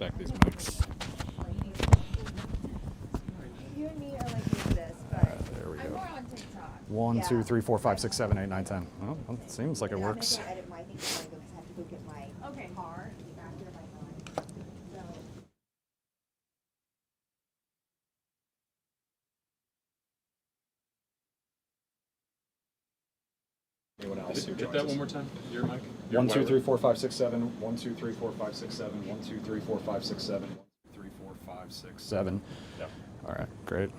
respect these mics. You and me are like this, but There we I'm go. more on TikTok. 1, 2, 3, 4, 5, 6, 7, 8, 9, 10. Well, it seems like it works. I'm gonna go edit my thing before I go because I have to go get my car in the back here of my car. So. Anyone else who Hit joins that us? one more time. Your mic. 1, 2, 3, 4, 5, 6, 7. 1, 2, 3, 4, 5, 6, 7. 1, 2, 3, 4, 5, 6, 7. 1, 2, 3, 4, 5, 6, 7. Yep. All right, great.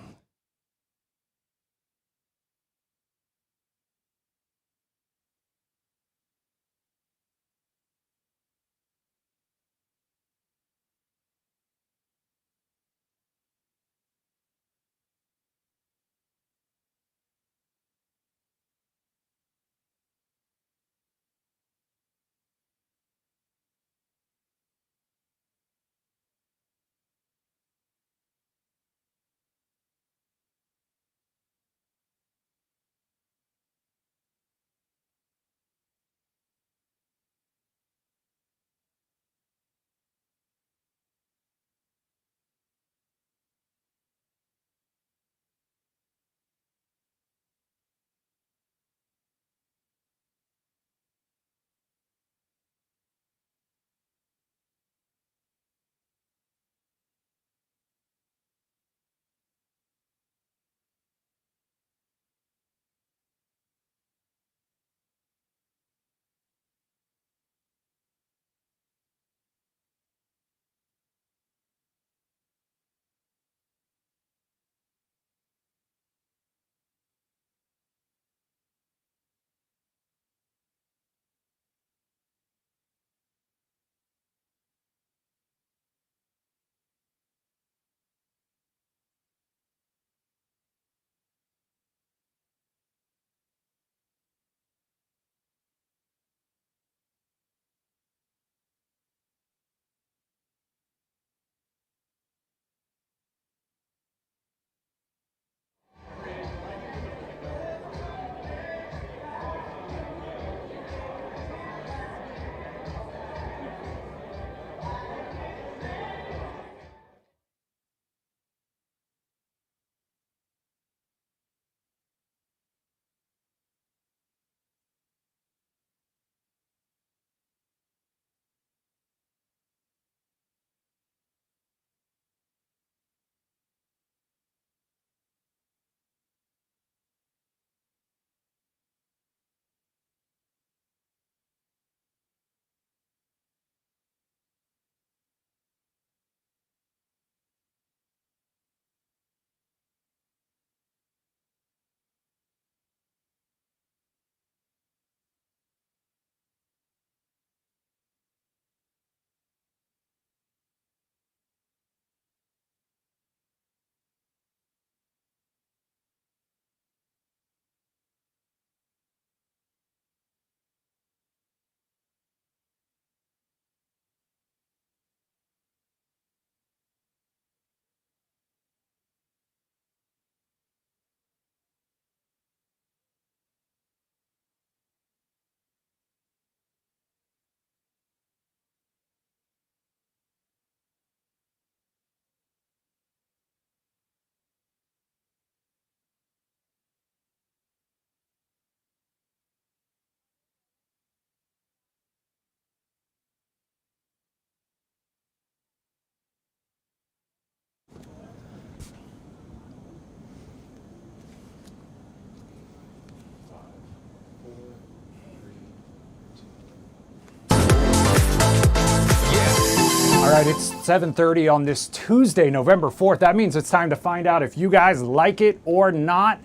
All right, it's 7:30 on this Tuesday, November 4th. That means it's time to find out if you guys like it or not.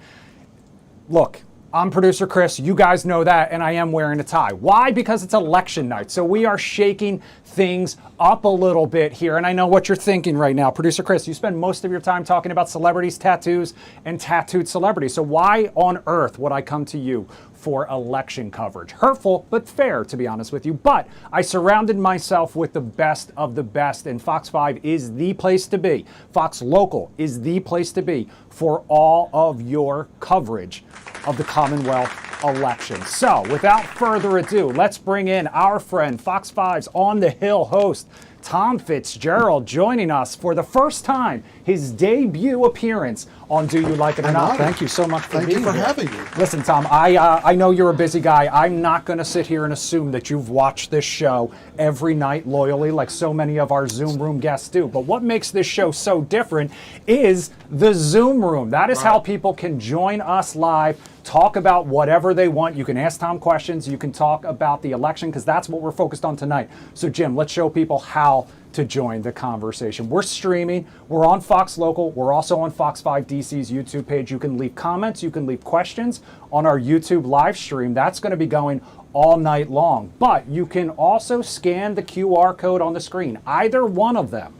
Look, I'm producer Chris. You guys know that, and I am wearing a tie. Why? Because it's election night. So we are shaking things up a little bit here. And I know what you're thinking right now. Producer Chris, you spend most of your time talking about celebrities, tattoos, and tattooed celebrities. So why on earth would I come to you for election coverage? Hurtful, but fair, to be honest with you. But I surrounded myself with the best of the best, and Fox 5 is the place to be. Fox Local is the place to be for all of your coverage of the Commonwealth election. So without further ado, let's bring in our friend, Fox 5's On the Hill host, Tom Fitzgerald joining us for the first time, his debut appearance on Do You Like It or Not. Thank you so much for being here. Thank you for having me. Listen, Tom, I know you're a busy guy. I'm not going to sit here and assume that you've watched this show every night loyally like so many of our Zoom Room guests do. But what makes this show so different is the Zoom Room. That is how people can join us live, talk about whatever they want. You can ask Tom questions. You can talk about the election because that's what we're focused on tonight. So, Jim, let's show people how to join the conversation. We're streaming. We're on Fox Local. We're also on Fox 5 DC's YouTube page. You can leave comments. You can leave questions on our YouTube live stream. That's going to be going all night long. But you can also scan the QR code on the screen, either one of them,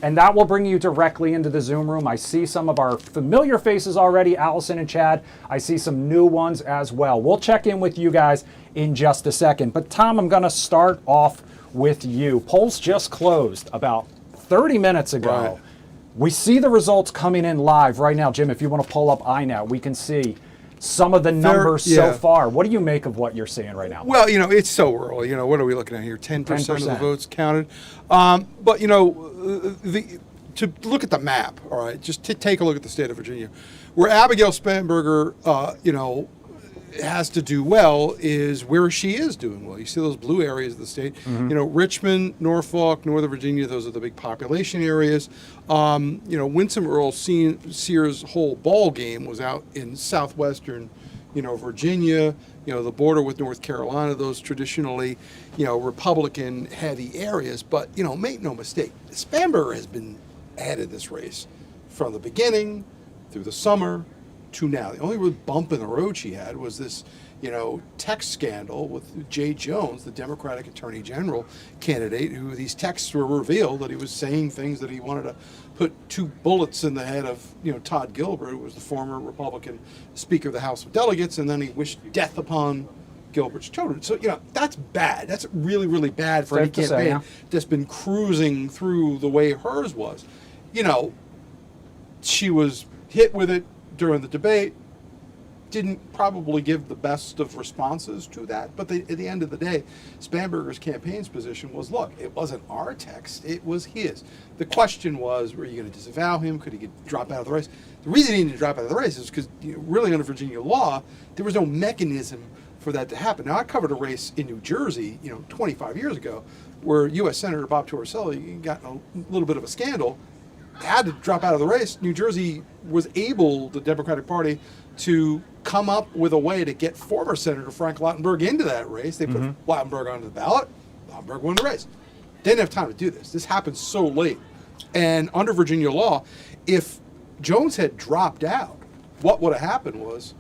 and that will bring you directly into the Zoom room. I see some of our familiar faces already, Allison and Chad. I see some new ones as well. We'll check in with you guys in just a second. But Tom, I'm going to start off with you. Polls just closed about 30 minutes ago. Right. We see the results coming in live right now. Jim, if you want to pull up iNet, we can see some of the numbers so far. What do you make of what you're seeing right now? Well, it's so early. What are we looking at here? 10% of the votes counted. But, to look at the map, all right, just to take a look at the state of Virginia, where Abigail Spanberger, has to do well is where she is doing well. You see those blue areas of the state. Richmond, Norfolk, Northern Virginia, those are the big population areas. Winsome Earl Sears' whole ball game was out in southwestern, Virginia, the border with North Carolina, those traditionally, Republican heavy areas. But, make no mistake, Spanberger has been ahead of this race from the beginning through the summer to now. The only real bump in the road she had was this, text scandal with Jay Jones, the Democratic Attorney General candidate, who these texts were revealed that he was saying things that he wanted to put 2 bullets in the head of, Todd Gilbert, who was the former Republican Speaker of the House of Delegates, and then he wished death upon Gilbert's children. So, that's bad. That's really, really bad for any campaign that's been cruising through the way hers was. She was hit with it during the debate, didn't probably give the best of responses to that, but at the end of the day, Spanberger's campaign's position was, look, it wasn't our text, it was his. The question was, were you going to disavow him? Could he drop out of the race? The reason he didn't drop out of the race is because really under Virginia law, there was no mechanism for that to happen. Now, I covered a race in New Jersey, 25 years ago, where U.S. Senator Bob Torricelli got a little bit of a scandal, had to drop out of the race. New Jersey was able, the Democratic Party, to come up with a way to get former Senator Frank Lautenberg into that race. They put Lautenberg onto the ballot. Lautenberg won the race. They didn't have time to do this. This happened so late. And under Virginia law, if Jones had dropped out, what would have happened was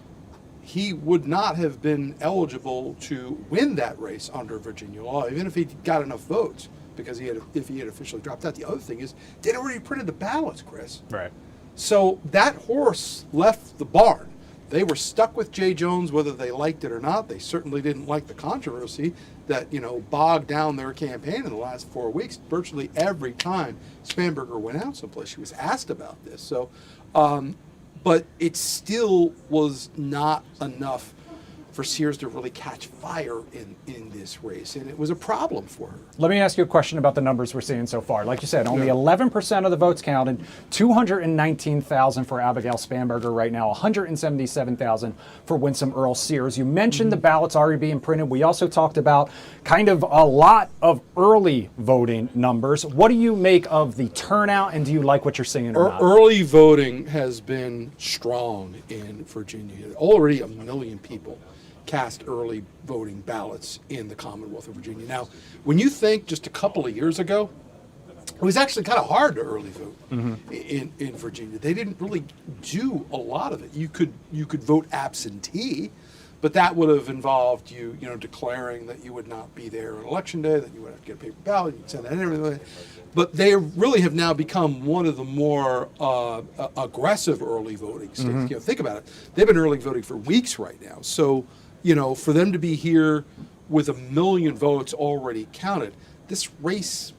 he would not have been eligible to win that race under Virginia law, even if he got enough votes, because if he had officially dropped out. The other thing is, they'd already printed the ballots, Chris. Right. So that horse left the barn. They were stuck with Jay Jones, whether they liked it or not. They certainly didn't like the controversy that, bogged down their campaign in the last 4 weeks. Virtually every time Spanberger went out someplace, she was asked about this. So, but it still was not enough for Sears to really catch fire in this race, and it was a problem for her. Let me ask you a question about the numbers we're seeing so far. Like you said, only 11% of the votes counted, 219,000 for Abigail Spanberger right now, 177,000 for Winsome Earl Sears. You mentioned the ballots already being printed. We also talked about kind of a lot of early voting numbers. What do you make of the turnout, and do you like what you're seeing or not? Early voting has been strong in Virginia. Already 1 million people cast early voting ballots in the Commonwealth of Virginia. Now, when you think just a couple of years ago, it was actually kind of hard to early vote in Virginia. They didn't really do a lot of it. You could vote absentee, but that would have involved you declaring that you would not be there on election day, that you would have to get a paper ballot, you'd send that in, everything. But they really have now become one of the more aggressive early voting states. Think about it. They've been early voting for weeks right now. So, for them to be here with 1 million votes already counted, this race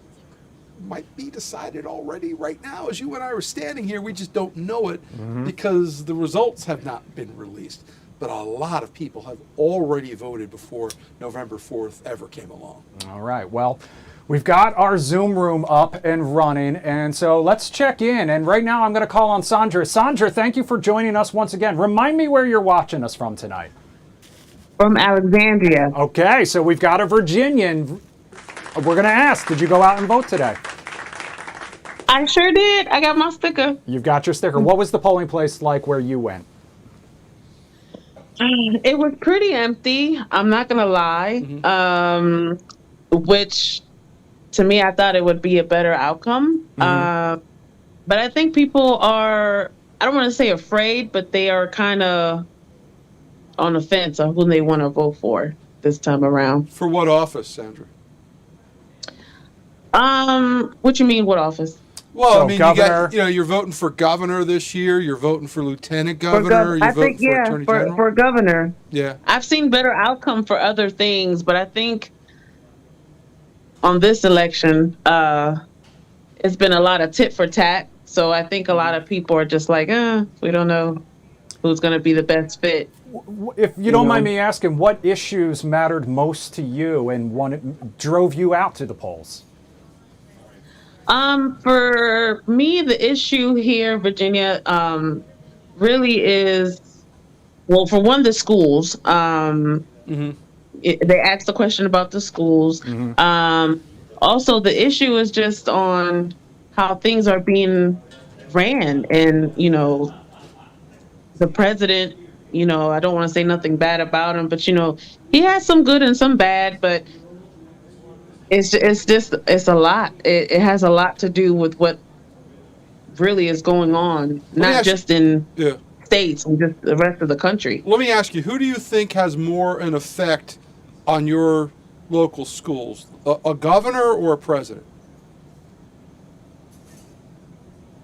might be decided already right now. As you and I are standing here, we just don't know it because the results have not been released. But a lot of people have already voted before November 4th ever came along. All right. Well, We've got our Zoom room up and running, and so let's check in. And right now I'm going to call on Sandra. Sandra, thank you for joining us once again. Remind me where you're watching us from tonight. From Alexandria. Okay, so we've got a Virginian. We're going to ask, did you go out and vote today? I sure did. I got my sticker. You've got your sticker. What was the polling place like where you went? It was pretty empty. I'm not going to lie. Which, to me, I thought it would be a better outcome. But I think people are, I don't want to say afraid, but they are kind of on the fence on who they want to vote for this time around. For what office, Sandra? What you mean, what office? Well, So I mean, you're voting for governor this year. You're voting for lieutenant governor. You're voting for attorney general. For governor. Yeah. I've seen better outcome for other things, but I think on this election, it's been a lot of tit for tat. So I think a lot of people are just like, we don't know who's going to be the best fit. If you don't mind me asking, what issues mattered most to you and drove you out to the polls? For me, the issue here, Virginia, really is, well, for one, the schools. They asked the question about the schools. Also, the issue is just on how things are being ran. And, the president, I don't want to say nothing bad about him, but, he has some good and some bad, but it's a lot. It has a lot to do with what really is going on, not just in states and just the rest of the country. Let me ask you, who do you think has more an effect on your local schools, a governor or a president?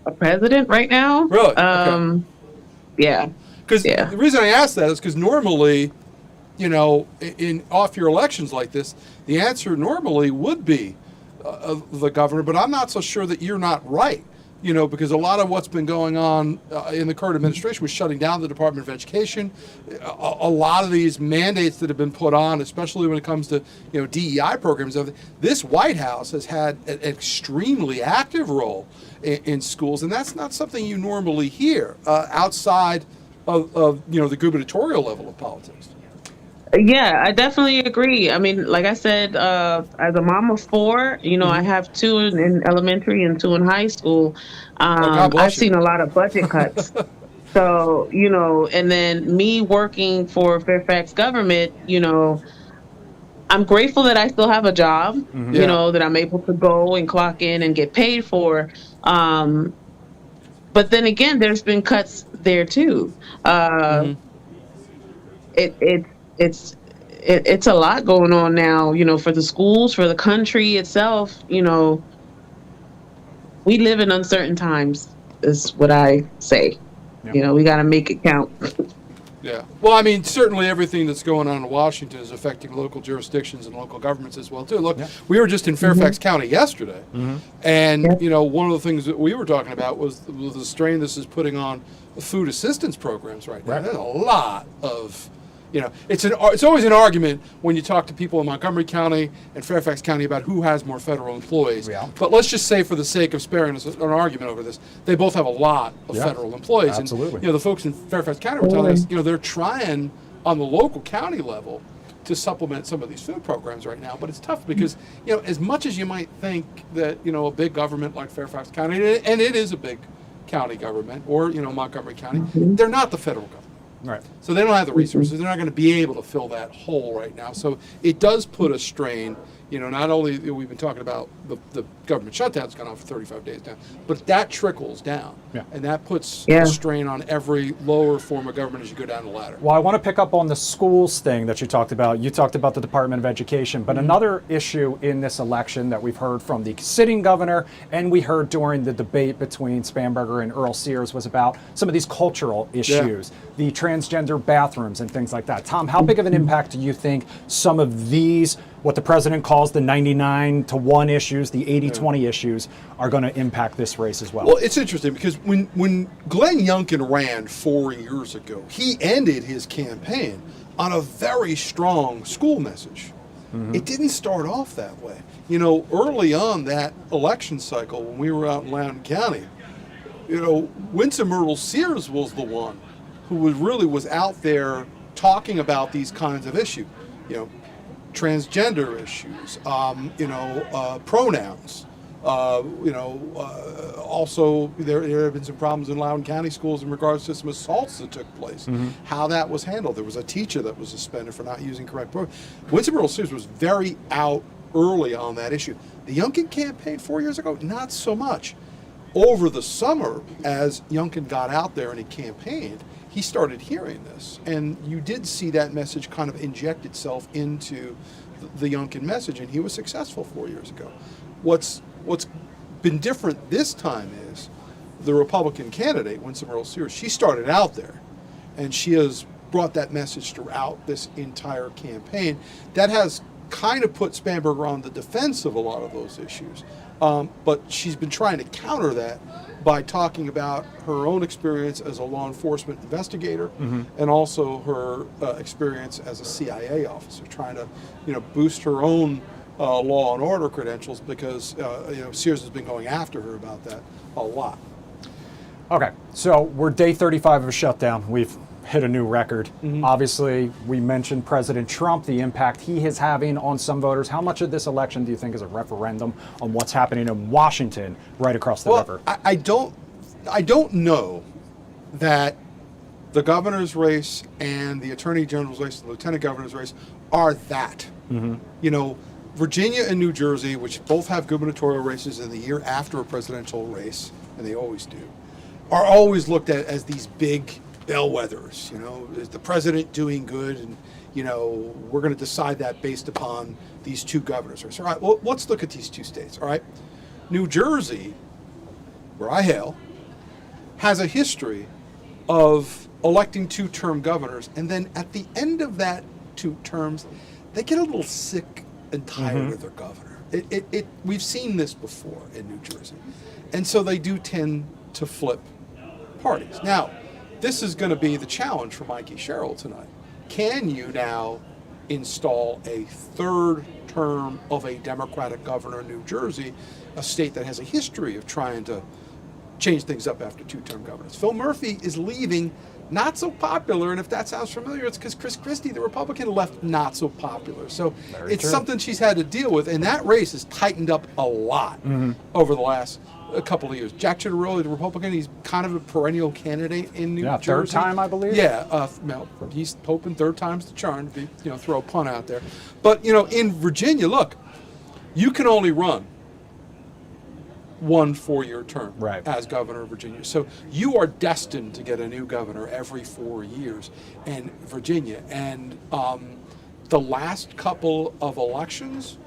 A president right now? Really? Okay. Yeah. Because the reason I ask that is because normally, in off-year elections like this, the answer normally would be the governor, but I'm not so sure that you're not right, because a lot of what's been going on in the current administration was shutting down the Department of Education. A lot of these mandates that have been put on, especially when it comes to, DEI programs, this White House has had an extremely active role in schools, and that's not something you normally hear outside of the gubernatorial level of politics. Yeah, I definitely agree. I mean, like I said, as a mom of four, I have two in elementary and two in high school. I've seen a lot of budget cuts. So, and then me working for Fairfax government, I'm grateful that I still have a job, that I'm able to go and clock in and get paid for. But then again, there's been cuts there too. It's a lot going on now, for the schools, for the country itself. We live in uncertain times, is what I say. Yeah. We got to make it count. Yeah. Well, I mean, certainly everything that's going on in Washington is affecting local jurisdictions and local governments as well, too. Look, we were just in Fairfax County yesterday, and, one of the things that we were talking about was the strain this is putting on food assistance programs right now. Right. There's a lot of... it's always an argument when you talk to people in Montgomery County and Fairfax County about who has more federal employees. Yeah. But let's just say, for the sake of sparing us an argument over this, they both have a lot of federal employees. Absolutely. And the folks in Fairfax County were telling us, they're trying on the local county level to supplement some of these food programs right now. But it's tough because, as much as you might think that, a big government like Fairfax County, and it is a big county government, or, Montgomery County, they're not the federal government. Right. So they don't have the resources. They're not going to be able to fill that hole right now. So it does put a strain. Not only we've been talking about the government shutdown's gone on for 35 days now, but that trickles down. Yeah. And that puts a strain on every lower form of government as you go down the ladder. Well, I want to pick up on the schools thing that you talked about. You talked about the Department of Education, but another issue in this election that we've heard from the sitting governor and we heard during the debate between Spanberger and Earl Sears was about some of these cultural issues, the transgender bathrooms and things like that. Tom, how big of an impact do you think some of these, what the president calls the 99-1 issues, the 80-20 issues, are going to impact this race as well? Well, it's interesting because when Glenn Youngkin ran 4 years ago, he ended his campaign on a very strong school message. It didn't start off that way. You know, early on that election cycle, when we were out in Loudoun County, you know, Winston Myrtle Sears was the one who was out there talking about these kinds of issues. You know, transgender issues, pronouns. Also there have been some problems in Loudoun County schools in regards to some assaults that took place. How that was handled. There was a teacher that was suspended for not using correct pronouns. Winston Myrtle Sears was very out early on that issue. The Youngkin campaign 4 years ago, not so much. Over the summer, as Youngkin got out there and he campaigned, he started hearing this, and you did see that message kind of inject itself into the Youngkin message, and he was successful 4 years ago. What's been different this time is the Republican candidate, Winston Myrtle Sears, she started out there, and she has brought that message throughout this entire campaign. That has kind of put Spanberger on the defense of a lot of those issues. But she's been trying to counter that by talking about her own experience as a law enforcement investigator and also her experience as a CIA officer, trying to, boost her own law and order credentials, because Sears has been going after her about that a lot. Okay, so we're day 35 of a shutdown. We've hit a new record. Obviously, we mentioned President Trump, the impact he is having on some voters. How much of this election do you think is a referendum on what's happening in Washington right across the river? I don't know that the governor's race and the attorney general's race, the lieutenant governor's race, are that. Virginia and New Jersey, which both have gubernatorial races in the year after a presidential race, and they always do, are always looked at as these big bellwethers. Is the president doing good? And we're going to decide that based upon these two governors. So, all right, well, let's look at these two states. All right, New Jersey, where I hail, has a history of electing two-term governors, and then at the end of that 2 terms, they get a little sick and tired of their governor. We've seen this before in New Jersey, and so they do tend to flip parties. Now, this is going to be the challenge for Mikey Sherrill tonight. Can you now install a 3rd term of a Democratic governor in New Jersey, a state that has a history of trying to change things up after 2-term governors? Phil Murphy is leaving, not so popular, and if that sounds familiar, it's because Chris Christie, the Republican, left not so popular. So it's something she's had to deal with, and that race has tightened up a lot over the last couple of years. Jack Ciattarelli, the Republican, he's kind of a perennial candidate in New Jersey. 3rd time, I believe. Yeah, he's hoping 3rd time's the charm, to throw a pun out there. But in Virginia, look, you can only run 1 4-year term as governor of Virginia. So you are destined to get a new governor every 4 years in Virginia. And the last couple of elections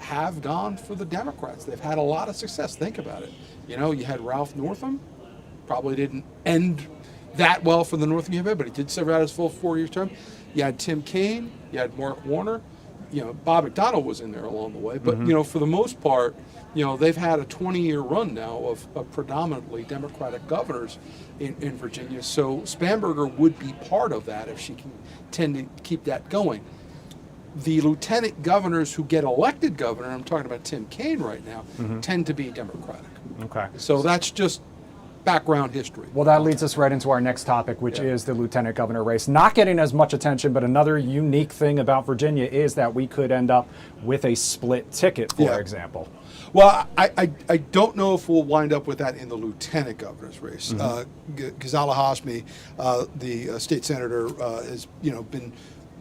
have gone for the Democrats. They've had a lot of success. Think about it. You had Ralph Northam, probably didn't end that well for the Northam campaign, but he did serve out his full 4-year term. You had Tim Kaine, you had Mark Warner, Bob McDonnell was in there along the way, but for the most part, they've had a 20-year run now of predominantly Democratic governors in Virginia. So Spanberger would be part of that if she can tend to keep that going. The lieutenant governors who get elected governor, I'm talking about Tim Kaine right now, tend to be Democratic. Okay. So that's just background history. Well, that leads us right into our next topic, which is the lieutenant governor race. Not getting as much attention, but another unique thing about Virginia is that we could end up with a split ticket, for example. Well, I don't know if we'll wind up with that in the lieutenant governor's race. Ghazala Hashmi, the state senator, has been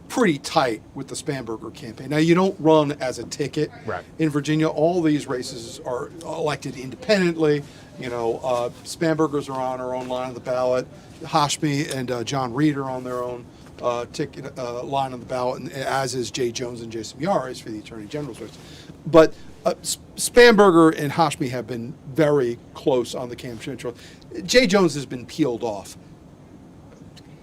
pretty tight with the Spanberger campaign. Now, you don't run as a ticket in Virginia. All these races are elected independently. Spanbergers are on her own line of the ballot. Hashmi and John Reed are on their own ticket line on the ballot, and as is Jay Jones and Jason Yaris for the Attorney General's race. But Spanberger and Hashmi have been very close on the campaign trail. Jay Jones has been peeled off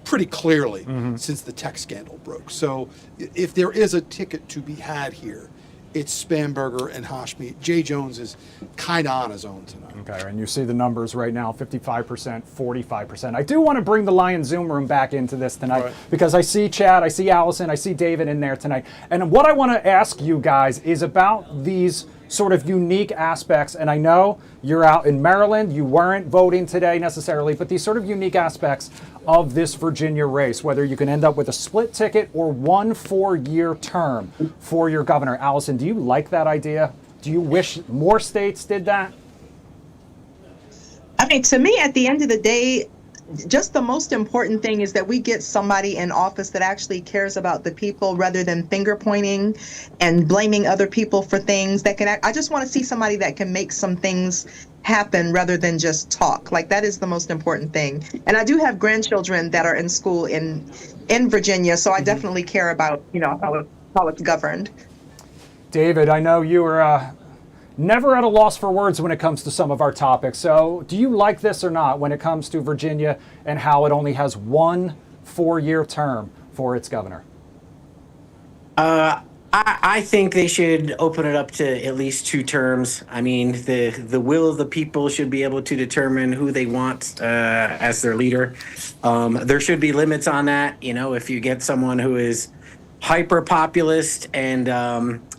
pretty clearly since the tech scandal broke. So if there is a ticket to be had here, it's Spanberger and Hashmi. Jay Jones is kind of on his own tonight. Okay, and you see the numbers right now, 55%, 45%. I do want to bring the Lion Zoom room back into this tonight because I see Chad, I see Allison, I see David in there tonight. And what I want to ask you guys is about these sort of unique aspects. And I know you're out in Maryland, you weren't voting today necessarily, but these sort of unique aspects of this Virginia race, whether you can end up with a split ticket or 1 4-year term for your governor. Allison, do you like that idea? Do you wish more states did that? I mean, to me, at the end of the day, just the most important thing is that we get somebody in office that actually cares about the people rather than finger pointing and blaming other people for things that can I just want to see somebody that can make some things happen rather than just talk. Like, that is the most important thing. And I do have grandchildren that are in school in Virginia, so I definitely care about, how it's governed. David, I know you were never at a loss for words when it comes to some of our topics. So do you like this or not when it comes to Virginia and how it only has 1 4-year term for its governor? I think they should open it up to at least 2 terms. I mean, the will of the people should be able to determine who they want as their leader. There should be limits on that. If you get someone who is hyper populist and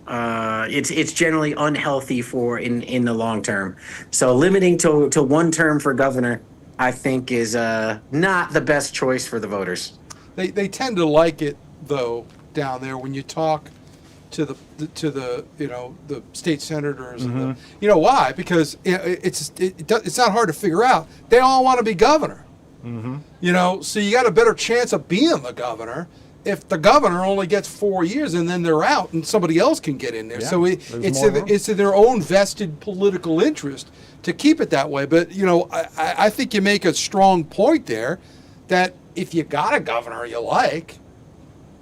it's generally unhealthy in the long term. So limiting to 1 term for governor, I think, is not the best choice for the voters. They tend to like it, though, down there when you talk to the state senators. And you know why? Because it's not hard to figure out. They all want to be governor. So you got a better chance of being the governor if the governor only gets 4 years and then they're out and somebody else can get in there. So it's in their own vested political interest to keep it that way. But, I think you make a strong point there that if you got a governor you like,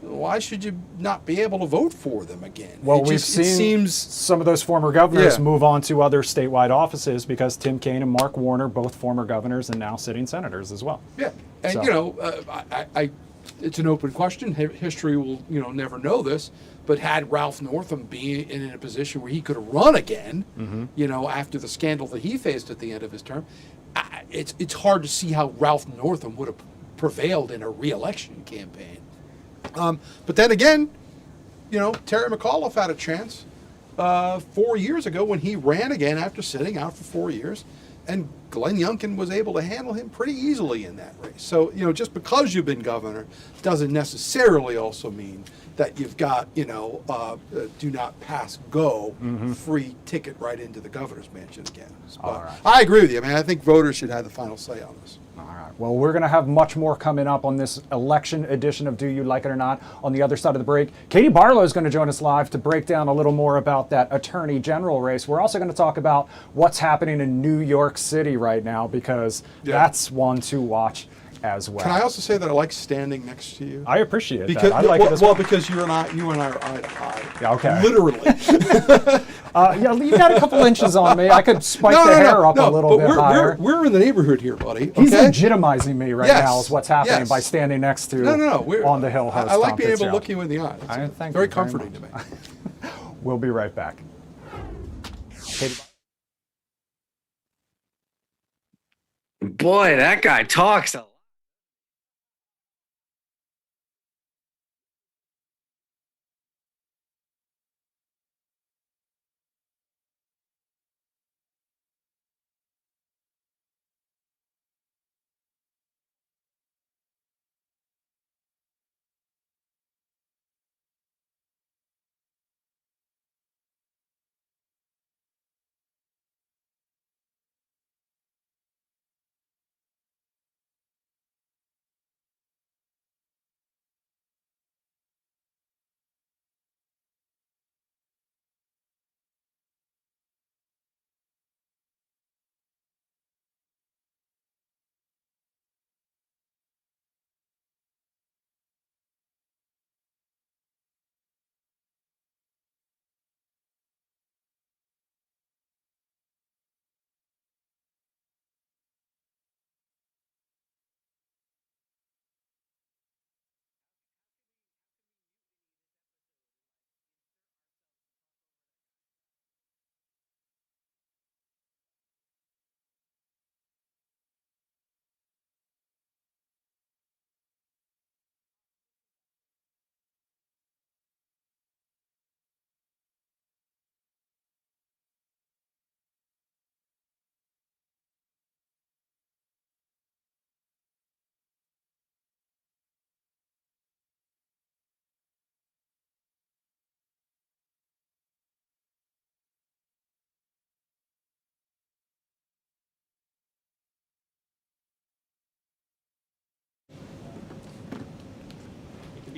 why should you not be able to vote for them again? Well, we've seen some of those former governors move on to other statewide offices because Tim Kaine and Mark Warner, both former governors and now sitting senators as well. Yeah, and it's an open question. History will, never know this. But had Ralph Northam been in a position where he could run again, after the scandal that he faced at the end of his term, it's hard to see how Ralph Northam would have prevailed in a re-election campaign. But then again, Terry McAuliffe had a chance 4 years ago when he ran again after sitting out for 4 years. And Glenn Youngkin was able to handle him pretty easily in that race. So, just because you've been governor doesn't necessarily also mean that you've got, do not pass go, free ticket right into the governor's mansion again. But I agree with you. I think voters should have the final say on this. All right. Well, we're going to have much more coming up on this election edition of Do You Like It or Not on the other side of the break. Katie Barlow is going to join us live to break down a little more about that attorney general race. We're also going to talk about what's happening in New York City right now because that's one to watch as well. Can I also say that I like standing next to you? I appreciate that. I like it as well. Because you and I are eye to eye. Yeah, okay. Literally. You got a couple inches on me. I could spike the hair up a little bit higher. We're in the neighborhood here, buddy. Okay? He's legitimizing me right now is what's happening by standing next to On the Hill host. I like being able to look you in the eye. It's very comforting to me. We'll be right back. Boy, that guy talks a lot.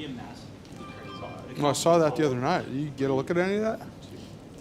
be a mess. It'd be crazy. Well, I saw that the other night. You get a look at any of that?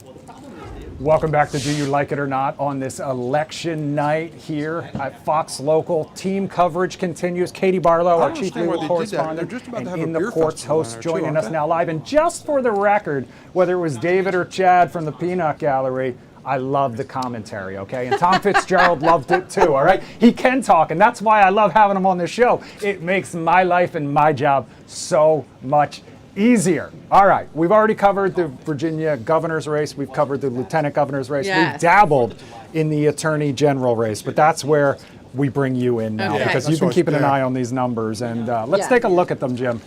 Well, the problem is Welcome back to Do You Like It or Not on this election night here at Fox Local. Team coverage continues. Katie Barlow, I our don't chief understand why legal they did that. They're correspondent, just about to and have a In the beer Courts festival host, down there, too, joining aren't us they? now live. And just for the record, whether it was David or Chad from the Peanut Gallery, I love the commentary, okay? And Tom Fitzgerald loved it too, all right? He can talk, and that's why I love having him on this show. It makes my life and my job so much easier. All right, we've already covered the Virginia governor's race. We've covered the lieutenant governor's race. Yes. We've dabbled in the attorney general race, but that's where we bring you in now Okay. because That's you've been what's keeping an there. eye on these numbers. And let's Yeah. take a look at them, Jim.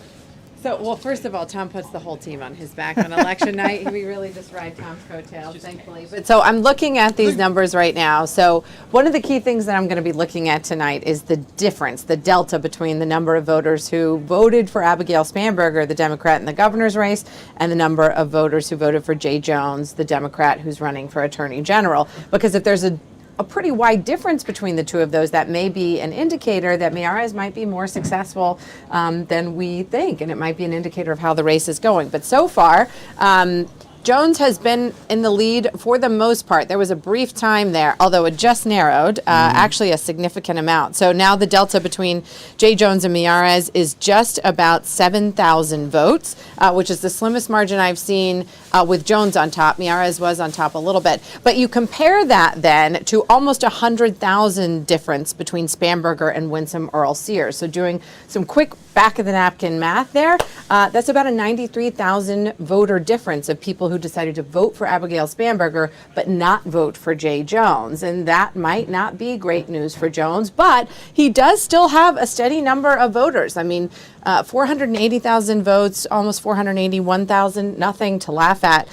So, well, first of all, Tom puts the whole team on his back on election night. We really just ride Tom's coattails, thankfully. But so I'm looking at these numbers right now. So one of the key things that I'm going to be looking at tonight is the difference, the delta between the number of voters who voted for Abigail Spanberger, the Democrat in the governor's race, and the number of voters who voted for Jay Jones, the Democrat who's running for attorney general. Because if there's a pretty wide difference between the two of those, that may be an indicator that Miyares might be more successful than we think, and it might be an indicator of how the race is going. But so far, Jones has been in the lead for the most part. There was a brief time there, although it just narrowed, actually a significant amount. So now the delta between Jay Jones and Miyares is just about 7,000 votes, which is the slimmest margin I've seen with Jones on top. Miyares was on top a little bit. But you compare that then to almost 100,000 difference between Spanberger and Winsome Earl Sears. So doing some quick back-of-the-napkin math there, that's about a 93,000 voter difference of people who decided to vote for Abigail Spanberger but not vote for Jay Jones. And that might not be great news for Jones, but he does still have a steady number of voters. I mean, 480,000 votes, almost 481,000, nothing to laugh at.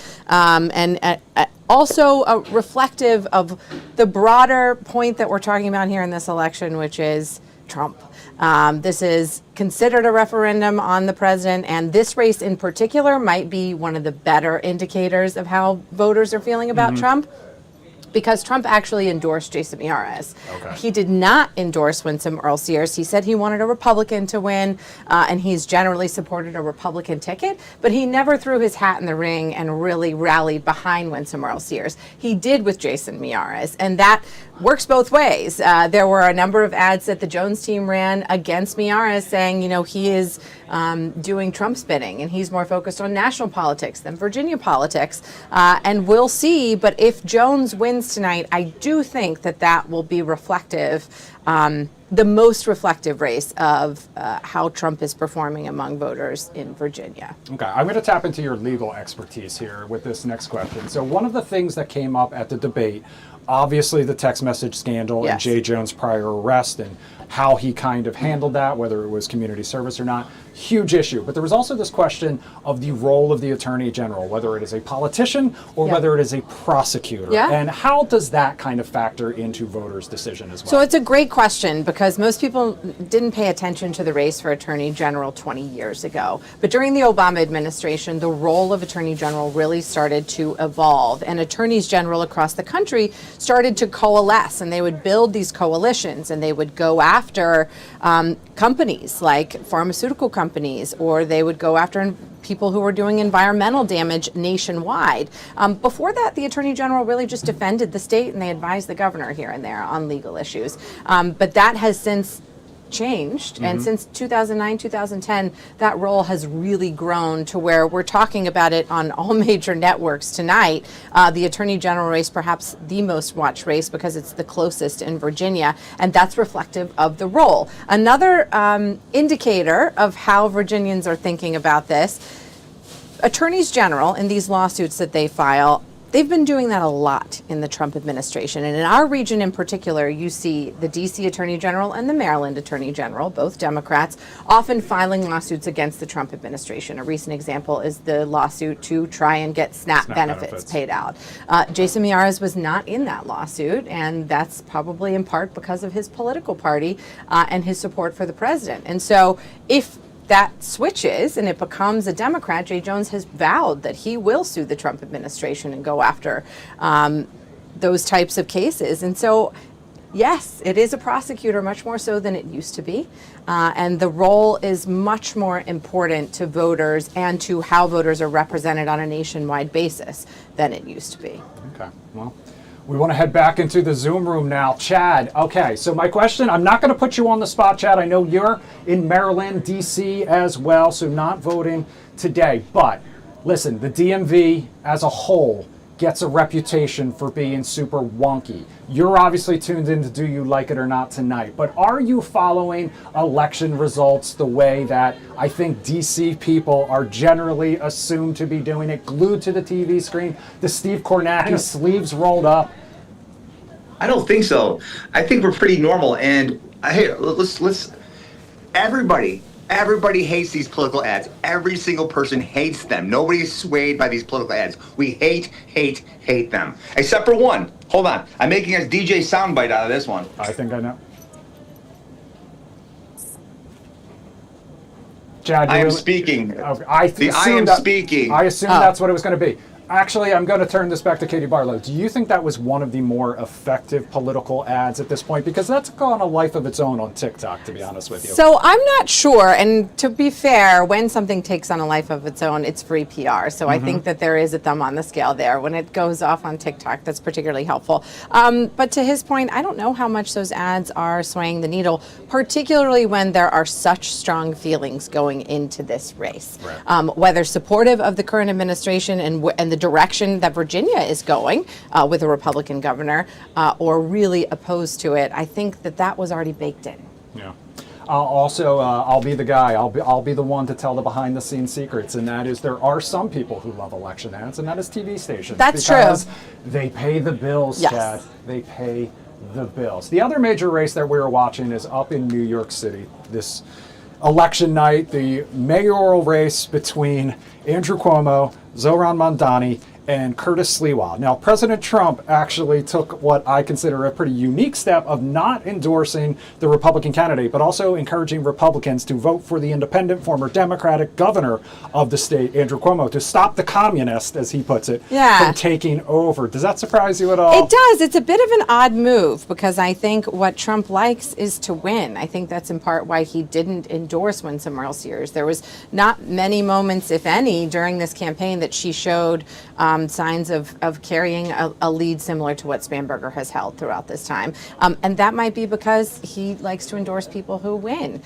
Also reflective of the broader point that we're talking about here in this election, which is Trump. This is considered a referendum on the president, and this race in particular might be one of the better indicators of how voters are feeling about Trump, because Trump actually endorsed Jason Miyares. Okay. He did not endorse Winsome Earl Sears. He said he wanted a Republican to win, and he's generally supported a Republican ticket, but he never threw his hat in the ring and really rallied behind Winsome Earl Sears. He did with Jason Miyares, and that works both ways. There were a number of ads that the Jones team ran against Miyares saying, you know, he is doing Trump spinning and he's more focused on national politics than Virginia politics. And we'll see, but if Jones wins tonight, I do think that that will be reflective, the most reflective race of how Trump is performing among voters in Virginia. Okay, I'm going to tap into your legal expertise here with this next question. So one of the things that came up at the debate, obviously the text message scandal and Yes. Jay Jones' prior arrest and how he kind of handled that, whether it was community service or not, huge issue. But there was also this question of the role of the attorney general, whether it is a politician or Yeah. whether it is a prosecutor. Yeah. And how does that kind of factor into voters' decision as well? So it's a great question because most people didn't pay attention to the race for Attorney General 20 years ago. But during the Obama administration, the role of Attorney General really started to evolve. And attorneys general across the country started to coalesce, and they would build these coalitions, and they would go after companies like pharmaceutical companies, or they would go after people who were doing environmental damage nationwide. Before that, the Attorney General really just defended the state, and they advised the governor here and there on legal issues. But that has since changed, and since 2009, 2010, that role has really grown to where we're talking about it on all major networks tonight. The Attorney General race, perhaps the most watched race because it's the closest in Virginia, and that's reflective of the role. Another indicator of how Virginians are thinking about this, attorneys general in these lawsuits that they file, they've been doing that a lot in the Trump administration. And in our region in particular, you see the D.C. Attorney General and the Maryland Attorney General, both Democrats, often filing lawsuits against the Trump administration. A recent example is the lawsuit to try and get SNAP benefits paid out. Jason Miyares was not in that lawsuit, and that's probably in part because of his political party and his support for the president. And so if that switches and it becomes a Democrat, Jay Jones has vowed that he will sue the Trump administration and go after those types of cases. And so Yes, it is a prosecutor, much more so than it used to be. And the role is much more important to voters and to how voters are represented on a nationwide basis than it used to be. Okay, well, we want to head back into the Zoom room now. Chad, okay, so my question, I'm not going to put you on the spot, Chad. I know you're in Maryland, D.C. as well, so not voting today. But listen, the DMV as a whole gets a reputation for being super wonky. You're obviously tuned in to Do You Like It or Not tonight, but are you following election results the way that I think DC people are generally assumed to be doing it, glued to the TV screen, the Steve Kornacki sleeves rolled up? I don't think so. I think we're pretty normal. And hey, let's everybody hates these political ads. Every single person hates them. Nobody's swayed by these political ads. We hate them. Except for one. Hold on. I'm making a DJ soundbite out of this one. I think I know. Chad, I am really- speaking. Okay, I am that- speaking. I assume that's what it was going to be. Actually, I'm going to turn this back to Katie Barlow. Do you think that was one of the more effective political ads at this point? Because that's gone a life of its own on TikTok, to be honest with you. So I'm not sure. And to be fair, when something takes on a life of its own, it's free PR. So I think that there is a thumb on the scale there. When it goes off on TikTok, that's particularly helpful. But to his point, I don't know how much those ads are swaying the needle, particularly when there are such strong feelings going into this race. Right. Whether supportive of the current administration and the direction that Virginia is going with a Republican governor, or really opposed to it, I think that was already baked in. Yeah. I'll be the guy. I'll be the one to tell the behind-the-scenes secrets, and that is there are some people who love election ads, and that is TV stations. That's because true. They pay the bills, Yes. Chad. They pay the bills. The other major race that we were watching is up in New York City this election night, the mayoral race between Andrew Cuomo, Zohran Mamdani, and Curtis Sliwa. Now, President Trump actually took what I consider a pretty unique step of not endorsing the Republican candidate, but also encouraging Republicans to vote for the independent former Democratic governor of the state, Andrew Cuomo, to stop the communist, as he puts it, from taking over. Does that surprise you at all? It does. It's a bit of an odd move because I think what Trump likes is to win. I think that's in part why he didn't endorse Winsome Earl-Sears. There was not many moments, if any, during this campaign that she showed signs of carrying a lead similar to what Spanberger has held throughout this time. And that might be because he likes to endorse people who win.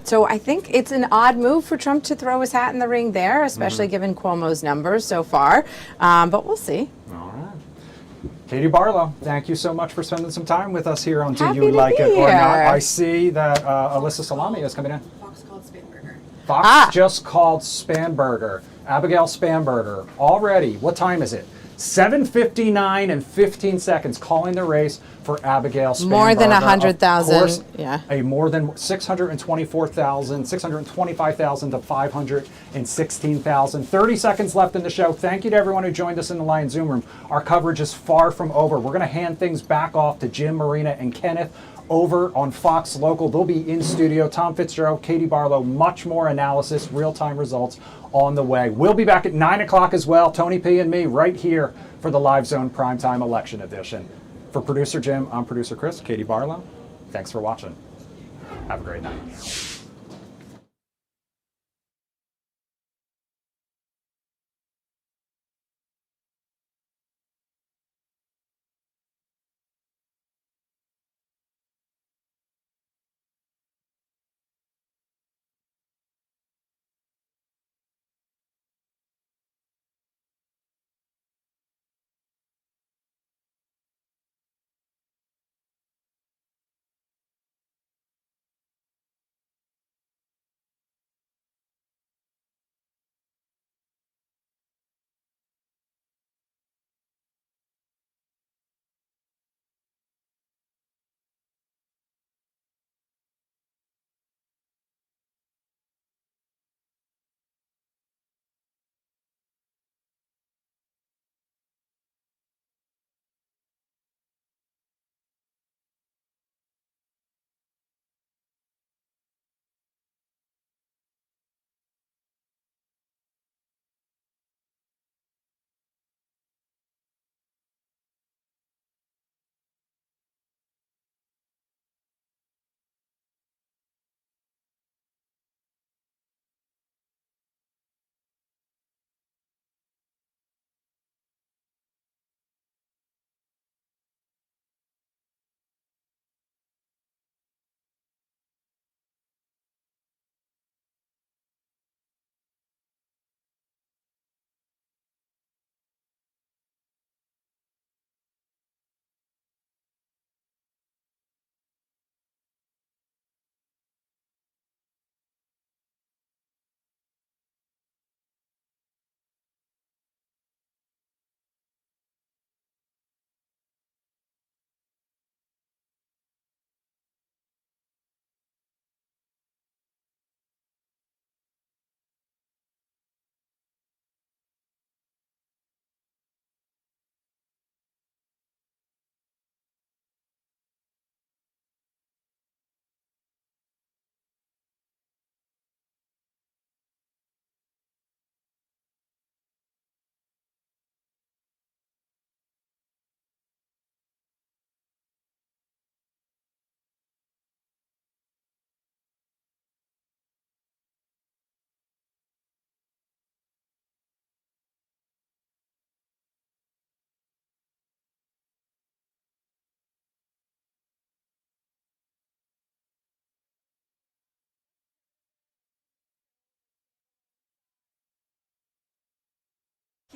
So I think it's an odd move for Trump to throw his hat in the ring there, especially given Cuomo's numbers so far. But we'll see. All right. Katie Barlow, thank you so much for spending some time with us here on Do Happy You to Like be It or Not? here. I see that Alyssa Salami is coming in. Fox called Spanberger. Fox just called Spanberger. Abigail Spanberger. Already, what time is it? 7:59 and 15 seconds, calling the race for Abigail Spanberger. More than Of 100,000, course, yeah. A more than 624,000, 625,000 to 516,000. 30 seconds left in the show. Thank you to everyone who joined us in the Lion Zoom room. Our coverage is far from over. We're going to hand things back off to Jim, Marina, and Kenneth over on Fox Local. They'll be in studio. Tom Fitzgerald, Katie Barlow, much more analysis, real-time results on the way. We'll be back at 9 o'clock as well, Tony P. and me, right here for the Live Zone Primetime Election Edition. For Producer Jim, I'm Producer Chris, Katie Barlow. Thanks for watching. Have a great night.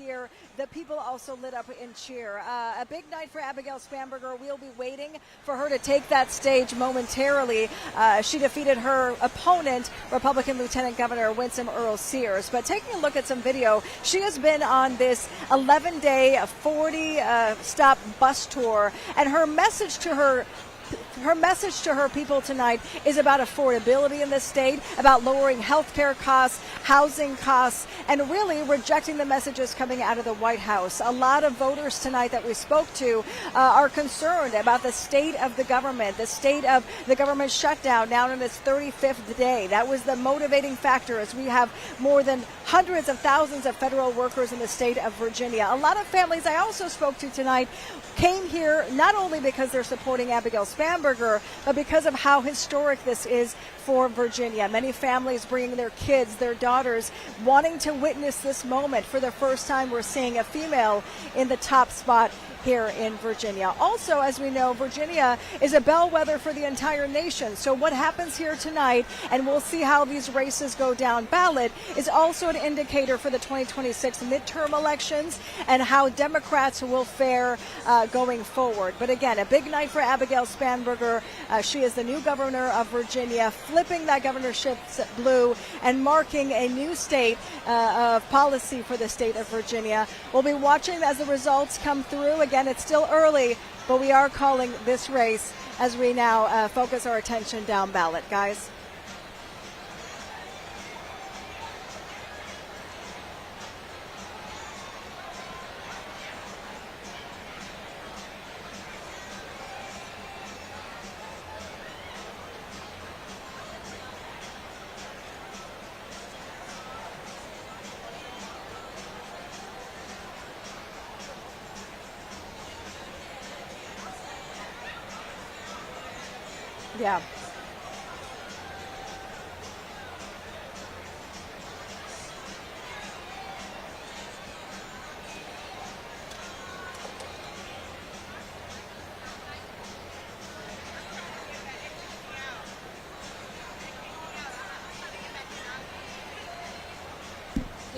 here, the people also lit up in cheer. A big night for Abigail Spanberger. We'll be waiting for her to take that stage momentarily. She defeated her opponent, Republican Lieutenant Governor Winsome Earl Sears. But taking a look at some video, she has been on this 11-day, 40-stop bus tour, and her message to her people tonight is about affordability in the state, about lowering health care costs, housing costs, and really rejecting the messages coming out of the White House. A lot of voters tonight that we spoke to are concerned about the state of the government, the state of the government shutdown now in its 35th day. That was the motivating factor, as we have more than hundreds of thousands of federal workers in the state of Virginia. A lot of families I also spoke to tonight came here not only because they're supporting Abigail Spanberger, but because of how historic this is for Virginia. Many families bringing their kids, their daughters, wanting to witness this moment. For the first time, we're seeing a female in the top spot here in Virginia. Also, as we know, Virginia is a bellwether for the entire nation. So what happens here tonight, and we'll see how these races go down ballot, is also an indicator for the 2026 midterm elections and how Democrats will fare going forward. But again, a big night for Abigail Spanberger. She is the new governor of Virginia, flipping that governorship blue and marking a new state of policy for the state of Virginia. We'll be watching as the results come through. Again, it's still early, but we are calling this race as we now focus our attention down ballot, guys. Yeah.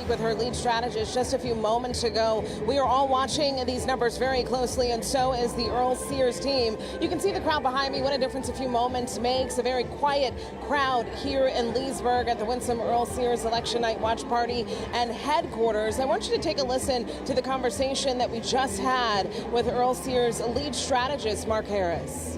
With her lead strategist just a few moments ago. We are all watching these numbers very closely, and so is the Earl Sears team. You can see the crowd behind me. What a difference a few moments makes. A very quiet crowd here in Leesburg at the Winsome Earl Sears Election Night Watch Party and headquarters. I want you to take a listen to the conversation that we just had with Earl Sears' lead strategist, Mark Harris.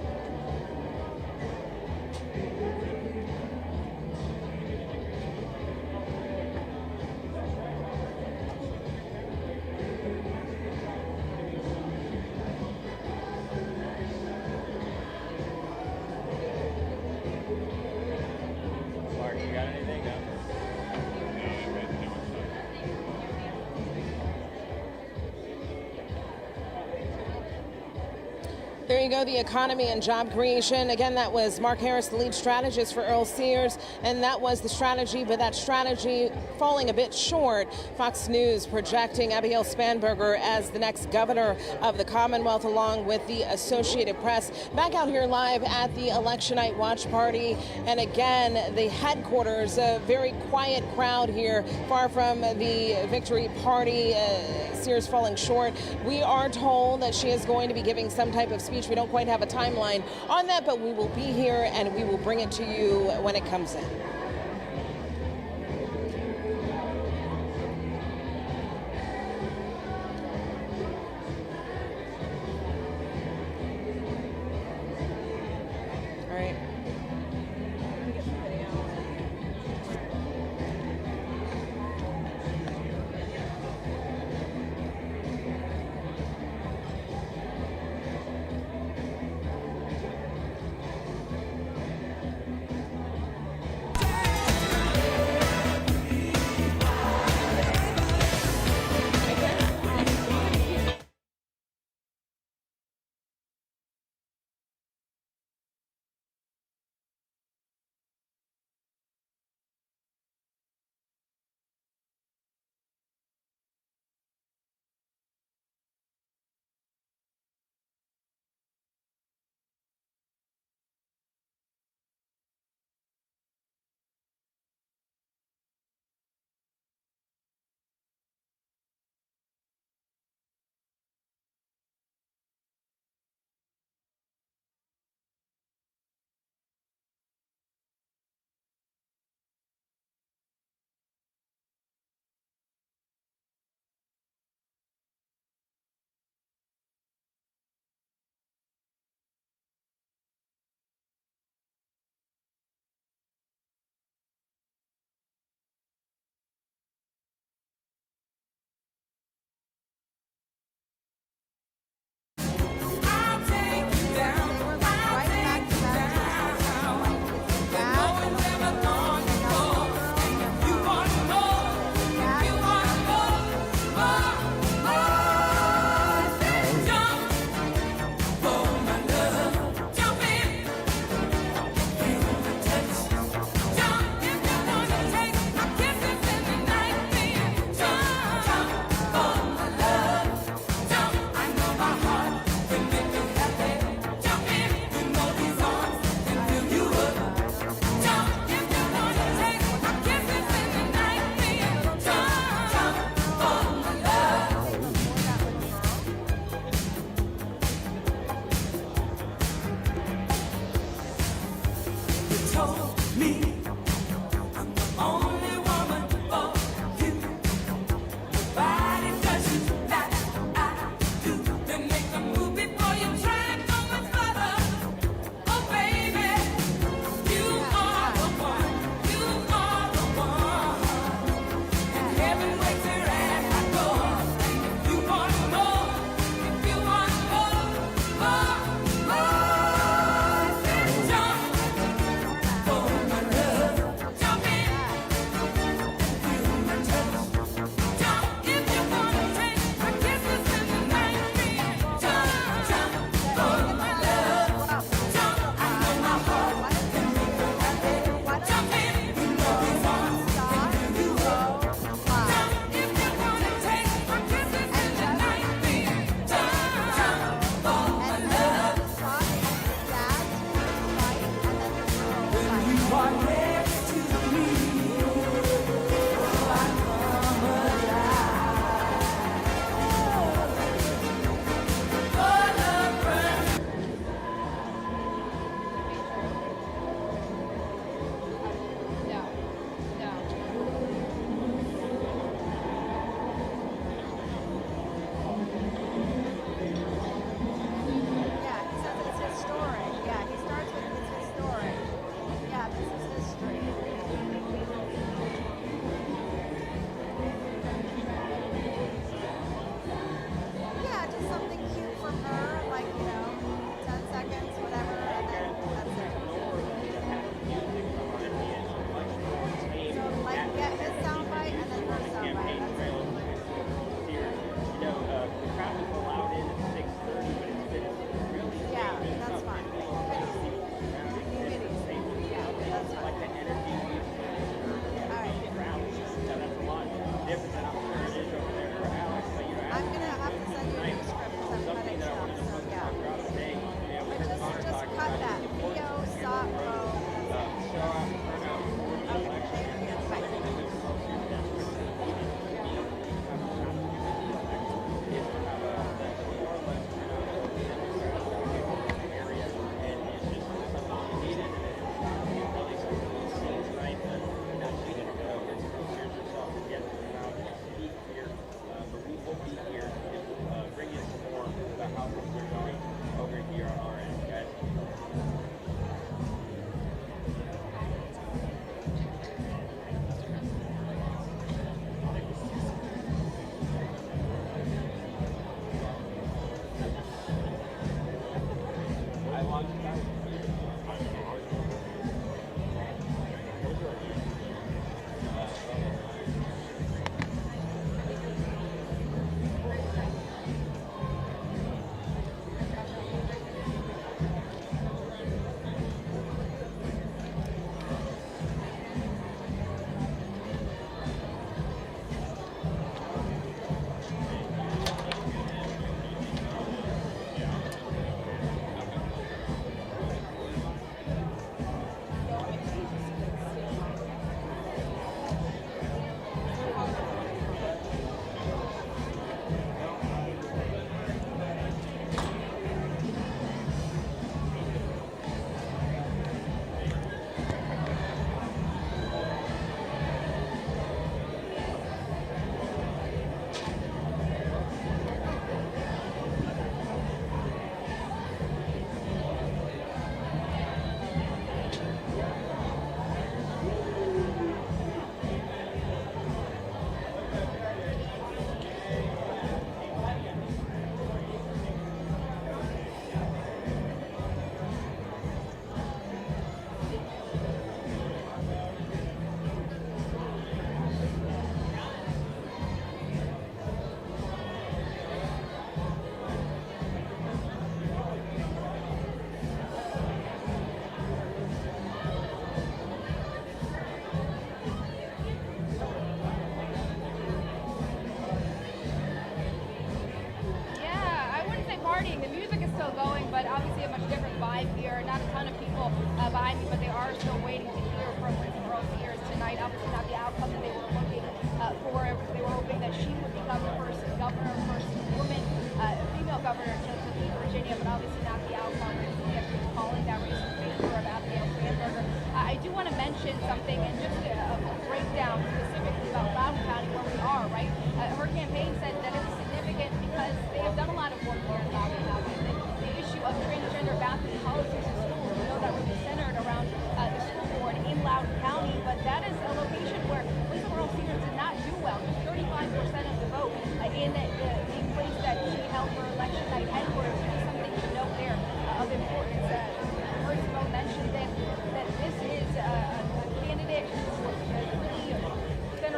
There you go, the economy and job creation. Again, that was Mark Harris, the lead strategist for Earl Sears, and that was the strategy, but that strategy falling a bit short. Fox News projecting Abigail Spanberger as the next governor of the Commonwealth, along with the Associated Press. Back out here live at the Election Night Watch Party, and again, the headquarters, a very quiet crowd here, far from the victory party. Sears falling short. We are told that she is going to be giving some type of speech. We don't quite have a timeline on that, but we will be here and we will bring it to you when it comes in. All right.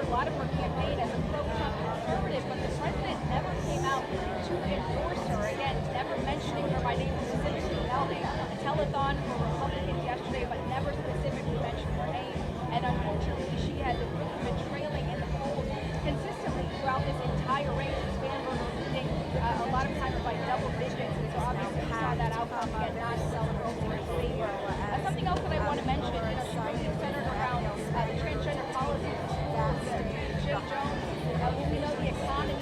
a lot of her campaign as a pro-Trump conservative, but the president never came out to endorse her. Again, never mentioning her by name specifically, held a telethon for Republicans yesterday, but never specifically mentioned her name. And unfortunately, she has really been trailing in the polls consistently throughout this entire race. Spanberger leading a lot of times by double digits. And so obviously we saw that outcome again, not celebrating her favor. Something else that I want to mention, she's really centered around transgender policies. Jim Jones, when we know the economy.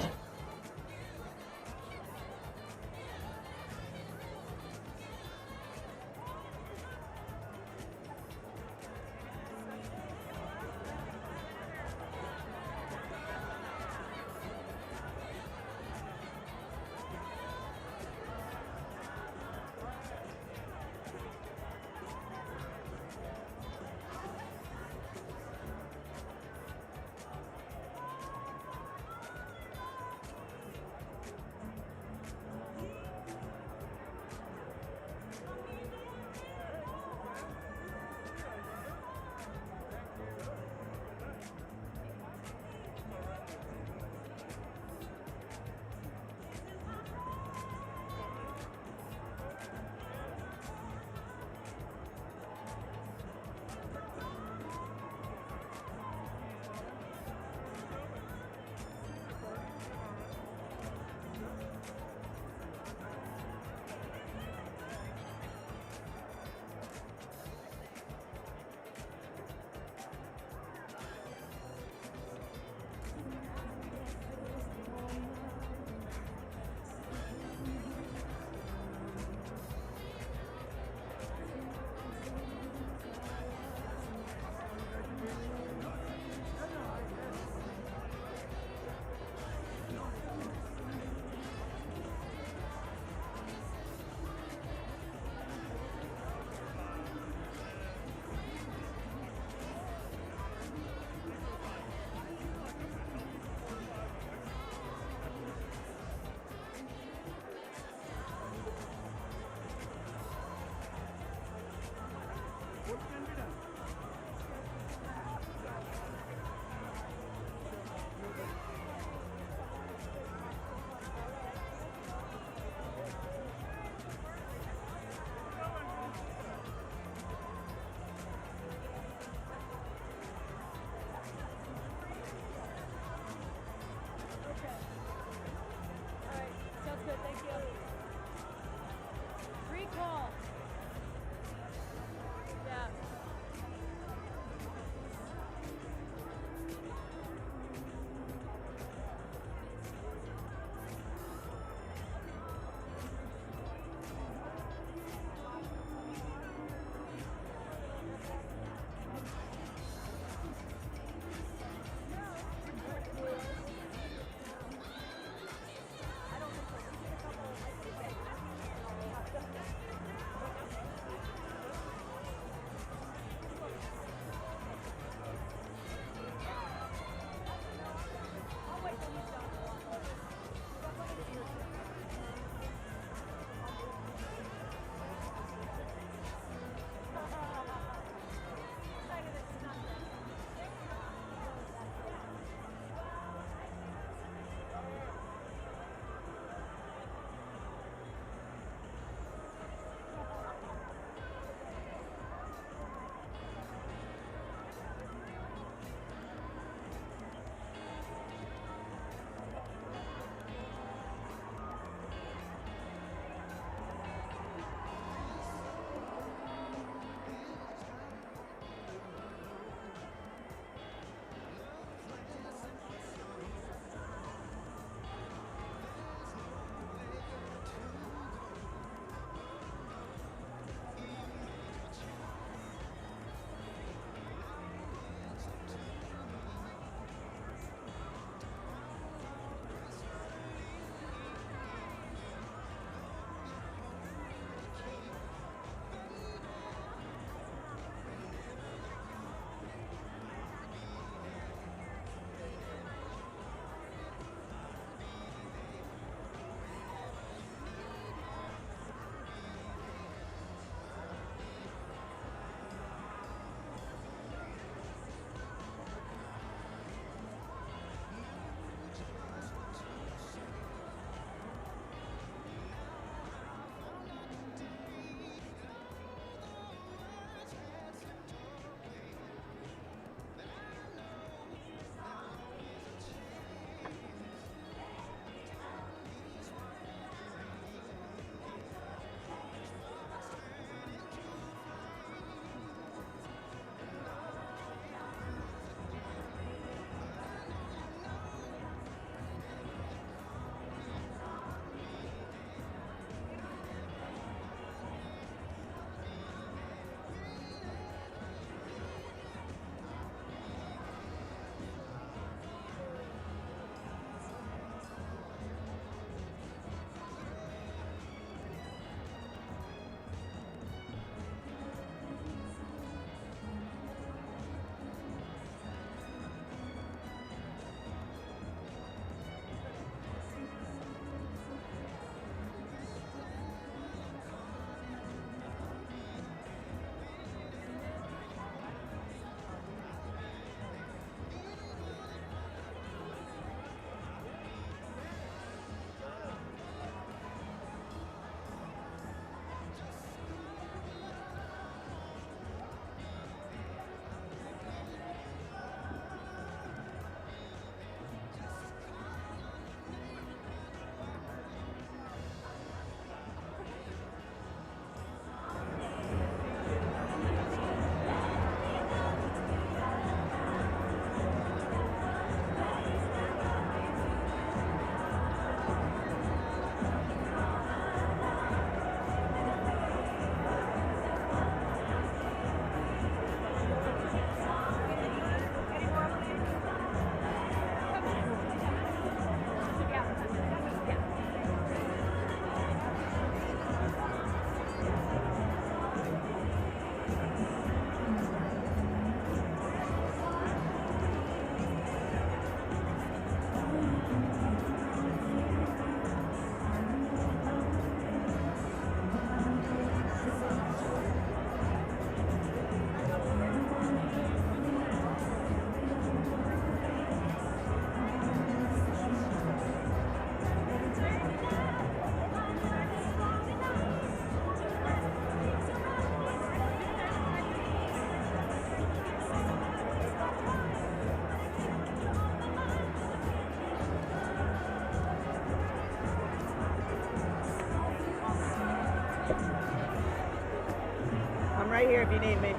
right here if you need me.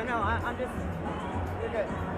No, I'm just, you're good.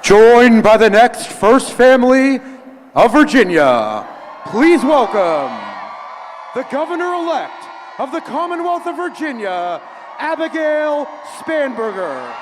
Joined by the next First Family of Virginia, please welcome the Governor-elect of the Commonwealth of Virginia, Abigail Spanberger.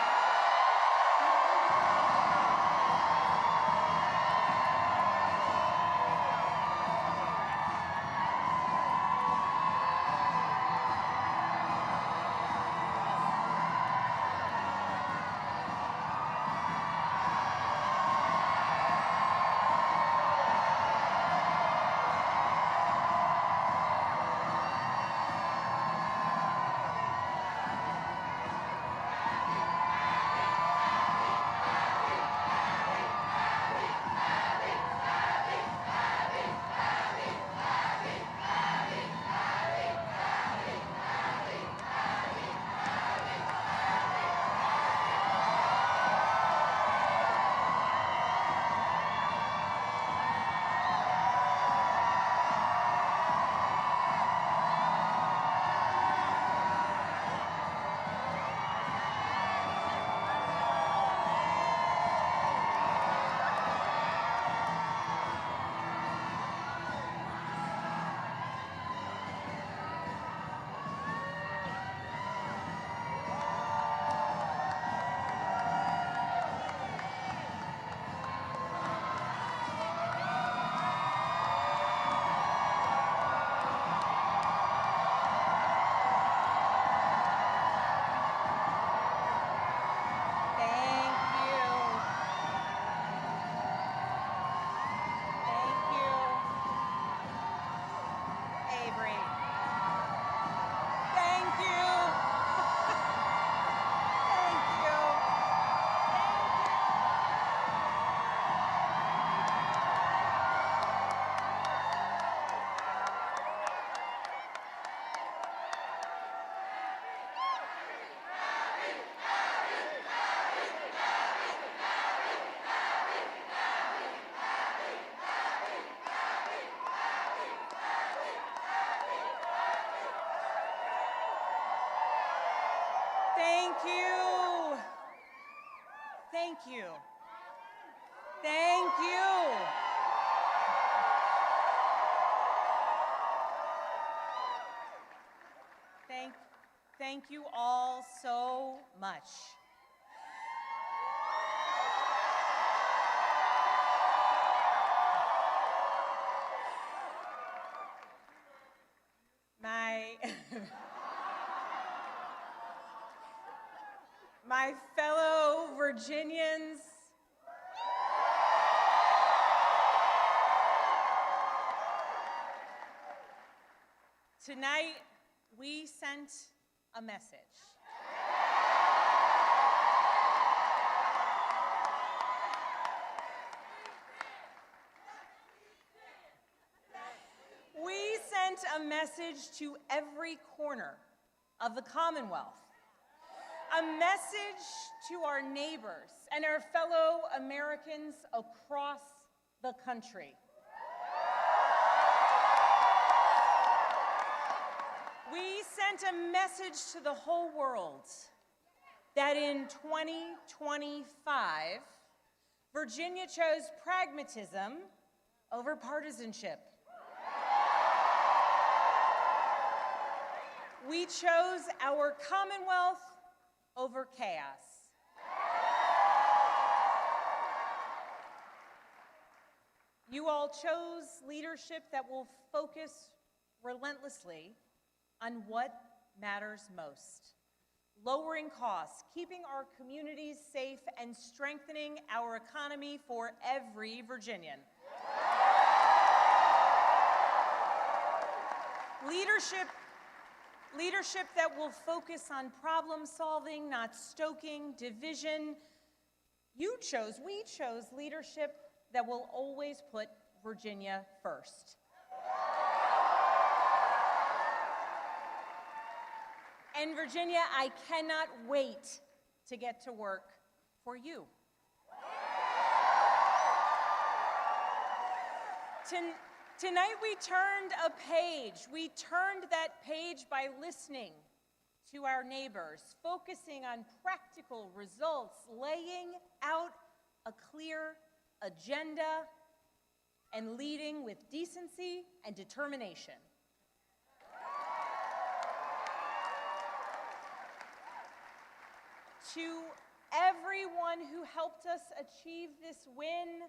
Thank you. Thank you. Thank you. Thank you all so much. My fellow Virginians, tonight we sent a message. We sent a message to every corner of the Commonwealth. A message to our neighbors and our fellow Americans across the country. We sent a message to the whole world that in 2025, Virginia chose pragmatism over partisanship. We chose our Commonwealth over chaos. You all chose leadership that will focus relentlessly on what matters most: lowering costs, keeping our communities safe, and strengthening our economy for every Virginian. Leadership that will focus on problem solving, not stoking division. We chose leadership that will always put Virginia first. And Virginia, I cannot wait to get to work for you. Tonight we turned a page. We turned that page by listening to our neighbors, focusing on practical results, laying out a clear agenda, and leading with decency and determination. To everyone who helped us achieve this win,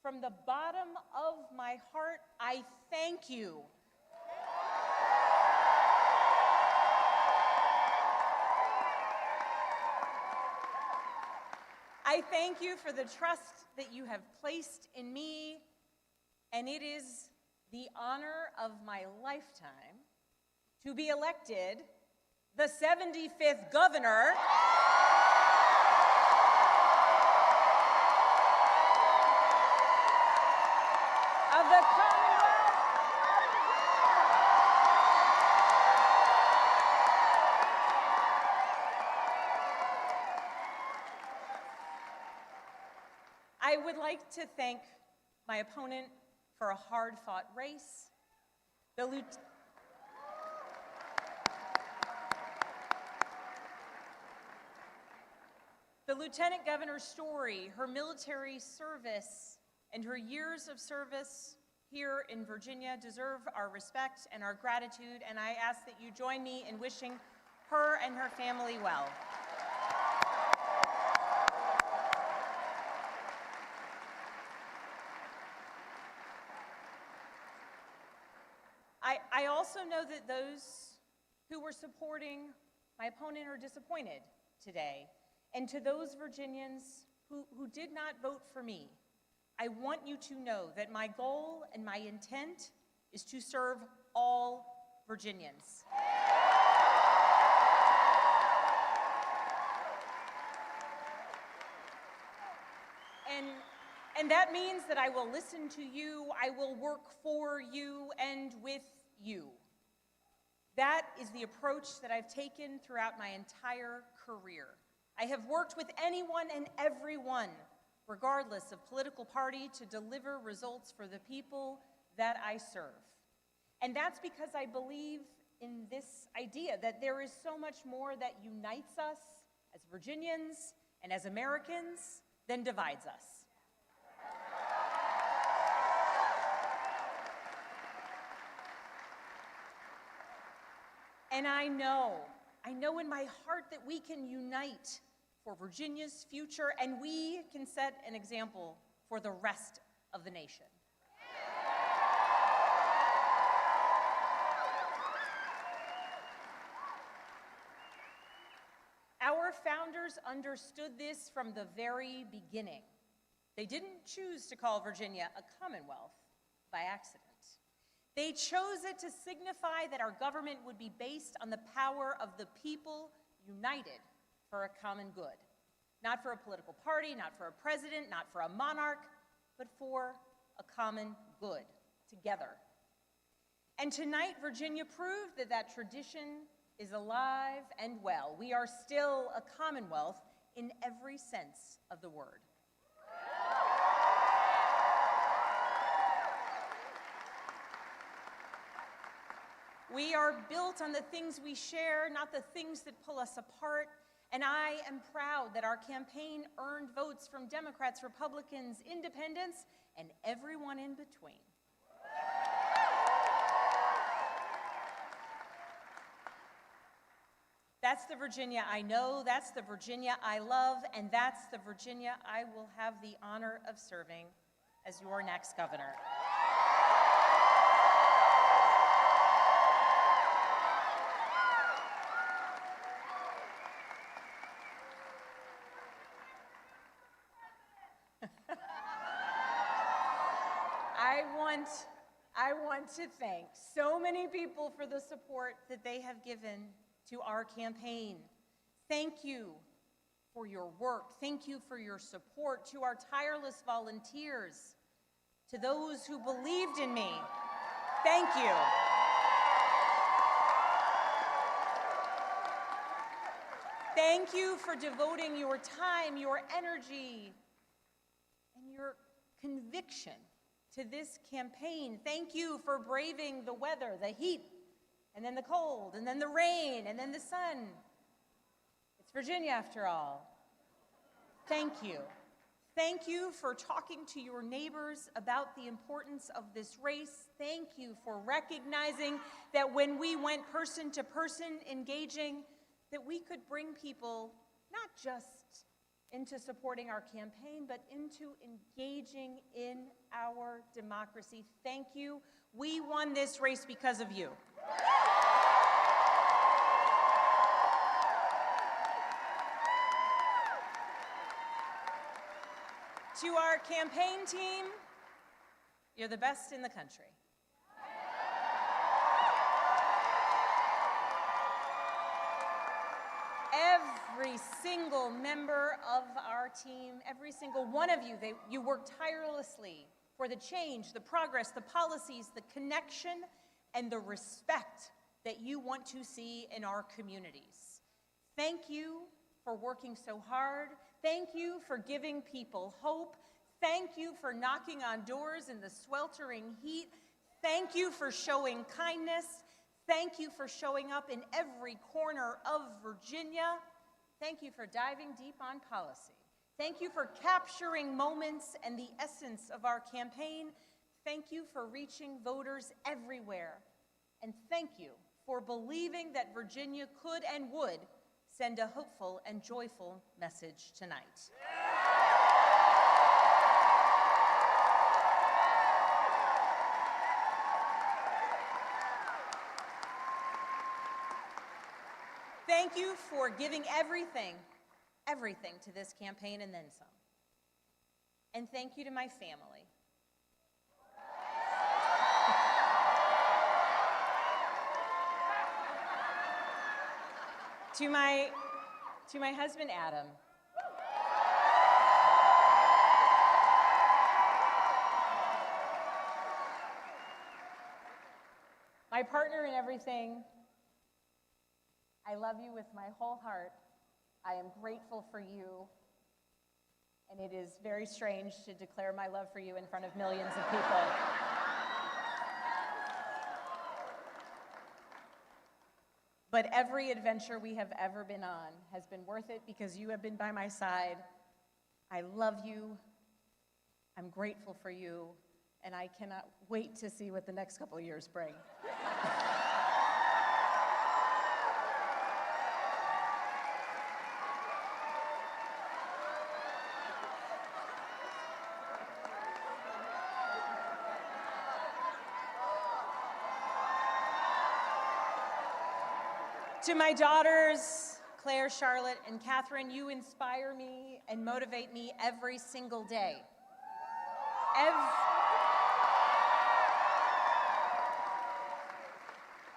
from the bottom of my heart, I thank you. I thank you for the trust that you have placed in me, and it is the honor of my lifetime to be elected the 75th governor of the Commonwealth. I would like to thank my opponent for a hard-fought race, the Lieutenant Governor's story, her military service, and her years of service here in Virginia deserve our respect and our gratitude, and I ask that you join me in wishing her and her family well. I also know that those who were supporting my opponent are disappointed today. And to those Virginians who did not vote for me, I want you to know that my goal and my intent is to serve all Virginians. And that means that I will listen to you, I will work for you and with you. That is the approach that I've taken throughout my entire career. I have worked with anyone and everyone, regardless of political party, to deliver results for the people that I serve. And that's because I believe in this idea that there is so much more that unites us as Virginians and as Americans than divides us. And I know in my heart that we can unite for Virginia's future, and we can set an example for the rest of the nation. Our founders understood this from the very beginning. They didn't choose to call Virginia a commonwealth by accident. They chose it to signify that our government would be based on the power of the people united for a common good. Not for a political party, not for a president, not for a monarch, but for a common good, together. And tonight, Virginia proved that that tradition is alive and well. We are still a commonwealth in every sense of the word. We are built on the things we share, not the things that pull us apart. And I am proud that our campaign earned votes from Democrats, Republicans, independents, and everyone in between. That's the Virginia I know, that's the Virginia I love, and that's the Virginia I will have the honor of serving as your next governor. I want to thank so many people for the support that they have given to our campaign. Thank you for your work. Thank you for your support. To our tireless volunteers, to those who believed in me, thank you. Thank you for devoting your time, your energy, and your conviction to this campaign. Thank you for braving the weather, the heat, and then the cold, and then the rain, and then the sun. It's Virginia after all. Thank you. Thank you for talking to your neighbors about the importance of this race. Thank you for recognizing that when we went person to person engaging, that we could bring people not just into supporting our campaign, but into engaging in our democracy. Thank you. We won this race because of you. To our campaign team, you're the best in the country. Every single member of our team, every single one of you, you work tirelessly for the change, the progress, the policies, the connection, and the respect that you want to see in our communities. Thank you for working so hard. Thank you for giving people hope. Thank you for knocking on doors in the sweltering heat. Thank you for showing kindness. Thank you for showing up in every corner of Virginia. Thank you for diving deep on policy. Thank you for capturing moments and the essence of our campaign. Thank you for reaching voters everywhere. And thank you for believing that Virginia could and would send a hopeful and joyful message tonight. Thank you for giving everything to this campaign and then some. And thank you to my family. To my husband, Adam. My partner in everything. I love you with my whole heart. I am grateful for you. And it is very strange to declare my love for you in front of millions of people. But every adventure we have ever been on has been worth it because you have been by my side. I love you. I'm grateful for you. And I cannot wait to see what the next couple of years bring. To my daughters, Claire, Charlotte, and Catherine, you inspire me and motivate me every single day.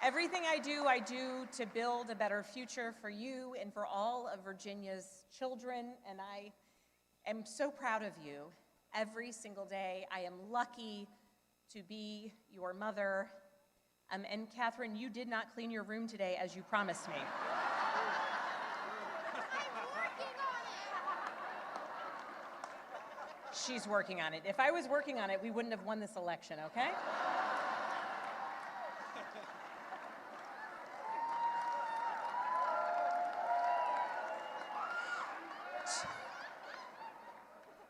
Everything I do to build a better future for you and for all of Virginia's children, and I am so proud of you every single day. I am lucky to be your mother. And Catherine, you did not clean your room today as you promised me. She's working on it. If I was working on it, we wouldn't have won this election, okay?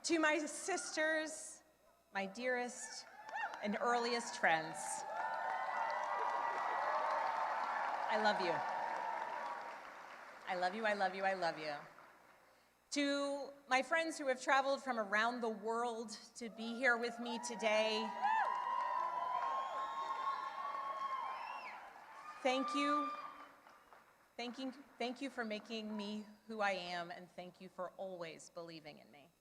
To my sisters, my dearest and earliest friends, I love you. I love you, I love you, I love you. To my friends who have traveled from around the world to be here with me today, thank you. Thank you for making me who I am, and thank you for always believing in me.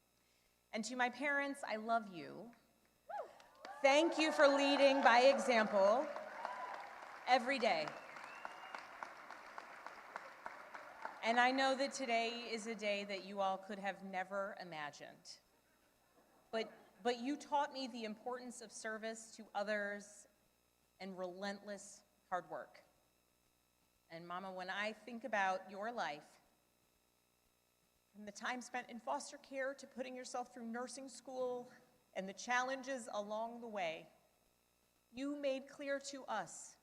And to my parents, I love you. Thank you for leading by example every day. And I know that today is a day that you all could have never imagined. But you taught me the importance of service to others and relentless hard work. And Mama, when I think about your life, from the time spent in foster care to putting yourself through nursing school and the challenges along the way, you made clear to us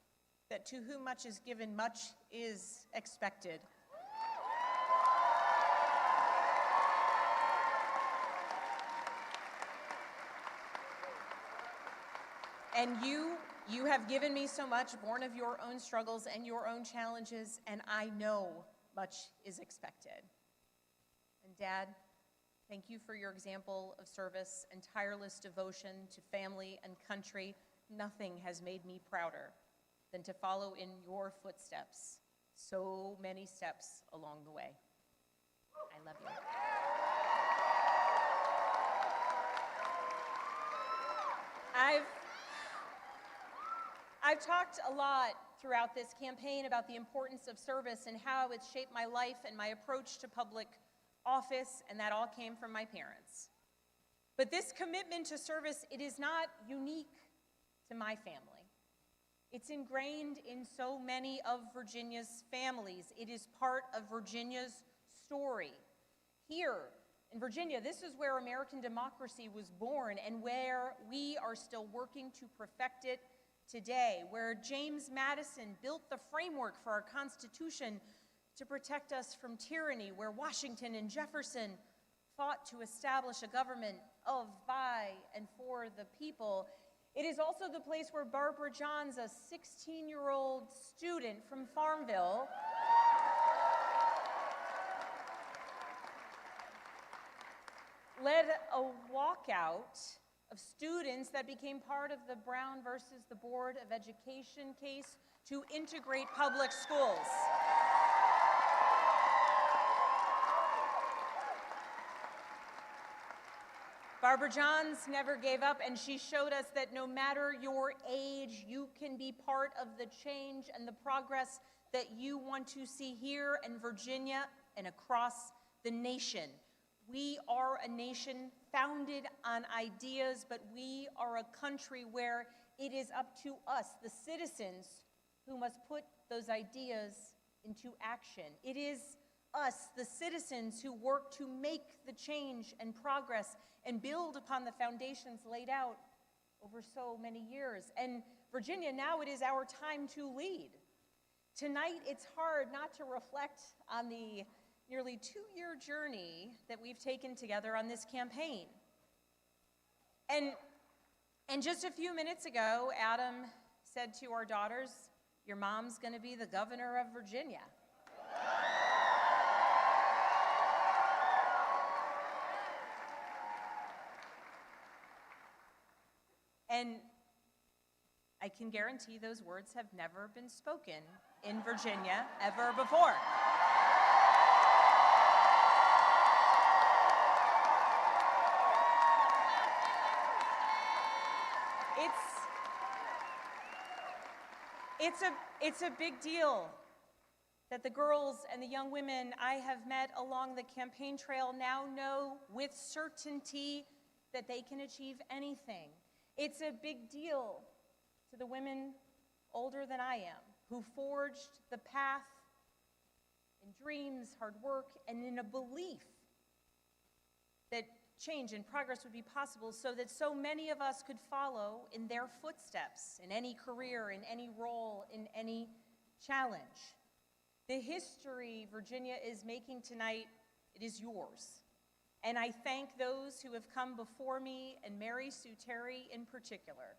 that to whom much is given, much is expected. And you have given me so much, born of your own struggles and your own challenges, and I know much is expected. And Dad, thank you for your example of service and tireless devotion to family and country. Nothing has made me prouder than to follow in your footsteps, so many steps along the way. I love you. I've talked a lot throughout this campaign about the importance of service and how it's shaped my life and my approach to public office, and that all came from my parents. But this commitment to service, it is not unique to my family. It's ingrained in so many of Virginia's families. It is part of Virginia's story. Here in Virginia, this is where American democracy was born and where we are still working to perfect it today, where James Madison built the framework for our Constitution to protect us from tyranny, where Washington and Jefferson fought to establish a government of, by, and for the people. It is also the place where Barbara Johns, a 16-year-old student from Farmville, led a walkout of students that became part of the Brown versus the Board of Education case to integrate public schools. Barbara Johns never gave up, and she showed us that no matter your age, you can be part of the change and the progress that you want to see here in Virginia and across the nation. We are a nation founded on ideas, but we are a country where it is up to us, the citizens, who must put those ideas into action. It is us, the citizens, who work to make the change and progress and build upon the foundations laid out over so many years. And Virginia, now it is our time to lead. Tonight, it's hard not to reflect on the nearly 2-year journey that we've taken together on this campaign. And just a few minutes ago, Adam said to our daughters, "Your mom's going to be the governor of Virginia." And I can guarantee those words have never been spoken in Virginia ever before. It's a big deal that the girls and the young women I have met along the campaign trail now know with certainty that they can achieve anything. It's a big deal to the women older than I am who forged the path in dreams, hard work, and in a belief that change and progress would be possible so that so many of us could follow in their footsteps in any career, in any role, in any challenge. The history Virginia is making tonight, it is yours. And I thank those who have come before me, and Mary Sue Terry in particular.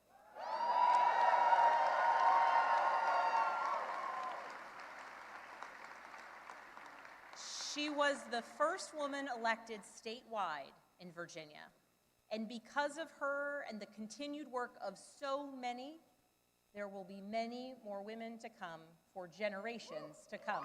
She was the first woman elected statewide in Virginia. And because of her and the continued work of so many, there will be many more women to come for generations to come.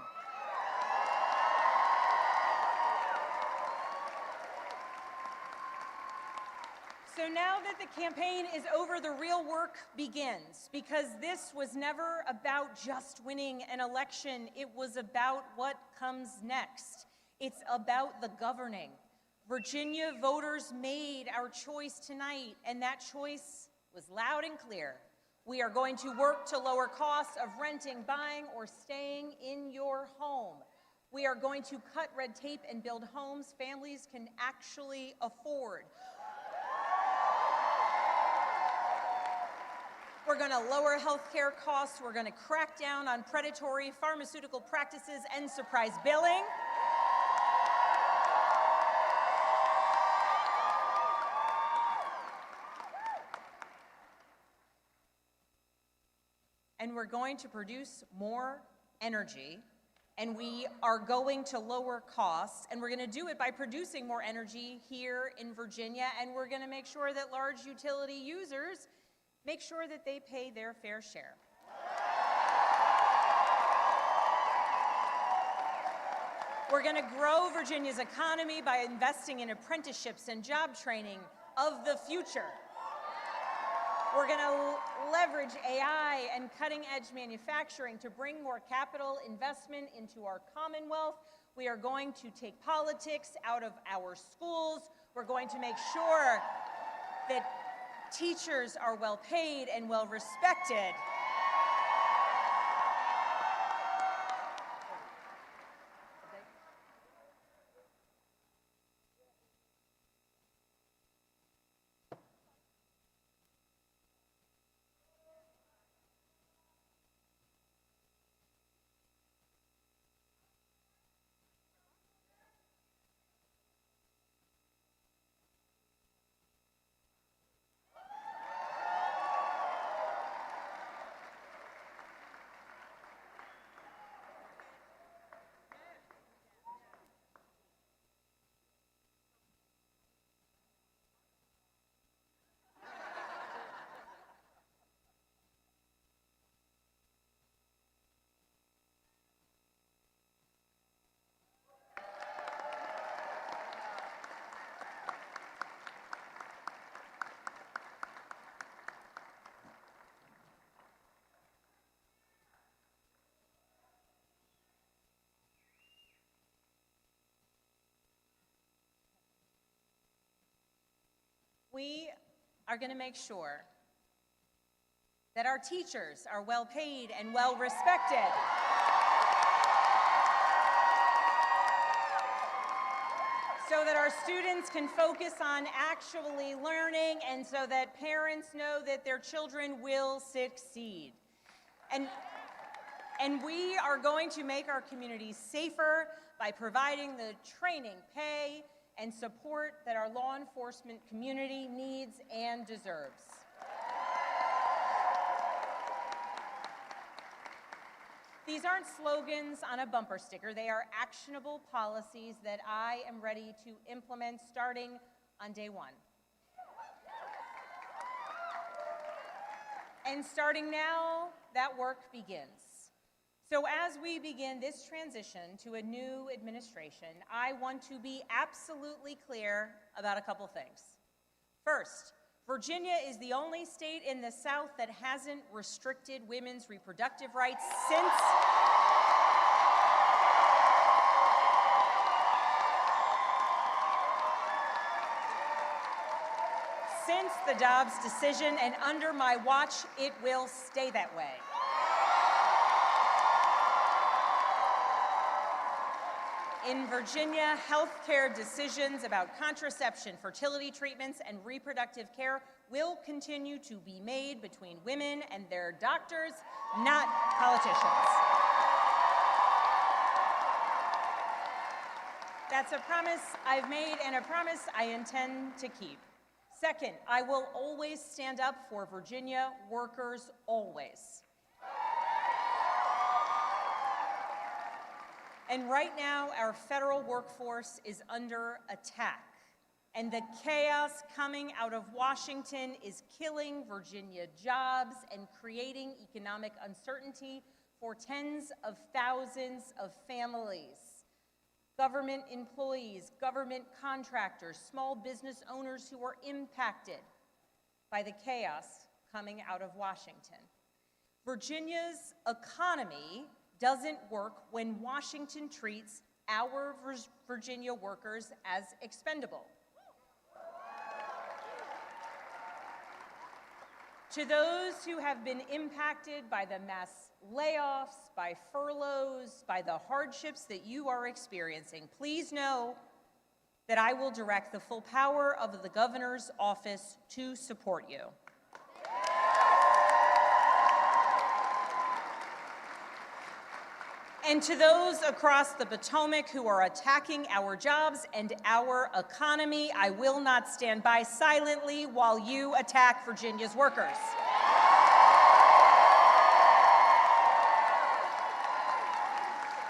So now that the campaign is over, the real work begins, because this was never about just winning an election. It was about what comes next. It's about the governing. Virginia voters made our choice tonight, and that choice was loud and clear. We are going to work to lower costs of renting, buying, or staying in your home. We are going to cut red tape and build homes families can actually afford. We're going to lower health care costs. We're going to crack down on predatory pharmaceutical practices and surprise billing. we're going to produce more energy, and we are going to lower costs, and we're going to do it by producing more energy here in Virginia, and we're going to make sure that large utility users make sure that they pay their fair share. We're going to grow Virginia's economy by investing in apprenticeships and job training of the future. We're going to leverage AI and cutting-edge manufacturing to bring more capital investment into our Commonwealth. We are going to take politics out of our schools. We're going to make sure that teachers are well paid and well respected. We are going to make sure that our teachers are well paid and well respected. So that our students can focus on actually learning, and so that parents know that their children will succeed. And we are going to make our communities safer by providing the training, pay, and support that our law enforcement community needs and deserves. These aren't slogans on a bumper sticker. They are actionable policies that I am ready to implement starting on day one. And starting now, that work begins. So as we begin this transition to a new administration, I want to be absolutely clear about a couple things. First, Virginia is the only state in the South that hasn't restricted women's reproductive rights since the Dobbs decision, and under my watch, it will stay that way. In Virginia, healthcare decisions about contraception, fertility treatments, and reproductive care will continue to be made between women and their doctors, not politicians. That's a promise I've made and a promise I intend to keep. Second, I will always stand up for Virginia workers, always. And right now, our federal workforce is under attack, and the chaos coming out of Washington is killing Virginia jobs and creating economic uncertainty for tens of thousands of families. Government employees, government contractors, small business owners who are impacted by the chaos coming out of Washington. Virginia's economy doesn't work when Washington treats our Virginia workers as expendable. To those who have been impacted by the mass layoffs, by furloughs, by the hardships that you are experiencing, please know that I will direct the full power of the governor's office to support you. And to those across the Potomac who are attacking our jobs and our economy, I will not stand by silently while you attack Virginia's workers.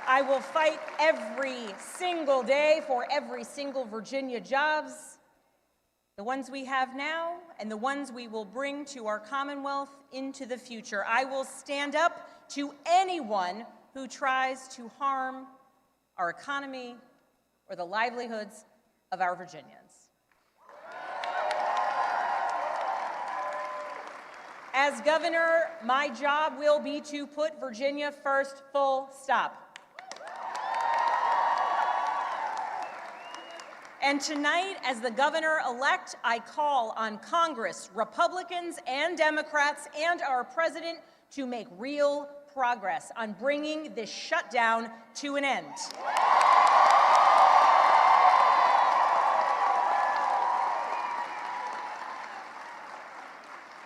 I will fight every single day for every single Virginia jobs, the ones we have now and the ones we will bring to our Commonwealth into the future. I will stand up to anyone who tries to harm our economy or the livelihoods of our Virginians. As governor, my job will be to put Virginia first, full stop. And tonight, as the governor-elect, I call on Congress, Republicans and Democrats, and our president to make real progress on bringing this shutdown to an end.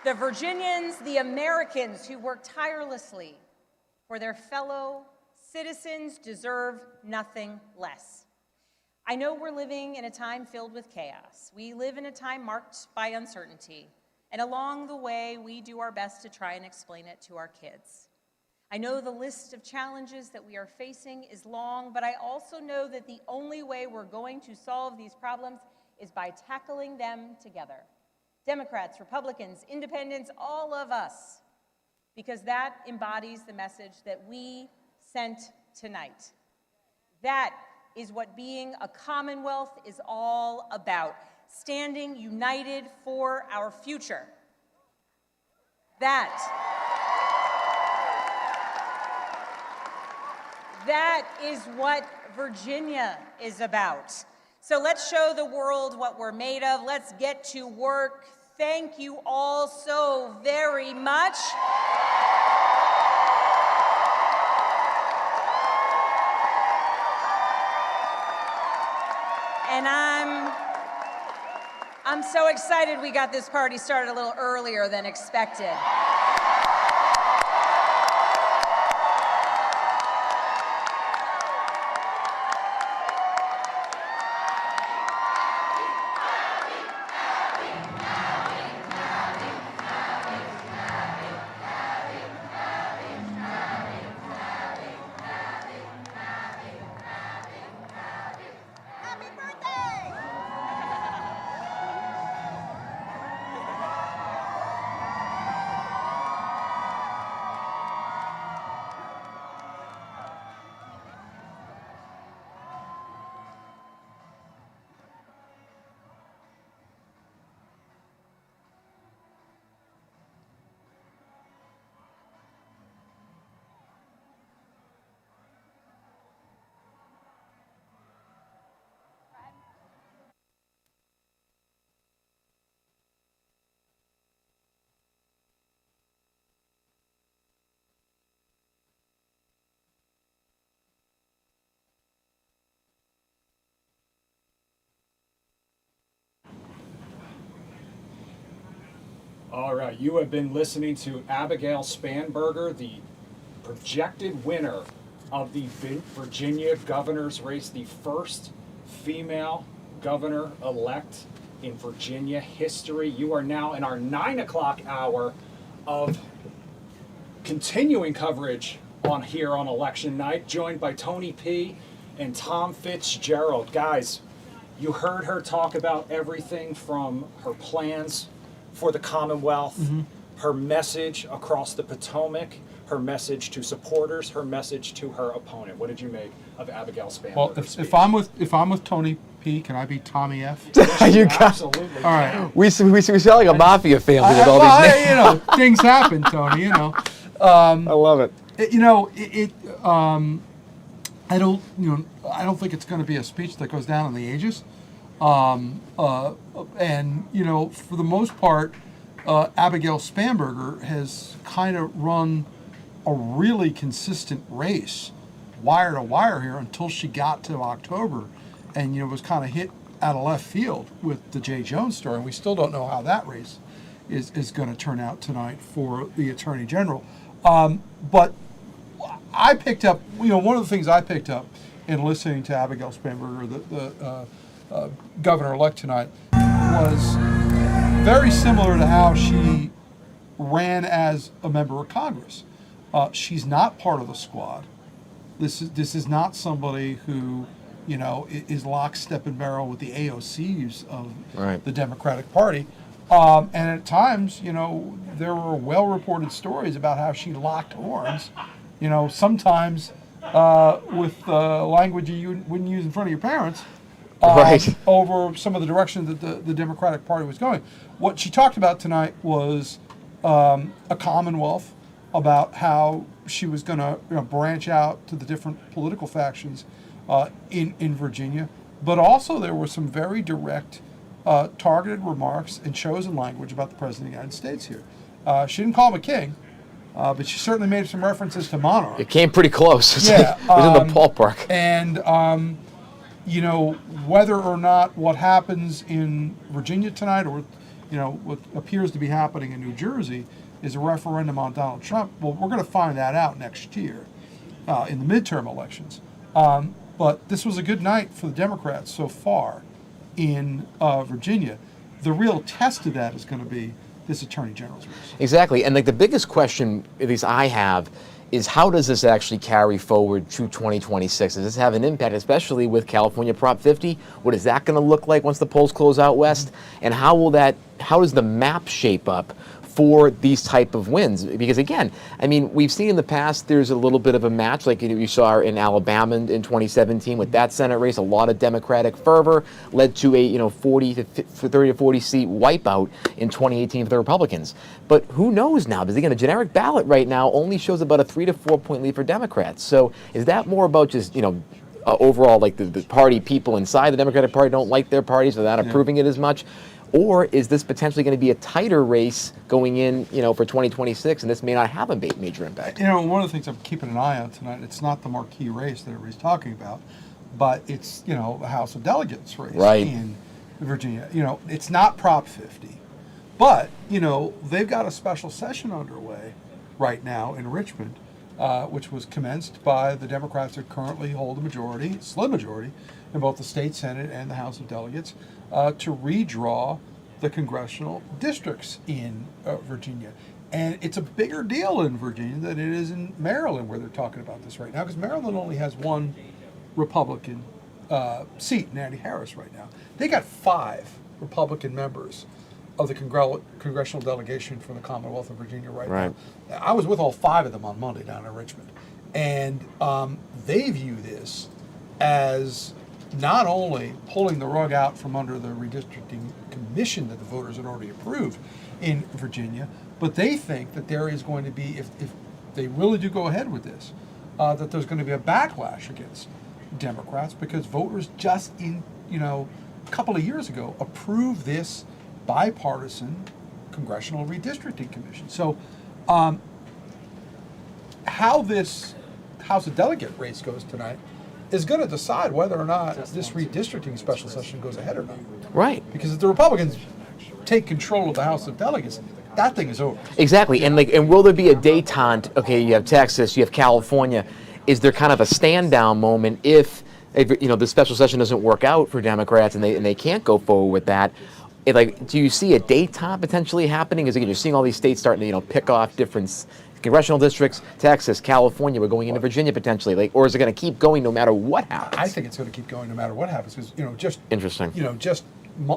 The Virginians, the Americans who work tirelessly for their fellow citizens deserve nothing less. I know we're living in a time filled with chaos. We live in a time marked by uncertainty, and along the way, we do our best to try and explain it to our kids. I know the list of challenges that we are facing is long, but I also know that the only way we're going to solve these problems is by tackling them together. Democrats, Republicans, independents, all of us, because that embodies the message that we sent tonight. That is what being a Commonwealth is all about, standing united for our future. That is what Virginia is about. So let's show the world what we're made of. Let's get to work. Thank you all so very much. And I'm so excited we got this party started a little earlier than expected. All right, you have been listening to Abigail Spanberger, the projected winner of the Virginia governor's race, the first female governor-elect in Virginia history. You are now in our 9 o'clock hour of continuing coverage here on election night, joined by Tony P. and Tom Fitzgerald. Guys, you heard her talk about everything from her plans for the Commonwealth, her message across the Potomac, her message to supporters, her message to her opponent. What did you make of Abigail Spanberger's Well, if I'm with Tony P, can I be Tommy F? You absolutely. All right. We sound like a mafia family with all these names. You know, things happen, Tony. You know. I love it. I don't think it's going to be a speech that goes down in the ages. And you know, for the most part, Abigail Spanberger has kind of run a really consistent race, wire to wire here, until she got to October, and you know, was kind of hit out of left field with the Jay Jones story. And we still don't know how that race is going to turn out tonight for the Attorney General. But I picked up, you know, one of the things I picked up in listening to Abigail Spanberger, the governor-elect tonight, was very similar to how she ran as a member of Congress. She's not part of the squad. This is not somebody who, is lockstep and barrel with the AOCs of the Democratic Party. And at times, there were well-reported stories about how she locked horns, sometimes with language you wouldn't use in front of your parents, over some of the direction that the Democratic Party was going. What she talked about tonight was a Commonwealth, about how she was going to branch out to the different political factions in Virginia. But also there were some very direct, targeted remarks and chosen language about the President of the United States here. She didn't call him a king, but she certainly made some references to monarch. It came pretty close. Yeah, It was in the ballpark. And, whether or not what happens in Virginia tonight or, what appears to be happening in New Jersey is a referendum on Donald Trump, well, we're going to find that out next year in the midterm elections. But this was a good night for the Democrats so far in Virginia. The real test of that is going to be this Attorney General's race. Exactly. And the biggest question, at least I have, is how does this actually carry forward to 2026? Does this have an impact, especially with California Prop 50? What is that going to look like once the polls close out west? And how does the map shape up for these type of wins? Because again, we've seen in the past there's a little bit of a match, like you saw in Alabama in 2017 with that Senate race. A lot of Democratic fervor led to a 30 to 40 seat wipeout in 2018 for the Republicans. But who knows now? Because again, the generic ballot right now only shows about a 3 to 4 point lead for Democrats. So is that more about just overall, like the party people inside the Democratic Party don't like their party, so they're not approving it as much? Or is this potentially going to be a tighter race going in, for 2026, and this may not have a major impact? One of the things I'm keeping an eye on tonight, it's not the marquee race that everybody's talking about, but it's, a House of Delegates race in Virginia. It's not Prop 50, but, they've got a special session underway right now in Richmond, which was commenced by the Democrats that currently hold a slim majority, in both the state Senate and the House of Delegates, to redraw the congressional districts in Virginia. And it's a bigger deal in Virginia than it is in Maryland, where they're talking about this right now, because Maryland only has one Republican seat, Nancy Harris, right now. They got 5 Republican members of the congressional delegation for the Commonwealth of Virginia right now. I was with all 5 of them on Monday down in Richmond. And they view this as not only pulling the rug out from under the redistricting commission that the voters had already approved in Virginia, but they think that there is going to be, if they really do go ahead with this, that there's going to be a backlash against Democrats, because voters just a couple of years ago approved this bipartisan congressional redistricting commission. So how this House of Delegate race goes tonight is going to decide whether or not this redistricting special session goes ahead or not. Right. Because if the Republicans take control of the House of Delegates, that thing is over. Exactly. And will there be a detente? Okay, you have Texas, you have California. Is there kind of a stand down moment if the special session doesn't work out for Democrats and they can't go forward with that? Do you see a detente potentially happening? Because again, you're seeing all these states starting to pick off different congressional districts, Texas, California, we're going into Virginia potentially, or is it going to keep going no matter what happens? I think it's going to keep going no matter what happens, because just interesting. Just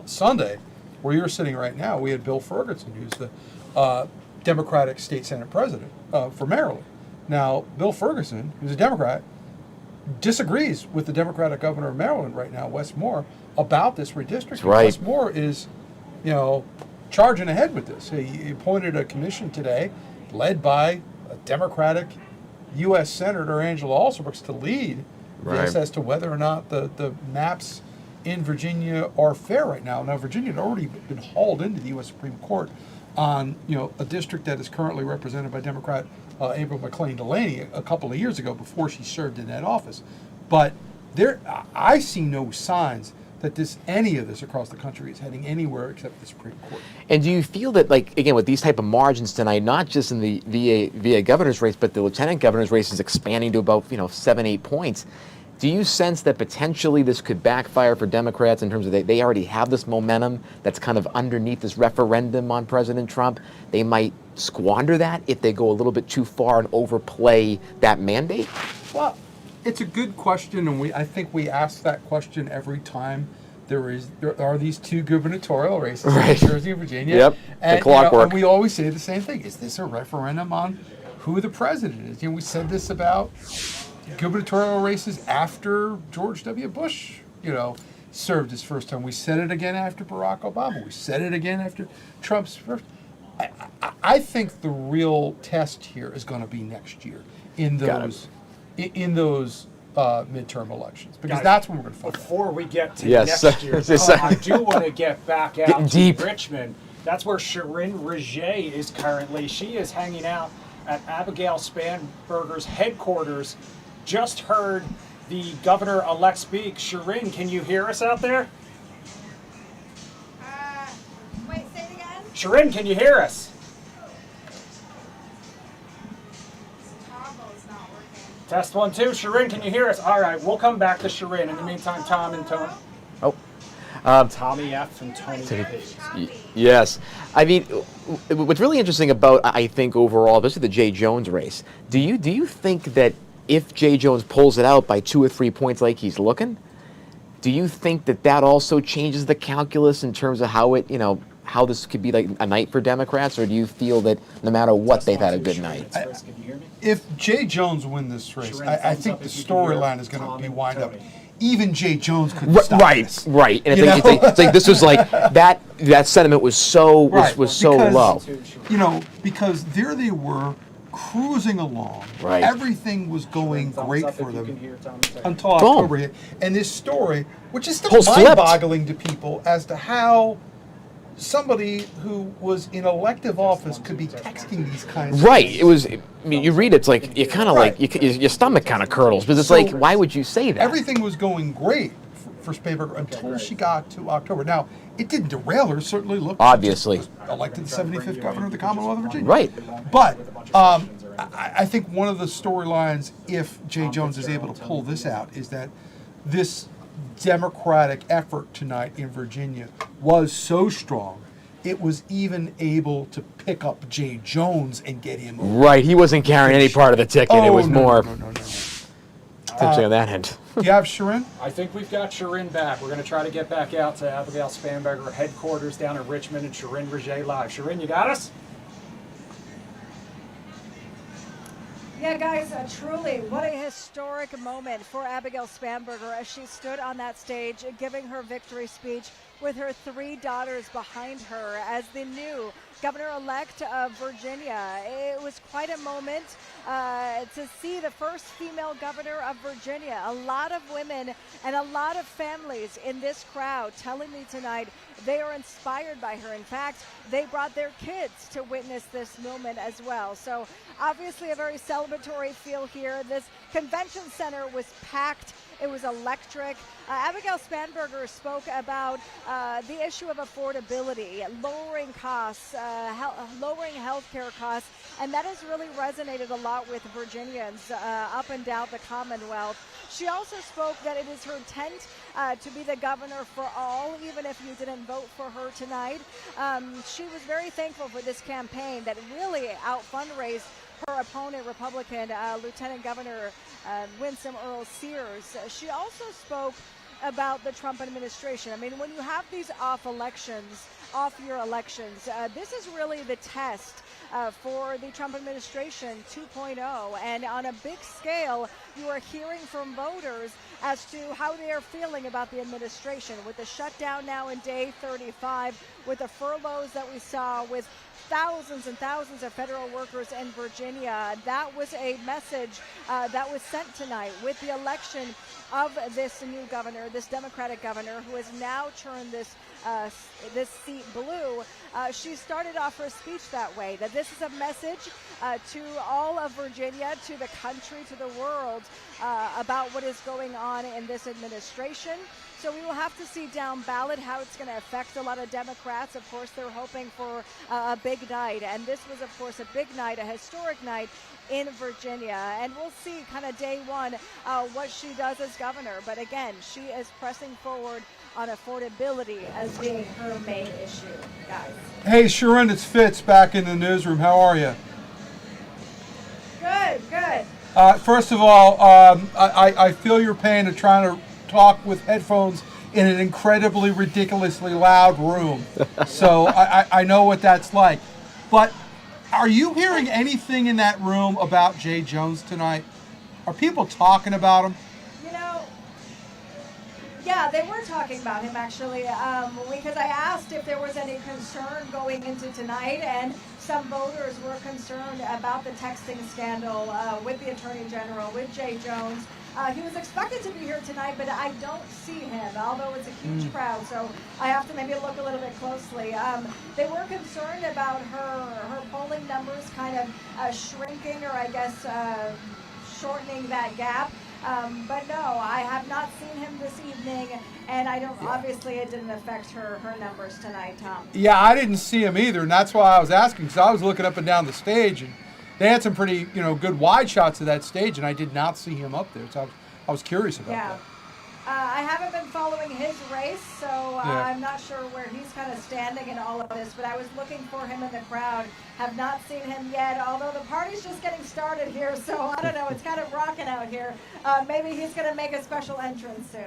Sunday, where you're sitting right now, we had Bill Ferguson, who's the Democratic state Senate president for Maryland. Now, Bill Ferguson, who's a Democrat, disagrees with the Democratic governor of Maryland right now, Wes Moore, about this redistricting. Right. Wes Moore is, charging ahead with this. He appointed a commission today, led by a Democratic U.S. Senator Angela Alsobrooks, to lead this as to whether or not the maps in Virginia are fair right now. Now, Virginia had already been hauled into the U.S. Supreme Court on a district that is currently represented by Democrat April McClain Delaney a couple of years ago, before she served in that office. But I see no signs that any of this across the country is heading anywhere except the Supreme Court. And do you feel that, again, with these type of margins tonight, not just in the VA governor's race, but the lieutenant governor's race is expanding to about 7-8 points? Do you sense that potentially this could backfire for Democrats in terms of they already have this momentum that's kind of underneath this referendum on President Trump? They might squander that if they go a little bit too far and overplay that mandate? Well, It's a good question, and I think we ask that question every time there are these two gubernatorial races in New Jersey and Virginia. Yep, and, the clockwork. And we always say the same thing: is this a referendum on who the president is? We said this about gubernatorial races after George W. Bush, served his first term. We said it again after Barack Obama. We said it again after Trump's first. I think the real test here is going to be next year in those midterm elections, because Guys, that's when we're going to find out. Before we get to Yes. next year, I do want to get back out Getting to deep. Richmond. That's where Sharon Raget is currently. She is hanging out at Abigail Spanberger's headquarters. Just heard the governor-elect speak. Sharon, can you hear us out there? Wait, say it again? Sharon, can you hear us? Test 1, 2. Sharon, can you hear us? All right, we'll come back to Sharon. In the meantime, Tom and Tony. Tommy F. and Tony P. Yes. I mean, what's really interesting about, I think, overall, especially the Jay Jones race, do you think that if Jay Jones pulls it out by 2 or 3 points like he's looking, do you think that also changes the calculus in terms of how how this could be like a night for Democrats, or do you feel that no matter what, they've had a good night? If Jay Jones wins this race, I think the storyline is going to be wind up. Even Jay Jones couldn't stop this. Right. And it's like this was like that sentiment was so low. Because there they were cruising along. Right. Everything was going great for them until October hit. And this story, which is still mind-boggling to people as to how somebody who was in elective office could be texting these kinds of things. It was. I mean, you read it's like you kind of your stomach kind of curdles, because it's like, why would you say that? Everything was going great for Spanberger until she got to October. Now, it didn't derail her. Certainly, look, obviously, she was elected the 75th governor of the Commonwealth of Virginia. Right. But I think one of the storylines, if Jay Jones is able to pull this out, is that this Democratic effort tonight in Virginia was so strong, it was even able to pick up Jay Jones and get him over. Right, he wasn't carrying any part of the ticket. It was more no. tipsy on that end. Do you have Sharon? I think we've got Sharon back. We're going to try to get back out to Abigail Spanberger headquarters down in Richmond and Sharon Raget live. Sharon, you got us? Yeah, guys, truly, what a historic moment for Abigail Spanberger as she stood on that stage giving her victory speech with her 3 daughters behind her as the new governor-elect of Virginia. It was quite a moment to see the first female governor of Virginia. A lot of women and a lot of families in this crowd telling me tonight they are inspired by her. In fact, they brought their kids to witness this moment as well. So obviously a very celebratory feel here. This convention center was packed. It was electric. Abigail Spanberger spoke about the issue of affordability, lowering costs, lowering healthcare costs, and that has really resonated a lot with Virginians up and down the Commonwealth. She also spoke that it is her intent to be the governor for all, even if you didn't vote for her tonight. She was very thankful for this campaign that really out-fundraised her opponent, Republican Lieutenant Governor Winsome Earl Sears. She also spoke about the Trump administration. I mean, when you have these off-year elections, this is really the test for the Trump administration 2.0. And on a big scale, you are hearing from voters as to how they are feeling about the administration. With the shutdown now in day 35, with the furloughs that we saw, with thousands and thousands of federal workers in Virginia, that was a message that was sent tonight with the election of this new governor, this Democratic governor, who has now turned this seat blue. She started off her speech that way, that this is a message to all of Virginia, to the country, to the world about what is going on in this administration. So we will have to see down ballot how it's going to affect a lot of Democrats. Of course, they're hoping for a big night. And this was, of course, a big night, a historic night in Virginia. And we'll see kind of day one what she does as governor. But again, she is pressing forward on affordability as being her main issue, guys. Hey, Sharon, it's Fitz back in the newsroom. How are you? Good, good. First of all, I feel your pain of trying to talk with headphones in an incredibly, ridiculously loud room. So I know what that's like. But are you hearing anything in that room about Jay Jones tonight? Are people talking about him? You know, yeah, they were talking about him actually, because I asked if there was any concern going into tonight, and some voters were concerned about the texting scandal with the Attorney General, with Jay Jones. He was expected to be here tonight, but I don't see him, although it's a huge crowd, so I have to maybe look a little bit closely. They were concerned about her polling numbers kind of shrinking, or I guess shortening that gap. But no, I have not seen him this evening, and I don't. Obviously, it didn't affect her numbers tonight, Tom. Yeah, I didn't see him either, and that's why I was asking, because I was looking up and down the stage, and they had some pretty, good wide shots of that stage, and I did not see him up there. So I was curious about that. I haven't been following his race, so I'm not sure where he's kind of standing in all of this, but I was looking for him in the crowd. Have not seen him yet, although the party's just getting started here, so I don't know, it's kind of rocking out here. Maybe he's going to make a special entrance soon.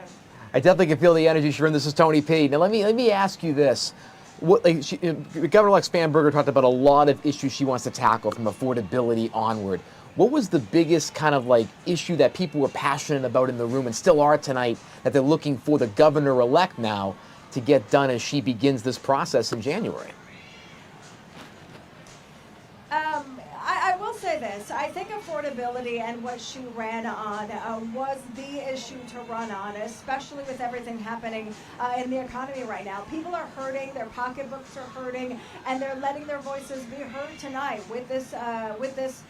I definitely can feel the energy, Sharon. This is Tony P. Now, let me ask you this. Governor-elect Spanberger talked about a lot of issues she wants to tackle from affordability onward. What was the biggest kind of issue that people were passionate about in the room and still are tonight that they're looking for the governor-elect now to get done as she begins this process in January? I will say this. I think affordability and what she ran on was the issue to run on, especially with everything happening in the economy right now. People are hurting, their pocketbooks are hurting, and they're letting their voices be heard tonight with this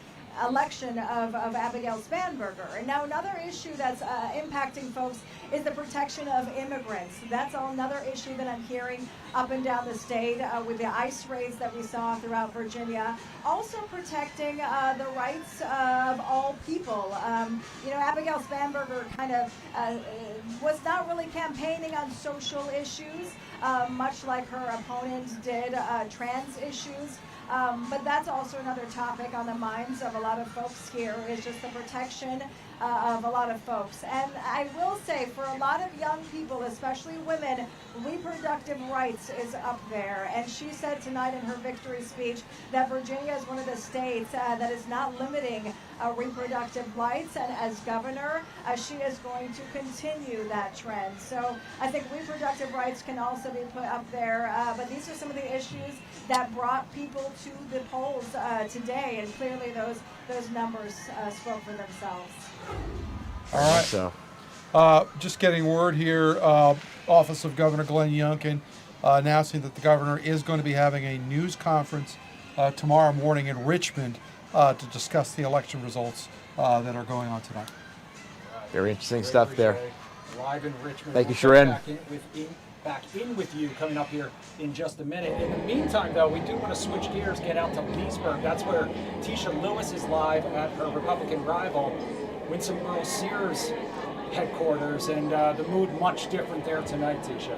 election of Abigail Spanberger. And now another issue that's impacting folks is the protection of immigrants. That's another issue that I'm hearing up and down the state with the ICE raids that we saw throughout Virginia. Also protecting the rights of all people. Abigail Spanberger kind of was not really campaigning on social issues, much like her opponent did trans issues. But that's also another topic on the minds of a lot of folks here, is just the protection of a lot of folks. And I will say, for a lot of young people, especially women, reproductive rights is up there. And she said tonight in her victory speech that Virginia is one of the states that is not limiting reproductive rights. And as governor, she is going to continue that trend. So I think reproductive rights can also be put up there. But these are some of the issues that brought people to the polls today. And clearly those numbers spoke for themselves. All right. So, just getting word here, Office of Governor Glenn Youngkin announcing that the governor is going to be having a news conference tomorrow morning in Richmond to discuss the election results that are going on tonight. Very interesting stuff there. Live in Richmond. Thank you, Sharon. Back in with you coming up here in just a minute. In the meantime, though, we do want to switch gears, get out to Leesburg. That's where Tisha Lewis is live at her Republican rival, Winsome Earl Sears headquarters, and the mood much different there tonight, Tisha.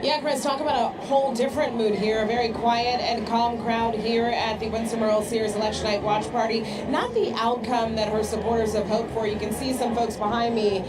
Yeah, Chris, talk about a whole different mood here. A very quiet and calm crowd here at the Winsome Earl Sears Election Night Watch Party. Not the outcome that her supporters have hoped for. You can see some folks behind me.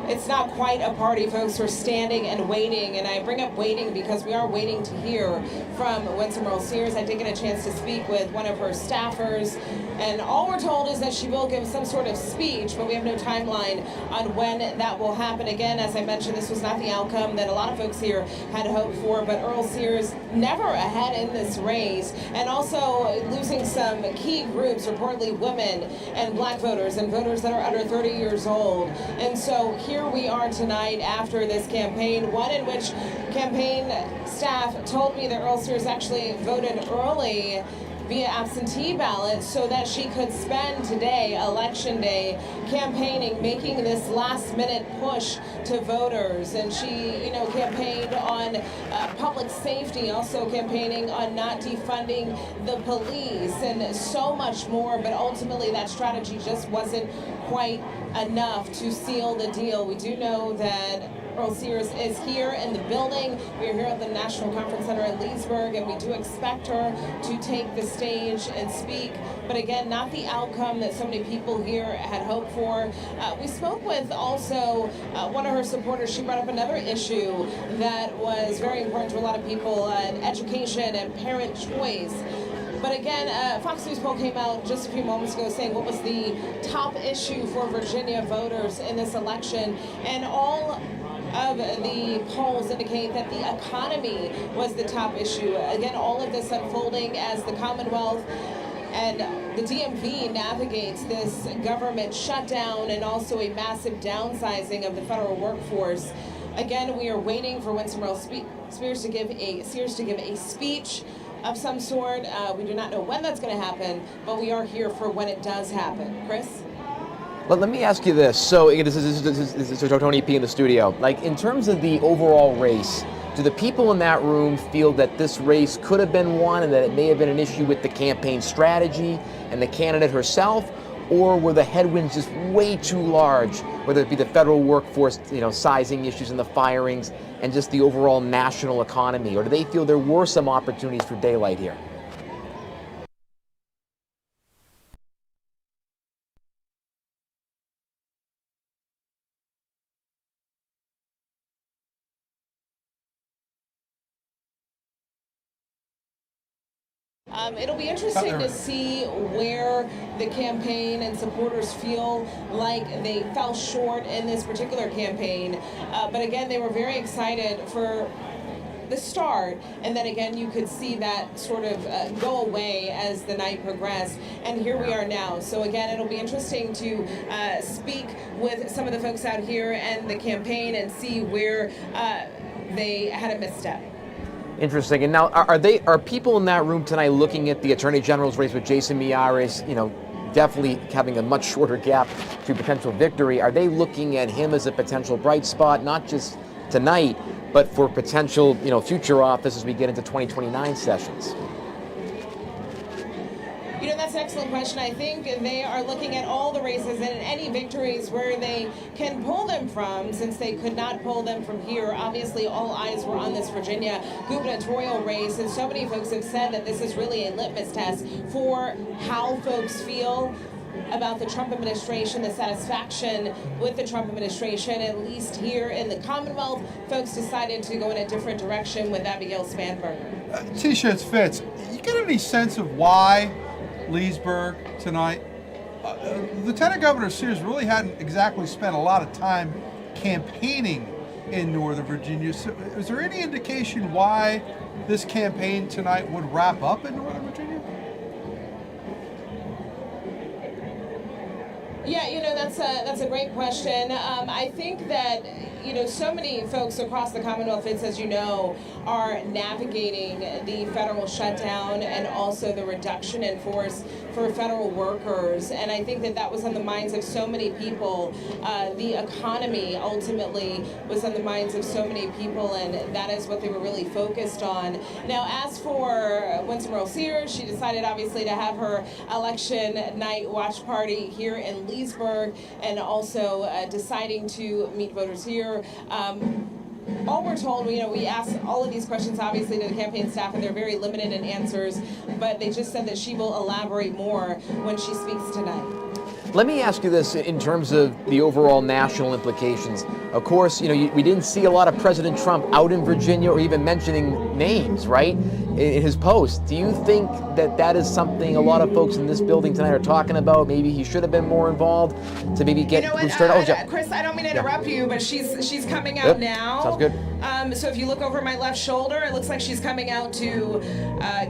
It's not quite a party, folks. We're standing and waiting, and I bring up waiting because we are waiting to hear from Winsome Earl Sears. I did get a chance to speak with one of her staffers, and all we're told is that she will give some sort of speech, but we have no timeline on when that will happen. Again, as I mentioned, this was not the outcome that a lot of folks here had hoped for, but Earl Sears never ahead in this race, and also losing some key groups, reportedly women and black voters and voters that are under 30 years old. And so here we are tonight after this campaign, one in which campaign staff told me that Earl Sears actually voted early via absentee ballot so that she could spend today, Election Day, campaigning, making this last-minute push to voters. And she, campaigned on public safety, also campaigning on not defunding the police, and so much more. But ultimately, that strategy just wasn't quite enough to seal the deal. We do know that Earl Sears is here in the building. We are here at the National Conference Center in Leesburg, and we do expect her to take the stage and speak. But again, not the outcome that so many people here had hoped for. We spoke with also one of her supporters. She brought up another issue that was very important to a lot of people, education and parent choice. But again, Fox News poll came out just a few moments ago saying what was the top issue for Virginia voters in this election, and all of the polls indicate that the economy was the top issue. Again, all of this unfolding as the Commonwealth and the DMV navigates this government shutdown and also a massive downsizing of the federal workforce. Again, we are waiting for Winston Earl Sears to give a speech of some sort. We do not know when that's going to happen, but we are here for when it does happen. Chris? But let me ask you this. So this is Tony P in the studio. Like, in terms of the overall race, do the people in that room feel that this race could have been won and that it may have been an issue with the campaign strategy and the candidate herself? Or were the headwinds just way too large, whether it be the federal workforce, sizing issues and the firings, and just the overall national economy? Or do they feel there were some opportunities for daylight here? It'll be interesting to see where the campaign and supporters feel like they fell short in this particular campaign. But again, they were very excited for the start, and then again you could see that sort of go away as the night progressed, and here we are now. So again, it'll be interesting to speak with some of the folks out here and the campaign and see where they had a misstep. Interesting. And now, are people in that room tonight looking at the Attorney General's race with Jason Miyares, definitely having a much shorter gap to potential victory? Are they looking at him as a potential bright spot, not just tonight, but for potential, future office as we get into 2029 sessions? That's an excellent question. I think they are looking at all the races and any victories where they can pull them from, since they could not pull them from here. Obviously, all eyes were on this Virginia gubernatorial race, and so many folks have said that this is really a litmus test for how folks feel about the Trump administration, the satisfaction with the Trump administration. At least here in the Commonwealth, folks decided to go in a different direction with Abigail Spanberger. T-shirts Fitz, you get any sense of why Leesburg tonight? Lieutenant Governor Sears really hadn't exactly spent a lot of time campaigning in Northern Virginia. So is there any indication why this campaign tonight would wrap up in Northern Virginia? Yeah, that's a great question. I think that so many folks across the Commonwealth, as you know, are navigating the federal shutdown and also the reduction in force for federal workers. And I think that was on the minds of so many people. The economy ultimately was on the minds of so many people, and that is what they were really focused on. Now, as for Winston Earl Sears, she decided obviously to have her election night watch party here in Leesburg, and also deciding to meet voters here. All we're told, we asked all of these questions obviously to the campaign staff, and they're very limited in answers, but they just said that she will elaborate more when she speaks tonight. Let me ask you this in terms of the overall national implications. Of course, we didn't see a lot of President Trump out in Virginia or even mentioning names, right, in his post. Do you think that is something a lot of folks in this building tonight are talking about? Maybe he should have been more involved to maybe get started. Chris, I don't mean to interrupt you, but she's coming out now. Sounds good. So if you look over my left shoulder, it looks like she's coming out to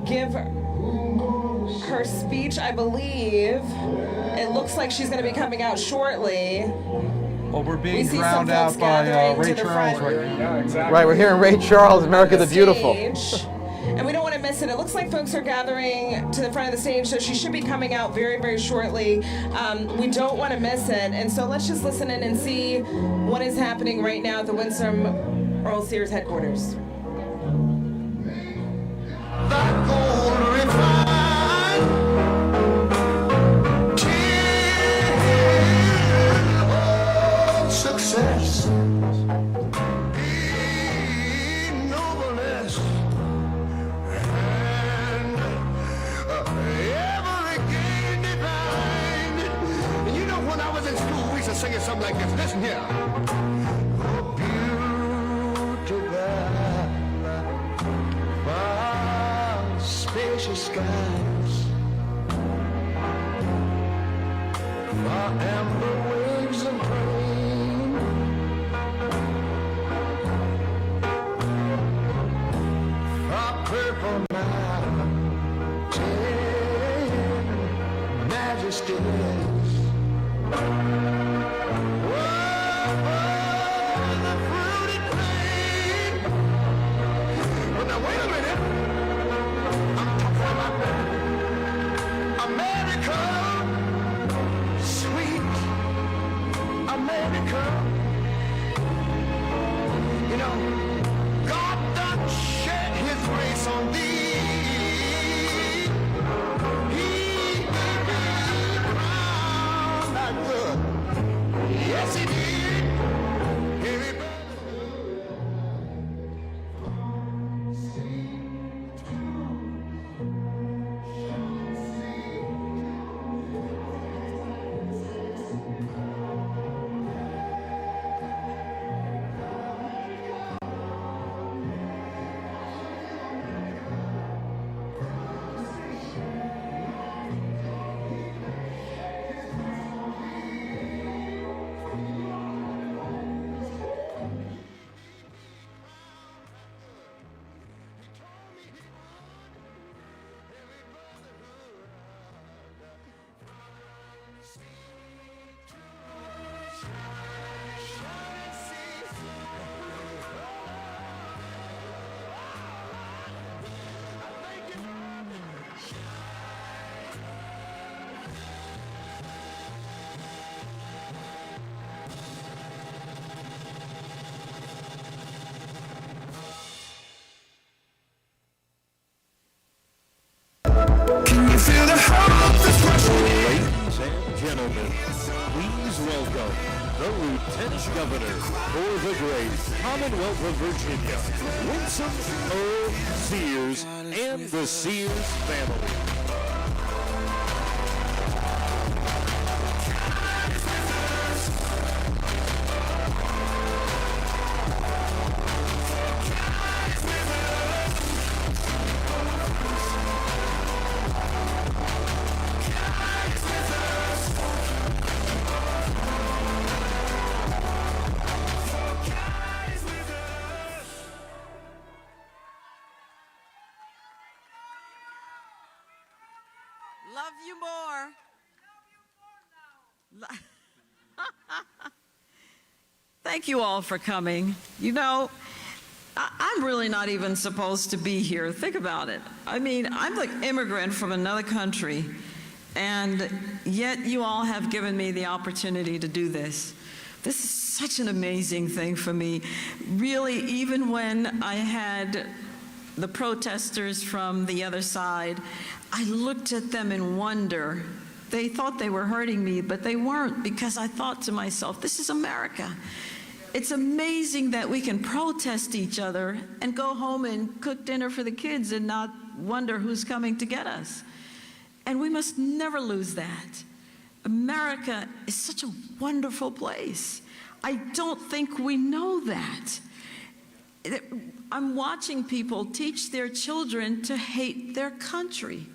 give her speech, I believe. It looks like she's going to be coming out shortly. Well, we're being drowned out by Ray Charles right now. Yeah, exactly. Right, we're hearing Ray Charles, America the Beautiful. And we don't want to miss it. It looks like folks are gathering to the front of the stage, so she should be coming out very, very shortly. We don't want to miss it. And so let's just listen in and see what is happening right now at the Winston Earl Sears headquarters. Success. sing it something like this. Listen here. Oh, beautiful, far spacious skies, far amber waves and rain, far purple mountain majesties. Ladies and gentlemen, please welcome the Lieutenant Governor for the great Commonwealth of Virginia, Winsome O. Sears, and the Sears family. Love you more. Thank you all for coming. You know, I'm really not even supposed to be here. Think about it. I mean, I'm like an immigrant from another country, and yet you all have given me the opportunity to do this. This is such an amazing thing for me. Really, even when I had the protesters from the other side, I looked at them in wonder. They thought they were hurting me, but they weren't, because I thought to myself, this is America. It's amazing that we can protest each other and go home and cook dinner for the kids and not wonder who's coming to get us. And we must never lose that. America is such a wonderful place. I don't think we know that. I'm watching people teach their children to hate their country.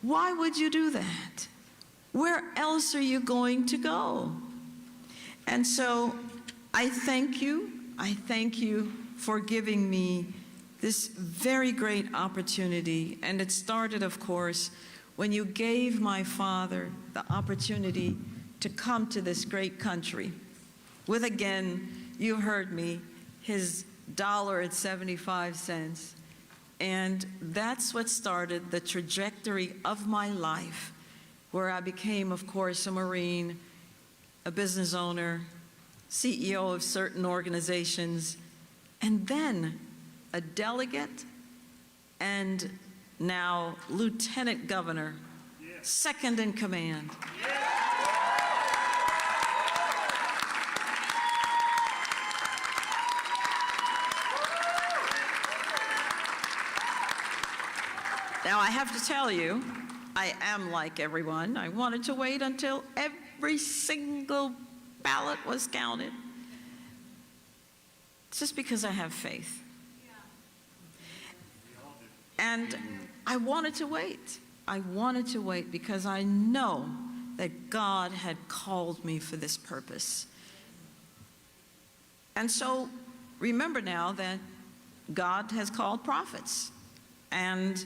Why would you do that? Where else are you going to go? And so I thank you. I thank you for giving me this very great opportunity. And it started, of course, when you gave my father the opportunity to come to this great country with, again, you heard me, his $1.75. And that's what started the trajectory of my life, where I became, of course, a Marine, a business owner, CEO of certain organizations, and then a delegate, and now Lieutenant Governor, second in command. Now, I have to tell you, I am like everyone. I wanted to wait until every single ballot was counted. It's just because I have faith. And I wanted to wait. I wanted to wait because I know that God had called me for this purpose. And so remember now that God has called prophets. And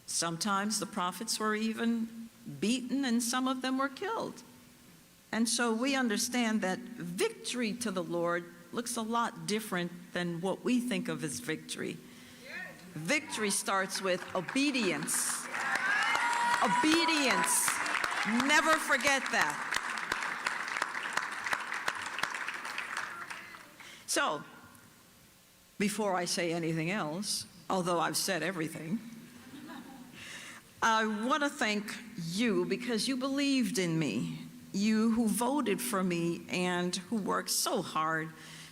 sometimes the prophets were even beaten and some of them were killed. And so we understand that victory to the Lord looks a lot different than what we think of as victory. Victory starts with obedience. Obedience. Never forget that. So, before I say anything else, although I've said everything, I want to thank you because you believed in me, you who voted for me and who worked so hard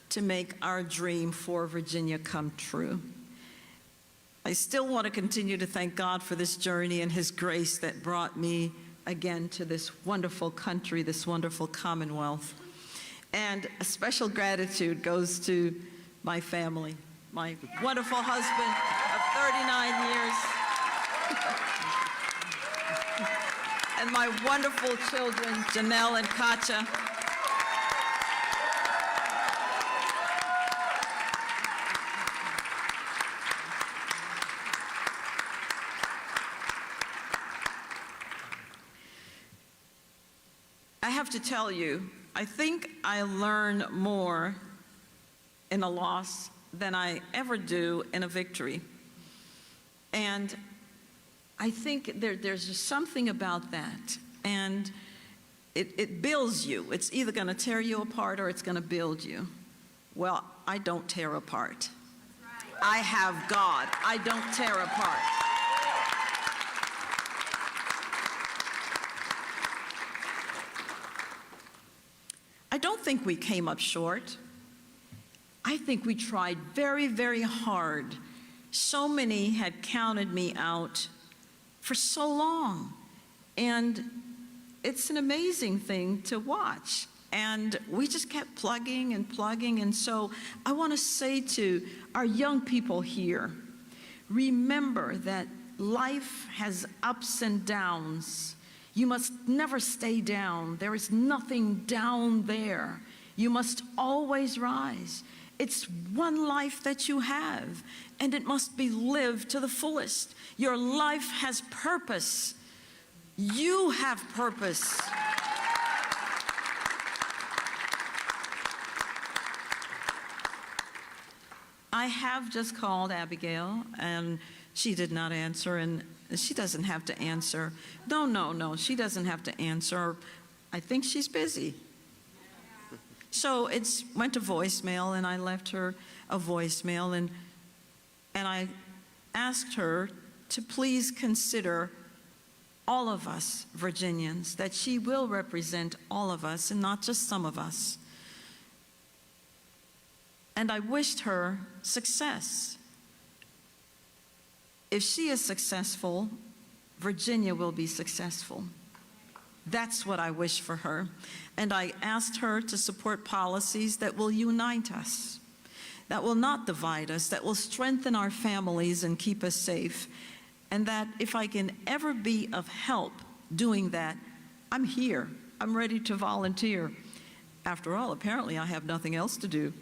to make our dream for Virginia come true. I still want to continue to thank God for this journey and His grace that brought me again to this wonderful country, this wonderful Commonwealth. And a special gratitude goes to my family, my wonderful husband of 39 years, and my wonderful children, Janelle and Katja. I have to tell you, I think I learn more in a loss than I ever do in a victory. And I think there's just something about that. And it builds you. It's either going to tear you apart or it's going to build you. Well, I don't tear apart. I have God. I don't tear apart. I don't think we came up short. I think we tried very, very hard. So many had counted me out for so long. And it's an amazing thing to watch. And we just kept plugging and plugging. And so I want to say to our young people here, remember that life has ups and downs. You must never stay down. There is nothing down there. You must always rise. It's one life that you have, and it must be lived to the fullest. Your life has purpose. You have purpose. I have just called Abigail, and she did not answer, and she doesn't have to answer. No, she doesn't have to answer. I think she's busy. So it went to voicemail, and I left her a voicemail, and I asked her to please consider all of us Virginians, that she will represent all of us and not just some of us. And I wished her success. If she is successful, Virginia will be successful. That's what I wish for her. And I asked her to support policies that will unite us, that will not divide us, that will strengthen our families and keep us safe. And that if I can ever be of help doing that, I'm here. I'm ready to volunteer. After all, apparently I have nothing else to do.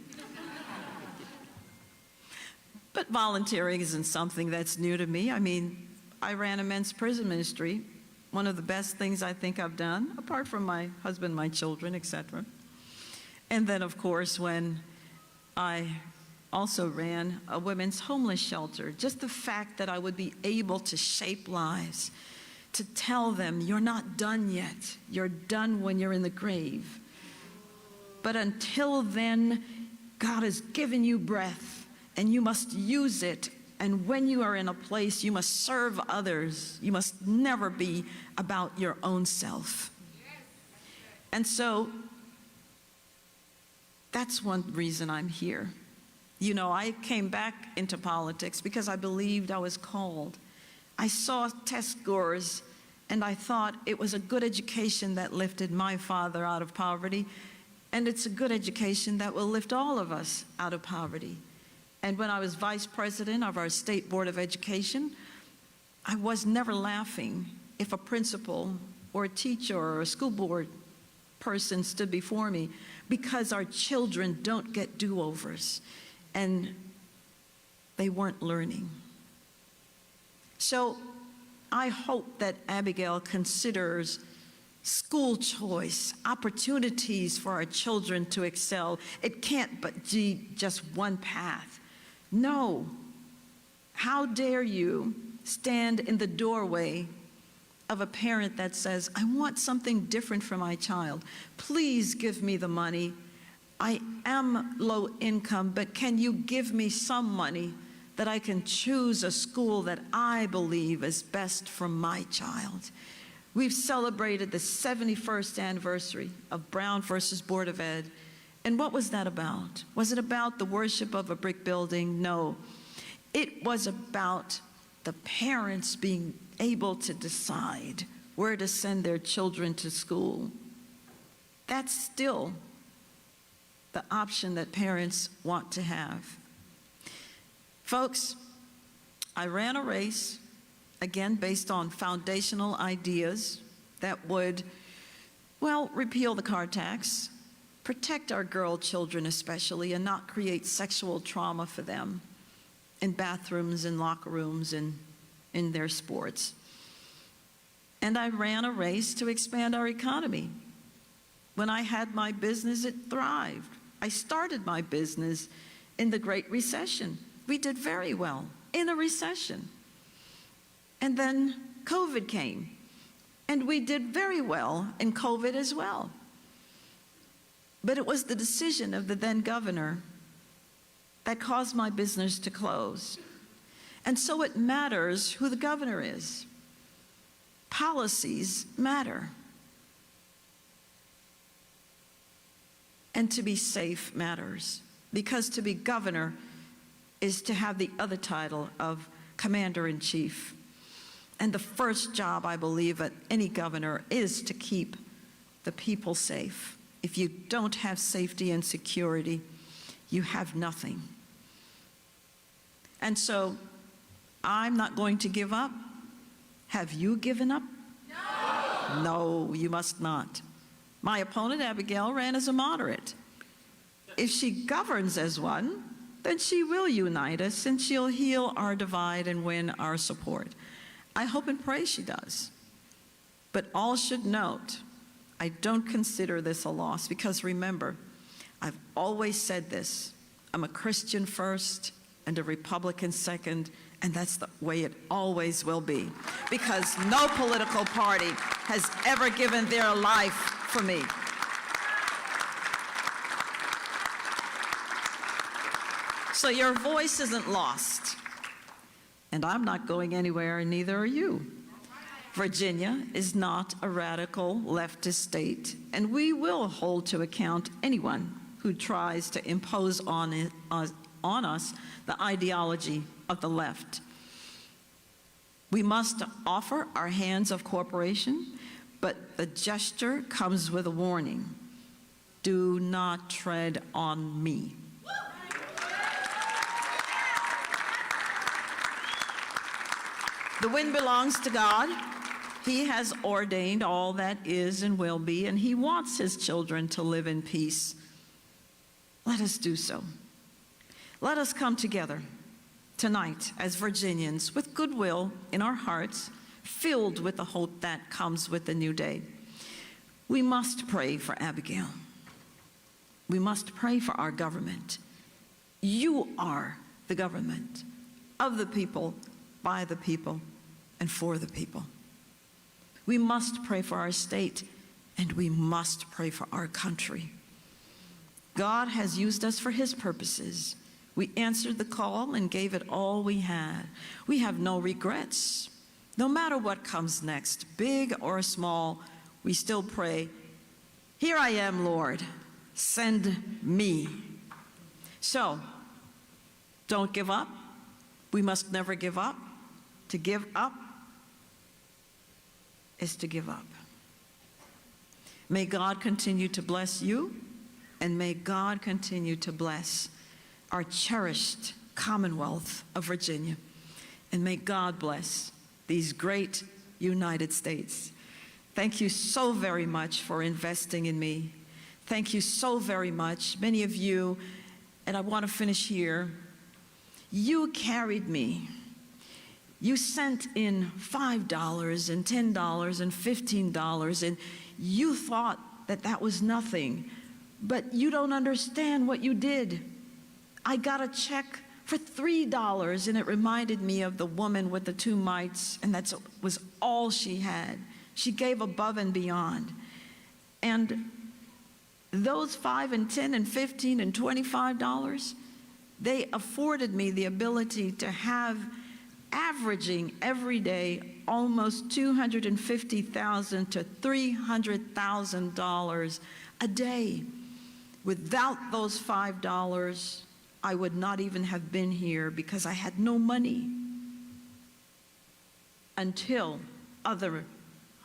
But volunteering isn't something that's new to me. I mean, I ran a men's prison ministry, one of the best things I think I've done, apart from my husband, my children, etc. And then, of course, when I also ran a women's homeless shelter, just the fact that I would be able to shape lives, to tell them, you're not done yet. You're done when you're in the grave. But until then, God has given you breath, and you must use it. And when you are in a place, you must serve others. You must never be about your own self. And so that's one reason I'm here. You know, I came back into politics because I believed I was called. I saw test scores, and I thought it was a good education that lifted my father out of poverty. And it's a good education that will lift all of us out of poverty. And when I was vice president of our State Board of Education, I was never laughing if a principal or a teacher or a school board person stood before me, because our children don't get do-overs and they weren't learning. So I hope that Abigail considers school choice, opportunities for our children to excel. It can't but be just one path. No. How dare you stand in the doorway of a parent that says, I want something different for my child. Please give me the money. I am low income, but can you give me some money that I can choose a school that I believe is best for my child? We've celebrated the 71st anniversary of Brown versus Board of Ed. And what was that about? Was it about the worship of a brick building? No. It was about the parents being able to decide where to send their children to school. That's still the option that parents want to have. Folks, I ran a race, again, based on foundational ideas that would, well, repeal the car tax, protect our girl children especially, and not create sexual trauma for them in bathrooms and locker rooms and in their sports. And I ran a race to expand our economy. When I had my business, it thrived. I started my business in the Great Recession. We did very well in a recession. And then COVID came, and we did very well in COVID as well. But it was the decision of the then governor that caused my business to close. And so it matters who the governor is. Policies matter. And to be safe matters, because to be governor is to have the other title of commander-in-chief. And the first job, I believe, of any governor is to keep the people safe. If you don't have safety and security, you have nothing. And so I'm not going to give up. Have you given up? No. No, you must not. My opponent, Abigail, ran as a moderate. If she governs as one, then she will unite us and she'll heal our divide and win our support. I hope and pray she does. But all should note, I don't consider this a loss, because remember, I've always said this, I'm a Christian first and a Republican second, and that's the way it always will be, because no political party has ever given their life for me. So your voice isn't lost, and I'm not going anywhere, and neither are you. Virginia is not a radical leftist state, and we will hold to account anyone who tries to impose on us the ideology of the left. We must offer our hands of cooperation, but the gesture comes with a warning. Do not tread on me. The wind belongs to God. He has ordained all that is and will be, and He wants His children to live in peace. Let us do so. Let us come together tonight as Virginians with goodwill in our hearts, filled with the hope that comes with the new day. We must pray for Abigail. We must pray for our government. You are the government of the people, by the people, and for the people. We must pray for our state, and we must pray for our country. God has used us for His purposes. We answered the call and gave it all we had. We have no regrets. No matter what comes next, big or small, we still pray, here I am, Lord, send me. So, don't give up. We must never give up. To give up is to give up. May God continue to bless you and may God continue to bless our cherished Commonwealth of Virginia. And may God bless these great United States. Thank you so very much for investing in me. Thank you so very much. Many of you, and I want to finish here, you carried me. You sent in $5 and $10 and $15, and you thought that that was nothing, but you don't understand what you did. I got a check for $3, and it reminded me of the woman with the 2 mites, and that was all she had. She gave above and beyond. And those $5 and $10 and $15 and $25, they afforded me the ability to have, averaging every day, almost $250,000 to $300,000 a day. Without those $5, I would not even have been here because I had no money until other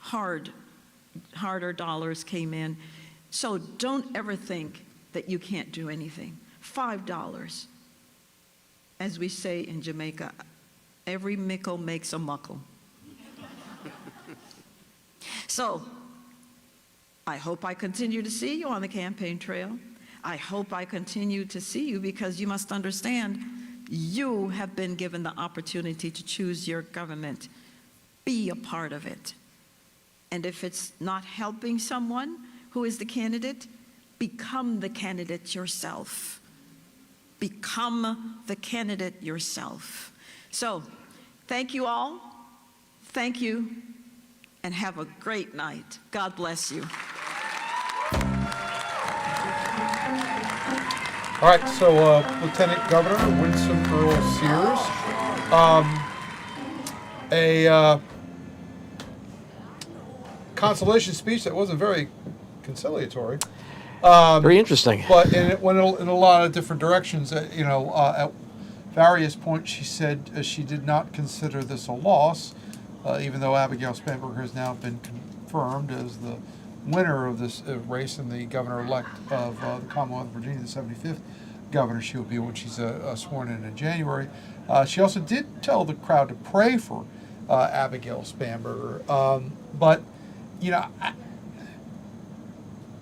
harder dollars came in. So don't ever think that you can't do anything. $5, as we say in Jamaica, every mickle makes a muckle. So I hope I continue to see you on the campaign trail. I hope I continue to see you, because you must understand, you have been given the opportunity to choose your government. Be a part of it. And if it's not helping someone who is the candidate, become the candidate yourself. Become the candidate yourself. So, thank you all. Thank you, and have a great night. God bless you. All right, so Lieutenant Governor Winsome Earl Sears, a consolation speech that wasn't very conciliatory. Very interesting. But it went in a lot of different directions. At various points, she said she did not consider this a loss, even though Abigail Spanberger has now been confirmed as the winner of this race and the governor-elect of the Commonwealth of Virginia, the 75th governor she will be when she's sworn in January. She also did tell the crowd to pray for Abigail Spanberger. But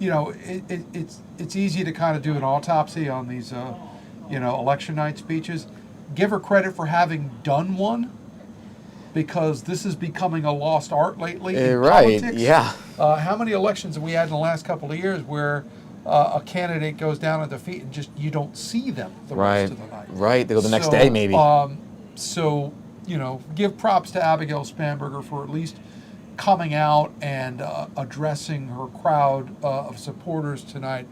it's easy to kind of do an autopsy on these election night speeches. Give her credit for having done one, because this is becoming a lost art lately in right, politics. yeah. How many elections have we had in the last couple of years where a candidate goes down in defeat and just you don't see them the rest of the night? Right, they go the next day maybe. Give props to Abigail Spanberger for at least coming out and addressing her crowd of supporters tonight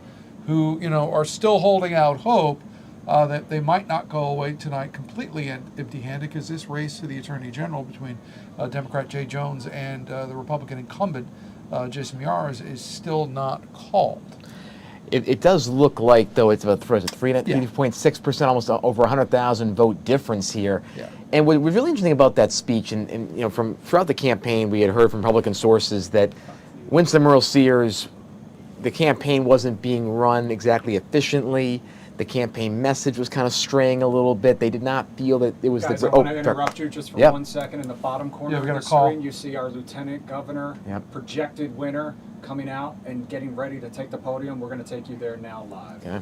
who, are still holding out hope that they might not go away tonight completely empty-handed, because this race to the Attorney General between Democrat Jay Jones and the Republican incumbent Jason Miyares is still not called. It does look like, though, it's about 3.6%, almost over 100,000 vote difference here. Yeah. And what was really interesting about that speech, and from throughout the campaign, we had heard from Republican sources that Winsome Earl Sears, the campaign wasn't being run exactly efficiently. The campaign message was kind of straying a little bit. They did not feel that it was Guys, the. I want to interrupt you just for 1 second. In the bottom corner of the screen, you see our Lieutenant Governor, projected winner, coming out and getting ready to take the podium. We're going to take you there now live. Okay.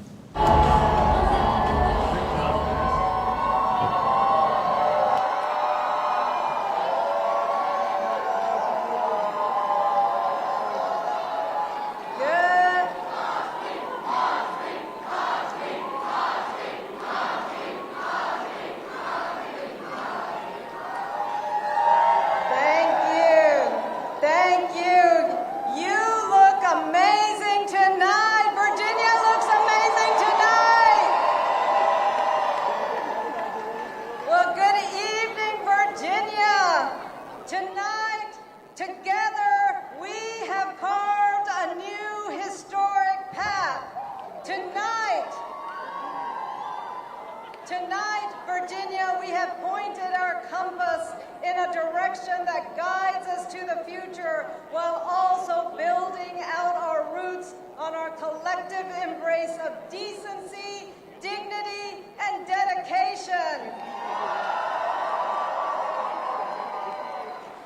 Tonight, Virginia, we have pointed our compass in a direction that guides us to the future while also building out our roots on our collective embrace place of decency, dignity, and dedication.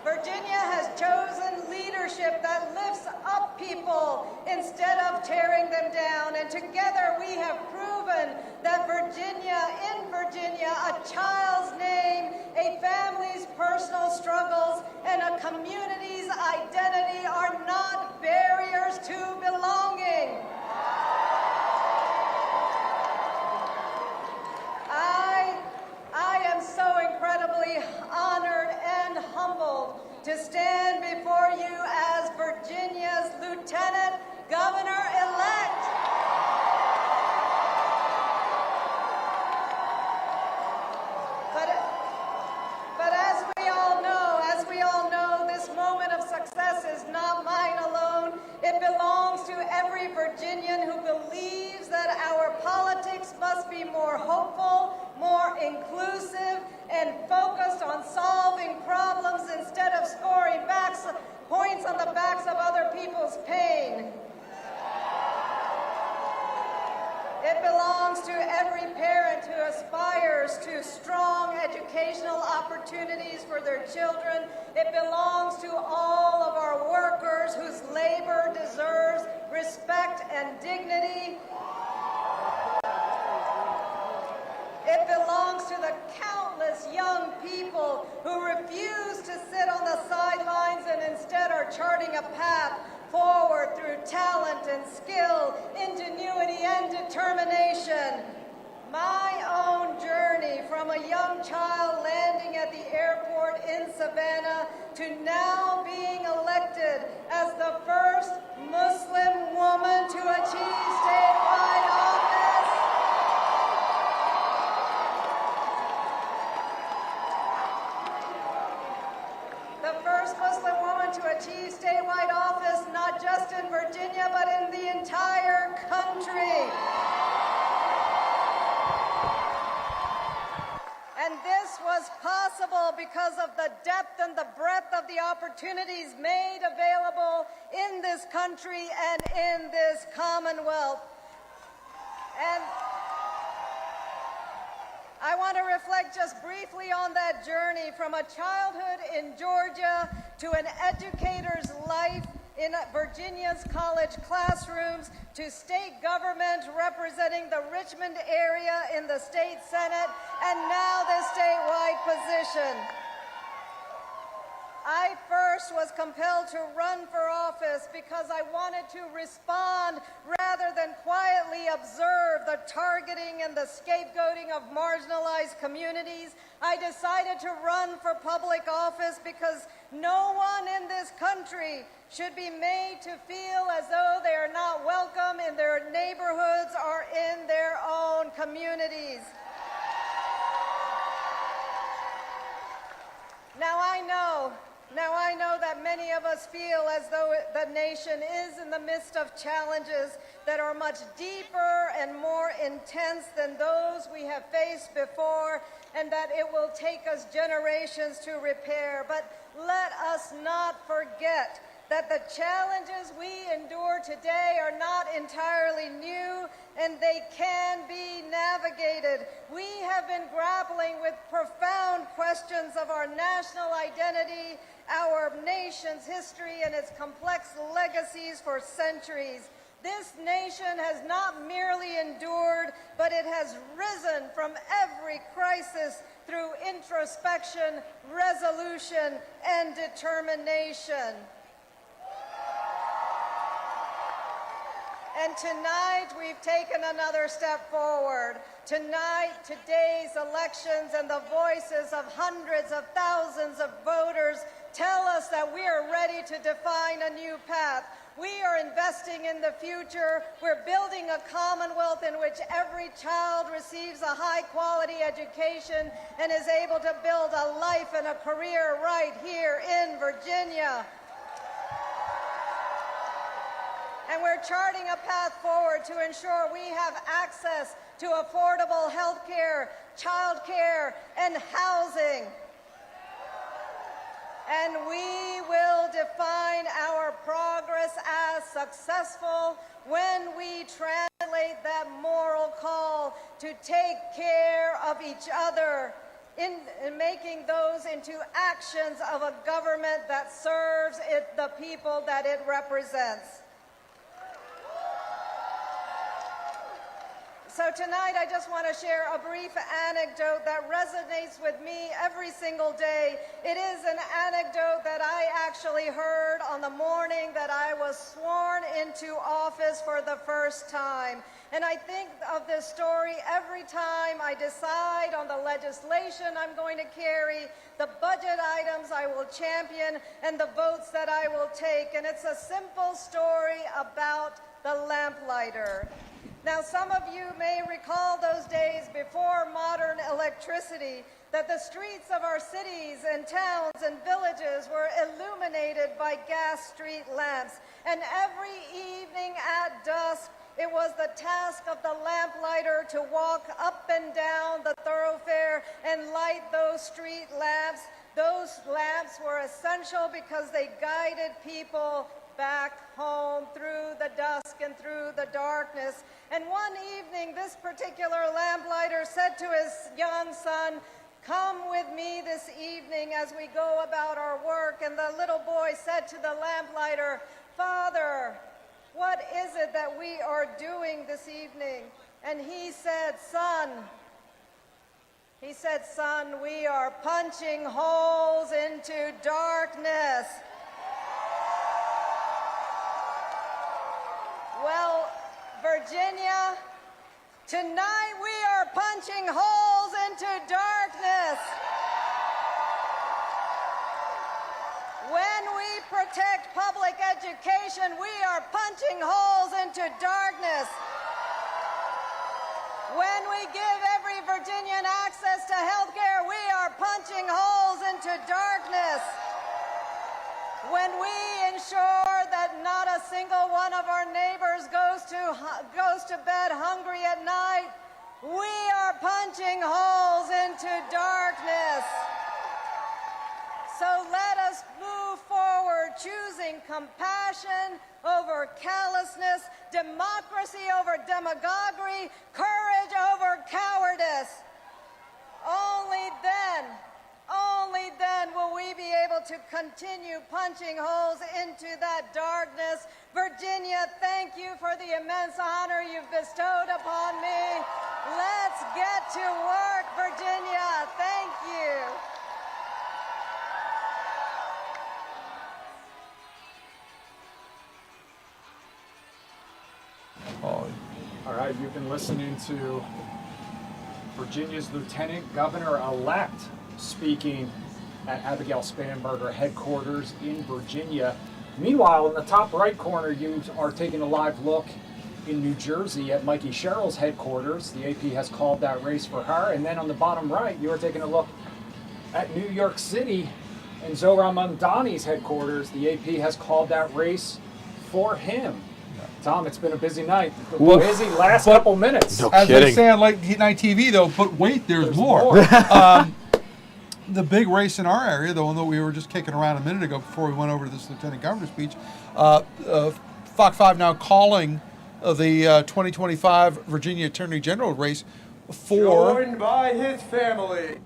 Virginia has chosen leadership that lifts up people instead of tearing them down. And together we have proven that in Virginia, a child's name, a family's personal struggles, and a community's identity are not barriers to belonging. I am so incredibly honored and humbled to stand before you as Virginia's Lieutenant Governor-elect. But as we all know, this moment of success is not mine alone. It belongs to every Virginian who believes that our politics must be more hopeful, more inclusive, and focused on solving problems instead of scoring points on the backs of other people's pain. It belongs to every parent who aspires to strong educational opportunities for their children. It belongs to all of our workers whose labor deserves respect and dignity. It belongs to the countless young people who refuse to sit on the sidelines and instead are charting a path forward through talent and skill, ingenuity and determination. My own journey from a young child landing at the airport in Savannah to now being elected as the first Muslim woman to achieve statewide office. The first Muslim woman to achieve statewide office, not just in Virginia, but in the entire country. And this was possible because of the depth and the breadth of the opportunities made available in this country and in this Commonwealth. And I want to reflect just briefly on that journey from a childhood in Georgia to an educator's life in Virginia's college classrooms to state government representing the Richmond area in the state Senate and now this statewide position. I first was compelled to run for office because I wanted to respond rather than quietly observe the targeting and the scapegoating of marginalized communities. I decided to run for public office because no one in this country should be made to feel as though they are not welcome in their neighborhoods or in their own communities. Now I know that many of us feel as though the nation is in the midst of challenges that are much deeper and more intense than those we have faced before, and that it will take us generations to repair. But let us not forget that the challenges we endure today are not entirely new, and they can be navigated. We have been grappling with profound questions of our national identity, our nation's history, and its complex legacies for centuries. This nation has not merely endured, but it has risen from every crisis through introspection, resolution, and determination. And tonight, we've taken another step forward. Tonight, today's elections and the voices of hundreds of thousands of voters tell us that we are ready to define a new path. We are investing in the future. We're building a Commonwealth in which every child receives a high-quality education and is able to build a life and a career right here in Virginia. And we're charting a path forward to ensure we have access to affordable health care, child care, and housing. And we will define our progress as successful when we translate translate that moral call to take care of each other in making those into actions of a government that serves the people that it represents. So tonight I just want to share a brief anecdote that resonates with me every single day. It is an anecdote that I actually heard on the morning that I was sworn into office for the first time. And I think of this story every time I decide on the legislation I'm going to carry, the budget items I will champion, and the votes that I will take. And it's a simple story about the lamplighter. Now, some of you may recall those days before modern electricity, that the streets of our cities and towns and villages were illuminated by gas street lamps. And every evening at dusk, it was the task of the lamplighter to walk up and down the thoroughfare and light those street lamps. Those lamps were essential because they guided people back home through the dusk and through the darkness. And one evening, this particular lamplighter said to his young son, "Come with me this evening as we go about our work." And the little boy said to the lamplighter, "Father, what is it that we are doing this evening?" And he said, son, we are punching holes into darkness." Well, Virginia, tonight we are punching holes into darkness. When we protect public education, we are punching holes into darkness. When we give every Virginian access to health care, we are punching holes into darkness. When we ensure that not a single one of our neighbors goes to bed hungry at night, we are punching holes into darkness. So let us move forward, choosing compassion over callousness, democracy over demagoguery, courage over cowardice. Only then will we be able to continue punching holes into that darkness. Virginia, thank you for the immense honor you've bestowed upon me. Let's get to work, Virginia. Thank you. All right, you've been listening to Virginia's Lieutenant Governor-elect speaking at Abigail Spanberger headquarters in Virginia. Meanwhile, in the top right corner, you are taking a live look in New Jersey at Mikey Sherrill's headquarters. The AP has called that race for her. And then on the bottom right, you are taking a look at New York City and Zohran Mamdani's headquarters. The AP has called that race for him. Tom, it's been a busy night. Busy last couple minutes. No As kidding. They say on Late Night TV, though, but wait, there's more. The big race in our area, the one that we were just kicking around a minute ago before we went over to this Lieutenant Governor's speech, Fox 5 now calling the 2025 Virginia Attorney General race for... Joined by his family.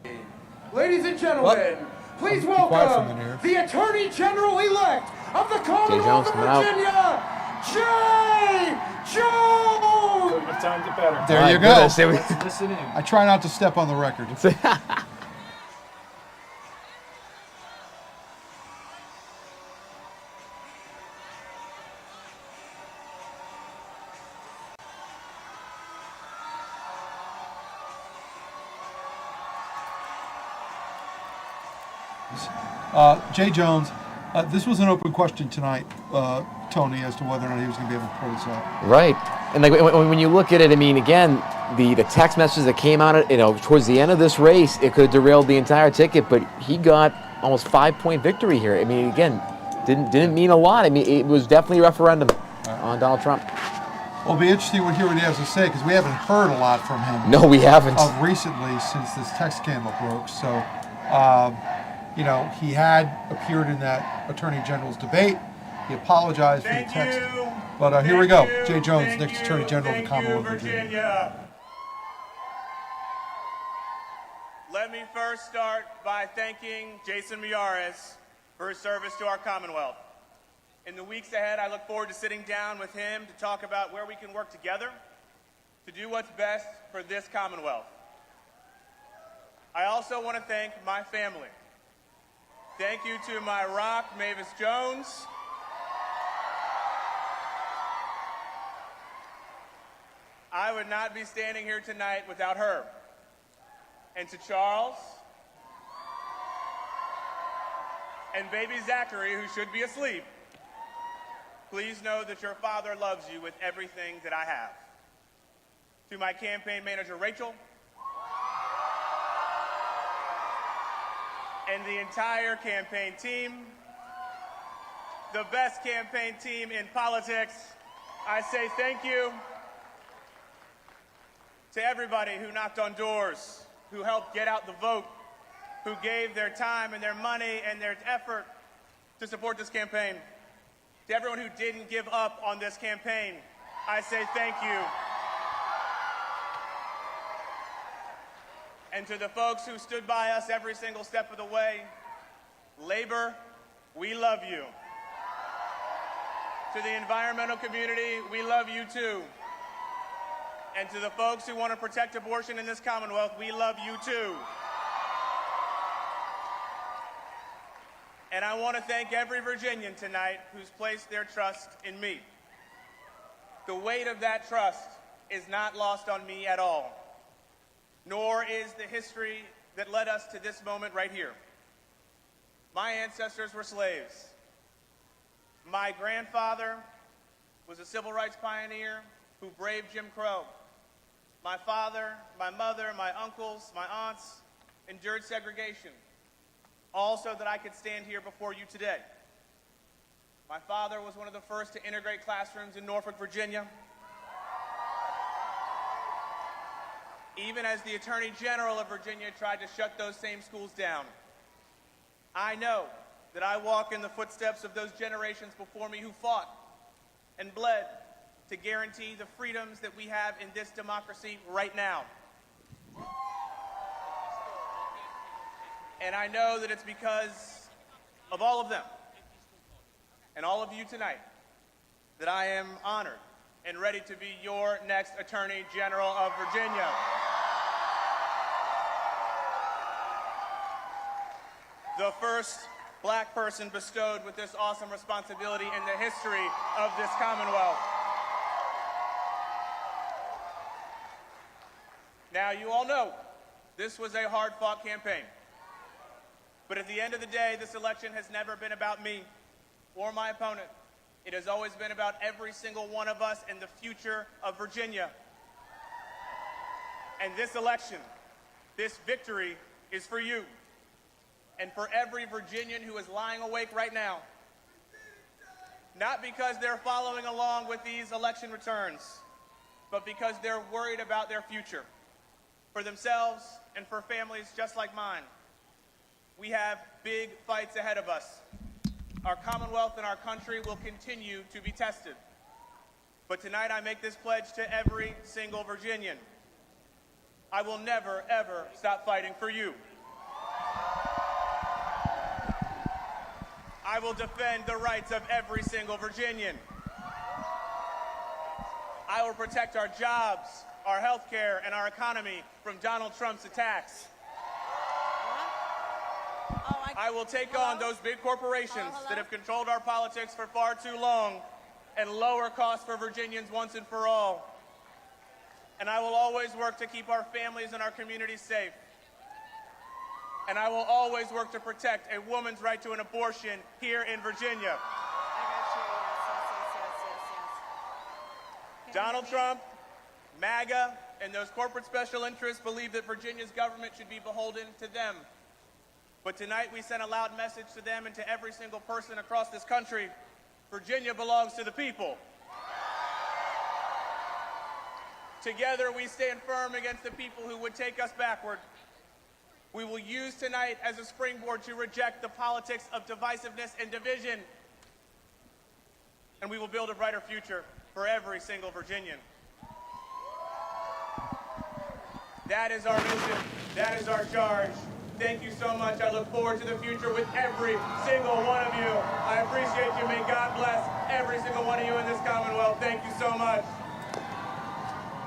Ladies and gentlemen, please welcome the Attorney General-elect of the Commonwealth of Virginia, Jay Jones! Couldn't have timed it better. There you go. Let's listen in. I try not to step on the record. Jay Jones, this was an open question tonight, Tony, as to whether or not he was going to be able to pull this out. Right. And like when you look at it, I mean, again, the text messages that came out, towards the end of this race, it could have derailed the entire ticket, but he got almost 5-point victory here. I mean, again, didn't mean a lot. I mean, it was definitely a referendum on Donald Trump. Well, it'll be interesting to hear what he has to say, because we haven't heard a lot from him. No, we haven't. Recently, since this text scandal broke. So, he had appeared in that Attorney General's debate, He apologized for the text. But here we go. Jay Jones, next Attorney General of the Commonwealth of Virginia. Let me first start by thanking Jason Miyares for his service to our Commonwealth. In the weeks ahead, I look forward to sitting down with him to talk about where we can work together to do what's best for this Commonwealth. I also want to thank my family. Thank you to my rock, Mavis Jones. I would not be standing here tonight without her. And to Charles, and baby Zachary, who should be asleep, please know that your father loves you with everything that I have. To my campaign manager, Rachel, and the entire campaign team, the best campaign team in politics, I say thank you. To everybody who knocked on doors, who helped get out the vote, who gave their time and their money and their effort to support this campaign. To everyone who didn't give up on this campaign, I say thank you. And to the folks who stood by us every single step of the way, Labor, we love you. To the environmental community, we love you too. And to the folks who want to protect abortion in this Commonwealth, we love you too. And I want to thank every Virginian tonight who's placed their trust in me. The weight of that trust is not lost on me at all, nor is the history that led us to this moment right here. My ancestors were slaves. My grandfather was a civil rights pioneer who braved Jim Crow. My father, my mother, my uncles, my aunts endured segregation, all so that I could stand here before you today. My father was one of the first to integrate classrooms in Norfolk, Virginia. Even as the Attorney General of Virginia tried to shut those same schools down. I know that I walk in the footsteps of those generations before me who fought and bled to guarantee the freedoms that we have in this democracy right now. And I know that it's because of all of them and all of you tonight that I am honored and ready to be your next Attorney General of Virginia. The first black person bestowed with this awesome responsibility in the history of this Commonwealth. Now, you all know this was a hard-fought campaign. But at the end of the day, this election has never been about me or my opponent. It has always been about every single one of us and the future of Virginia. And this election, this victory, is for you and for every Virginian who is lying awake right now. Not because they're following along with these election returns, but because they're worried about their future, for themselves and for families just like mine. We have big fights ahead of us. Our Commonwealth and our country will continue to be tested. But tonight I make this pledge to every single Virginian. I will never, ever stop fighting for you. I will defend the rights of every single Virginian. I will protect our jobs, our health care, and our economy from Donald Trump's attacks. I will take on those big corporations that have controlled our politics for far too long and lower costs for Virginians once and for all. And I will always work to keep our families and our communities safe. And I will always work to protect a woman's right to an abortion here in Virginia. Donald Trump, MAGA, and those corporate special interests believe that Virginia's government should be beholden to them. But tonight we send a loud message to them and to every single person across this country. Virginia belongs to the people. Together we stand firm against the people who would take us backward. We will use tonight as a springboard to reject the politics of divisiveness and division. and we will build a brighter future for every single Virginian. That is our mission. That is our charge. Thank you so much. I look forward to the future with every single one of you. I appreciate you. May God bless every single one of you in this Commonwealth. Thank you so much.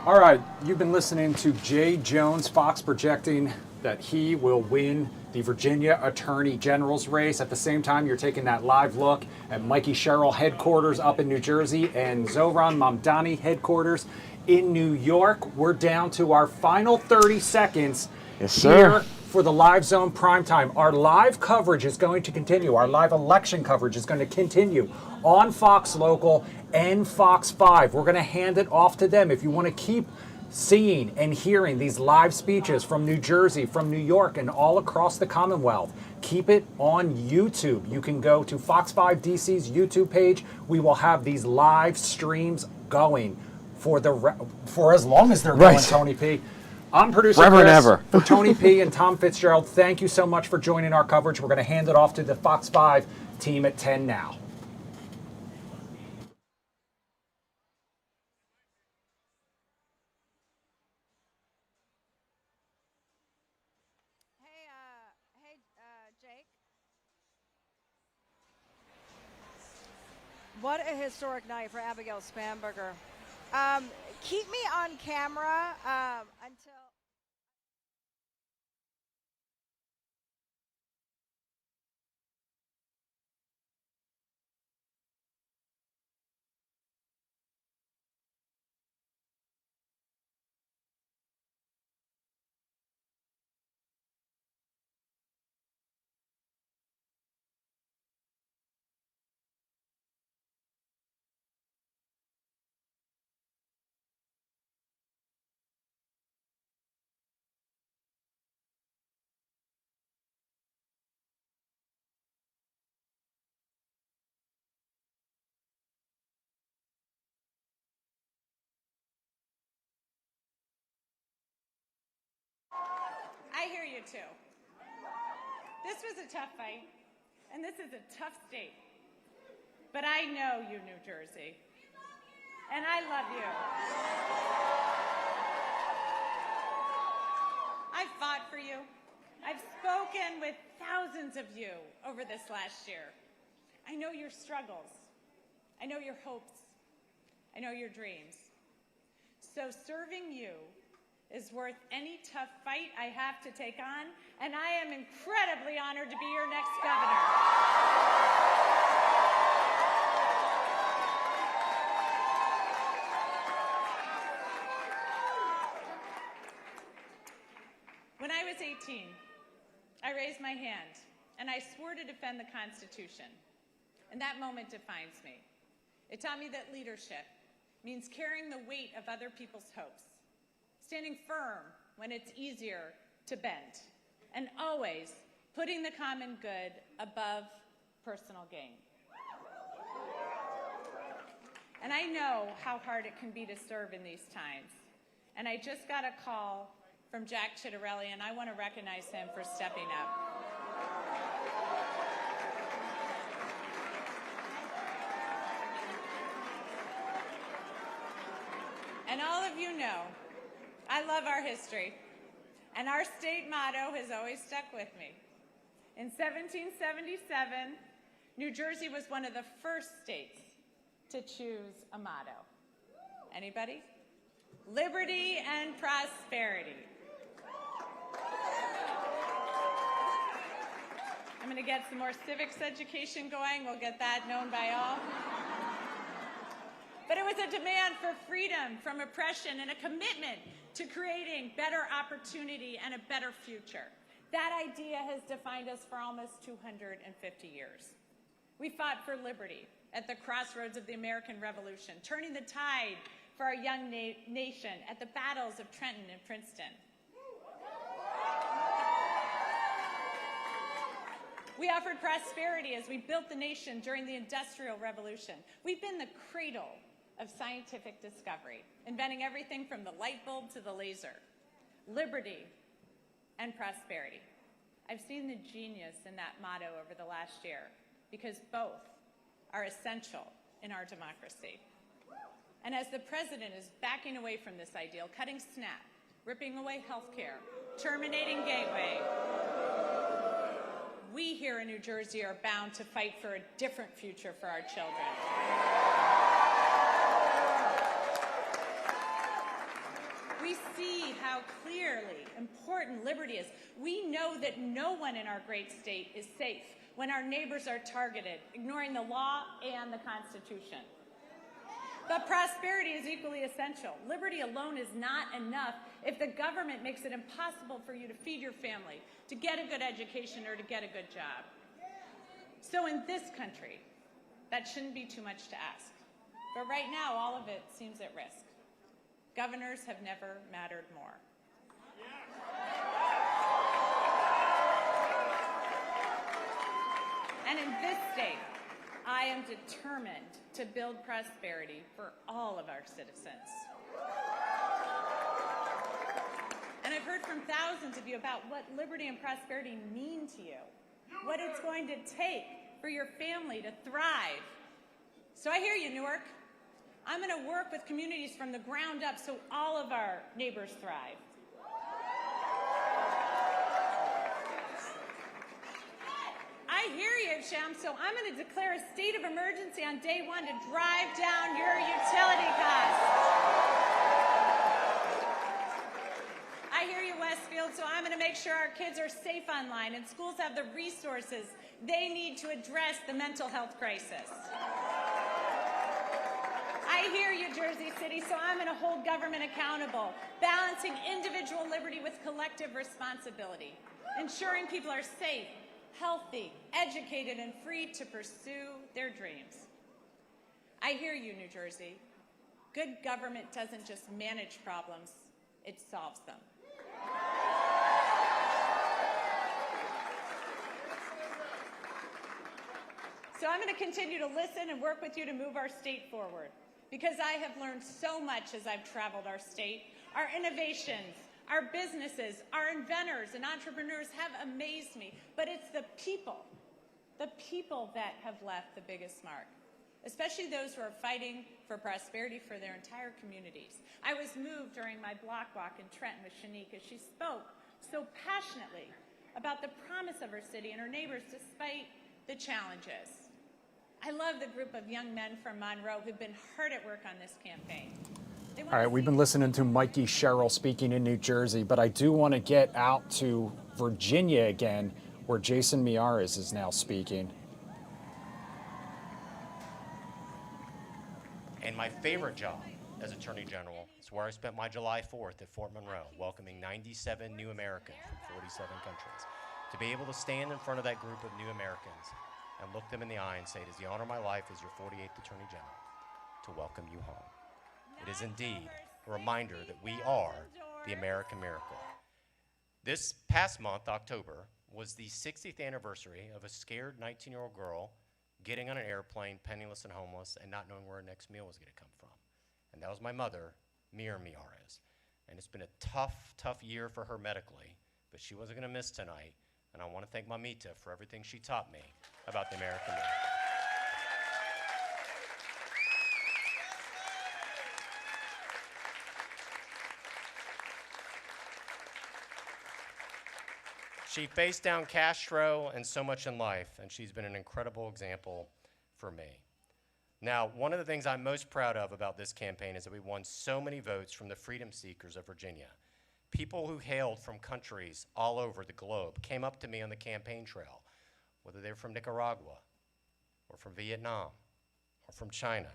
All right, you've been listening to Jay Jones, Fox projecting that he will win the Virginia Attorney General's race. At the same time, you're taking that live look at Mikey Sherrill headquarters up in New Jersey and Zohran Mamdani headquarters in New York. We're down to our final 30 seconds here for the Live Zone Primetime. Our live coverage is going to continue. Our live election coverage is going to continue on Fox Local and Fox 5. We're going to hand it off to them. If you want to keep seeing and hearing these live speeches from New Jersey, from New York, and all across the Commonwealth, keep it on YouTube. You can go to Fox 5 DC's YouTube page. We will have these live streams going for as long as they're going, Tony P. I'm producer Forever Chris. and ever. For Tony P. and Tom Fitzgerald, thank you so much for joining our coverage. We're going to hand it off to the Fox 5 team at 10 now. Jake. What a historic night for Abigail Spanberger. Keep me on camera until... I hear you too. This was a tough fight, and this is a tough state. But I know you, New Jersey, and I love you. I've fought for you. I've spoken with thousands of you over this last year. I know your struggles. I know your hopes. I know your dreams. So serving you is worth any tough fight I have to take on, and I am incredibly honored to be your next governor. When I was 18, I raised my hand, and I swore to defend the Constitution, and that moment defines me. It taught me that leadership means carrying the weight of other people's hopes, standing firm when it's easier to bend, and always putting the common good above personal gain. And I know how hard it can be to serve in these times. And I just got a call from Jack Chittarelli, and I want to recognize him for stepping up. And all of you know, I love our history, and our state motto has always stuck with me. In 1777, New Jersey was one of the first states to choose a motto. Anybody? Liberty and prosperity. I'm going to get some more civics education going. We'll get that known by all. But it was a demand for freedom from oppression and a commitment to creating better opportunity and a better future. That idea has defined us for almost 250 years. We fought for liberty at the crossroads of the American Revolution, turning the tide for our young nation at the battles of Trenton and Princeton. We offered prosperity as we built the nation during the Industrial Revolution. We've been the cradle of scientific discovery, inventing everything from the light bulb to the laser. Liberty and prosperity. I've seen the genius in that motto over the last year because both are essential in our democracy. And as the president is backing away from this ideal, cutting SNAP, ripping away health care, terminating Gateway, we here in New Jersey are bound to fight for a different future for our children. We see how clearly important liberty is. We know that no one in our great state is safe when our neighbors are targeted, ignoring the law and the Constitution. But prosperity is equally essential. Liberty alone is not enough if the government makes it impossible for you to feed your family, to get a good education, or to get a good job. So in this country, that shouldn't be too much to ask. But right now, all of it seems at risk. Governors have never mattered more. And in this state, I am determined to build prosperity for all of our citizens. And I've heard from thousands of you about what liberty and prosperity mean to you, what it's going to take for your family to thrive. So I hear you, Newark. I'm going to work with communities from the ground up so all of our neighbors thrive. I hear you, Sham, so I'm going to declare a state of emergency on day one to drive down your utility costs. I hear you, Westfield, so I'm going to make sure our kids are safe online and schools have the resources they need to address the mental health crisis. I hear you, Jersey City, so I'm going to hold government accountable, balancing individual liberty with collective responsibility, ensuring people are safe, healthy, educated, and free to pursue their dreams. I hear you, New Jersey. Good government doesn't just manage problems, it solves them. So I'm going to continue to listen and work with you to move our state forward, because I have learned so much as I've traveled our state. Our innovations, our businesses, our inventors and entrepreneurs have amazed me, but it's the people that have left the biggest mark, especially those who are fighting for prosperity for their entire communities. I was moved during my block walk in Trenton with Shanique as she spoke so passionately about the promise of her city and her neighbors despite the challenges. I love the group of young men from Monroe who've been hard at work on this campaign. All right, we've been listening to Mikey Sherrill speaking in New Jersey, but I do want to get out to Virginia again, where Jason Miyares is now speaking. And my favorite job as Attorney General is where I spent my July 4th at Fort Monroe, welcoming 97 new Americans from 47 countries. To be able to stand in front of that group of new Americans and look them in the eye and say, it is the honor of my life as your 48th Attorney General to welcome you home. It is indeed a reminder that we are the American miracle. This past month, October, was the 60th anniversary of a scared 19-year-old girl getting on an airplane, penniless and homeless, and not knowing where her next meal was going to come from. And that was my mother, Miriam Miyares. And it's been a tough, tough year for her medically, but she wasn't going to miss tonight. And I want to thank Mamita for everything she taught me about the American miracle. She faced down Castro and so much in life, and she's been an incredible example for me. Now, one of the things I'm most proud of about this campaign is that we won so many votes from the freedom seekers of Virginia. People who hailed from countries all over the globe came up to me on the campaign trail, whether they were from Nicaragua or from Vietnam or from China,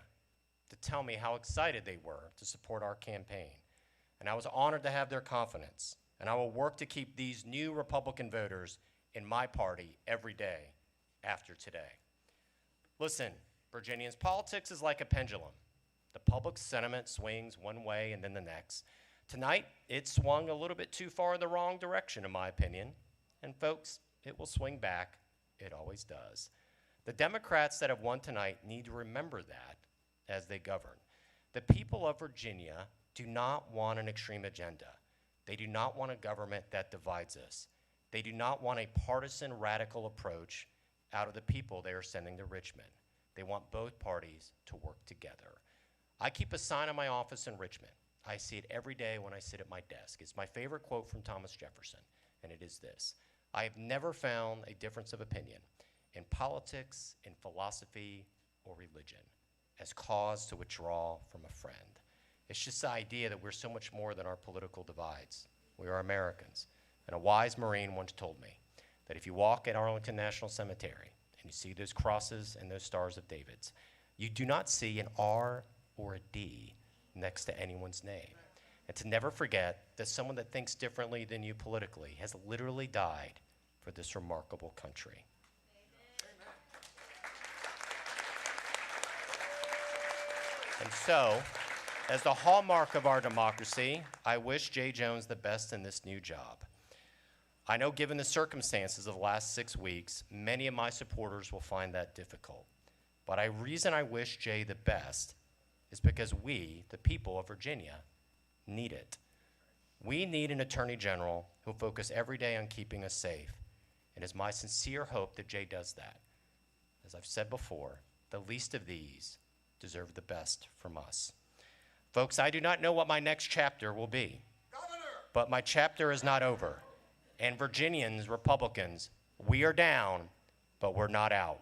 to tell me how excited they were to support our campaign. And I was honored to have their confidence. And I will work to keep these new Republican voters in my party every day after today. Listen, Virginians, politics is like a pendulum. The public sentiment swings one way and then the next. Tonight, it swung a little bit too far in the wrong direction, in my opinion. And folks, it will swing back. It always does. The Democrats that have won tonight need to remember that as they govern. The people of Virginia do not want an extreme agenda. They do not want a government that divides us. They do not want a partisan radical approach out of the people they are sending to Richmond. They want both parties to work together. I keep a sign in my office in Richmond. I see it every day when I sit at my desk. It's my favorite quote from Thomas Jefferson, and it is this: I have never found a difference of opinion in politics, in philosophy, or religion as cause to withdraw from a friend. It's just the idea that we're so much more than our political divides. We are Americans. And a wise Marine once told me that if you walk at Arlington National Cemetery and you see those crosses and those stars of David's, you do not see an R or a D next to anyone's name. And to never forget that someone that thinks differently than you politically has literally died for this remarkable country. And so, as the hallmark of our democracy, I wish Jay Jones the best in this new job. I know given the circumstances of the last 6 weeks, many of my supporters will find that difficult. But the reason I wish Jay the best is because we, the people of Virginia, need it. We need an Attorney General who will focus every day on keeping us safe. It is my sincere hope that Jay does that. As I've said before, the least of these deserve the best from us. Folks, I do not know what my next chapter will be, but my chapter is not over. And Virginians, Republicans, we are down, but we're not out.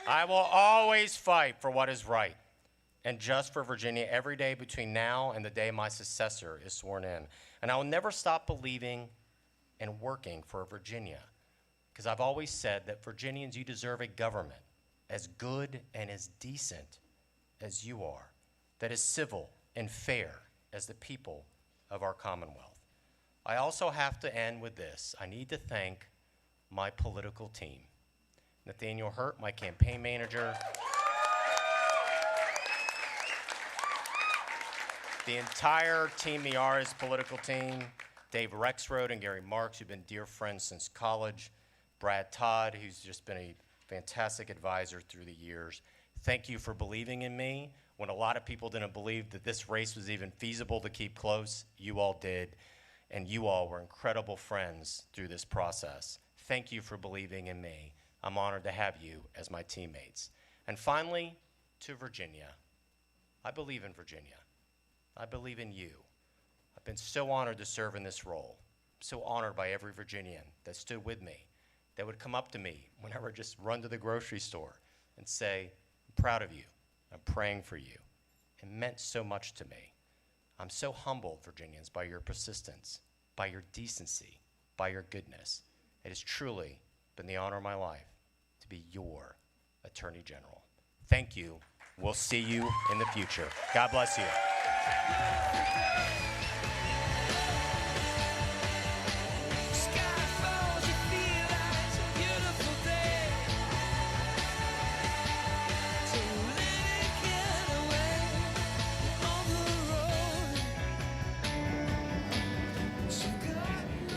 I will always fight for what is right and just for Virginia every day between now and the day my successor is sworn in. And I will never stop believing and working for Virginia, because I've always said that Virginians, you deserve a government as good and as decent as you are, that is civil and fair as the people of our Commonwealth. I also have to end with this. I need to thank my political team. Nathaniel Hurt, my campaign manager. The entire Team Miara's political team, Dave Rexroad and Gary Marks, who've been dear friends since college, Brad Todd, who's just been a fantastic advisor through the years. Thank you for believing in me. When a lot of people didn't believe that this race was even feasible to keep close, you all did, and you all were incredible friends through this process. Thank you for believing in me. I'm honored to have you as my teammates. And finally, to Virginia. I believe in Virginia. I believe in you. I've been so honored to serve in this role. So honored by every Virginian that stood with me, that would come up to me whenever I just run to the grocery store and say, I'm proud of you. I'm praying for you. It meant so much to me. I'm so humbled, Virginians, by your persistence, by your decency, by your goodness. It has truly been the honor of my life to be your Attorney General. Thank you. We'll see you in the future. God bless you.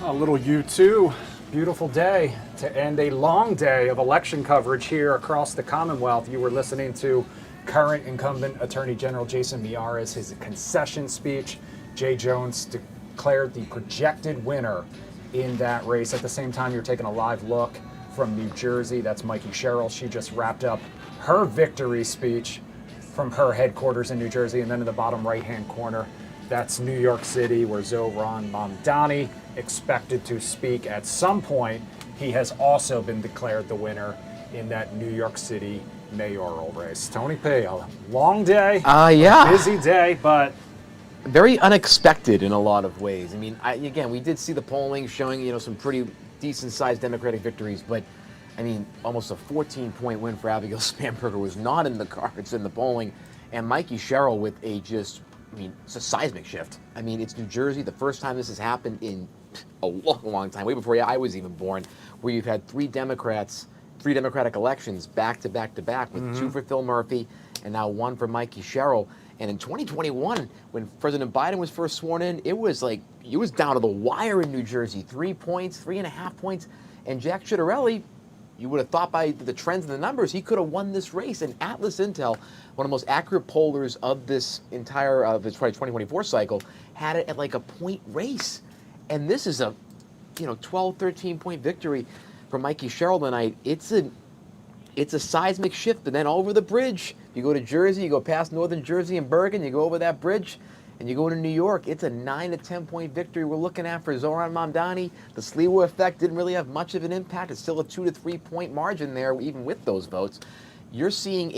A little U2. Beautiful day to end a long day of election coverage here across the Commonwealth. You were listening to current incumbent Attorney General Jason Miara's his concession speech. Jay Jones declared the projected winner in that race. At the same time, you're taking a live look from New Jersey. That's Mikey Sherrill. She just wrapped up her victory speech from her headquarters in New Jersey. And then in the bottom right-hand corner, that's New York City, where Zohran Mamdani expected to speak at some point. He has also been declared the winner in that New York City mayoral race. Tony P, a long day, yeah. a busy day, but very unexpected in a lot of ways. I mean, again, we did see the polling showing, some pretty decent-sized Democratic victories, but I mean, almost a 14-point win for Abigail Spanberger was not in the cards in the polling, and Mikey Sherrill with it's a seismic shift. I mean, it's New Jersey, the first time this has happened in a long, long time, way before I was even born, where you've had three Democratic elections back to back to back, with two for Phil Murphy and now one for Mikey Sherrill. And in 2021, when President Biden was first sworn in, it was down to the wire in New Jersey. 3 points, 3.5 points. And Jack Ciattarelli, you would have thought by the trends and the numbers, he could have won this race. And Atlas Intel, one of the most accurate pollers of this entire 2024 cycle, had it at like a point race. And this is a 12, 13-point victory for Mikey Sherrill tonight. It's a seismic shift. And then over the bridge, you go to Jersey, you go past northern Jersey and Bergen, you go over that bridge, and you go to New York. It's a 9 to 10-point victory we're looking at for Zoran Mamdani. The Sliwa effect didn't really have much of an impact. It's still a 2 to 3 point margin there, even with those votes. You're seeing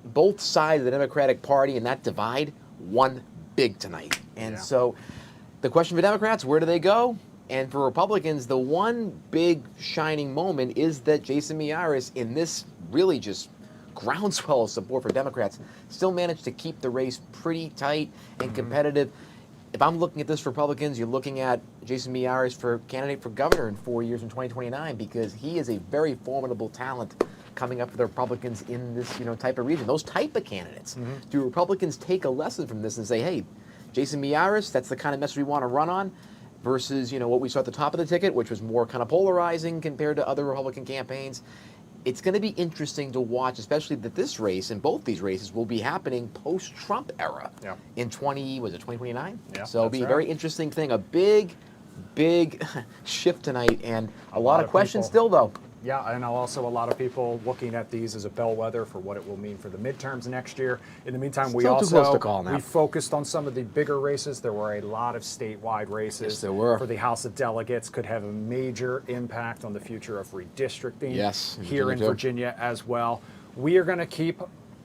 both sides of the Democratic Party and that divide won big tonight. And so the question for Democrats, where do they go? And for Republicans, the one big shining moment is that Jason Miyares, in this really just groundswell of support for Democrats, still managed to keep the race pretty tight and competitive. If I'm looking at this for Republicans, you're looking at Jason Miyares for candidate for governor in 4 years in 2029, because he is a very formidable talent coming up for the Republicans in this type of region. Those type of candidates. Do Republicans take a lesson from this and say, hey, Jason Miyares, that's the kind of message we want to run on, versus what we saw at the top of the ticket, which was more kind of polarizing compared to other Republican campaigns? It's going to be interesting to watch, especially that this race and both these races will be happening post-Trump era in 2029? Yeah, So it'll be a very interesting thing. A big shift tonight, and a lot of questions still, though. Yeah, and also a lot of people looking at these as a bellwether for what it will mean for the midterms next year. In the meantime, we Still too close also to call now. we focused on some of the bigger races. There were a lot of statewide races. Yes, there were. For the House of Delegates, could have a major impact on the future of redistricting. Yes, in here in Virginia, too. Virginia as well. We are going to keep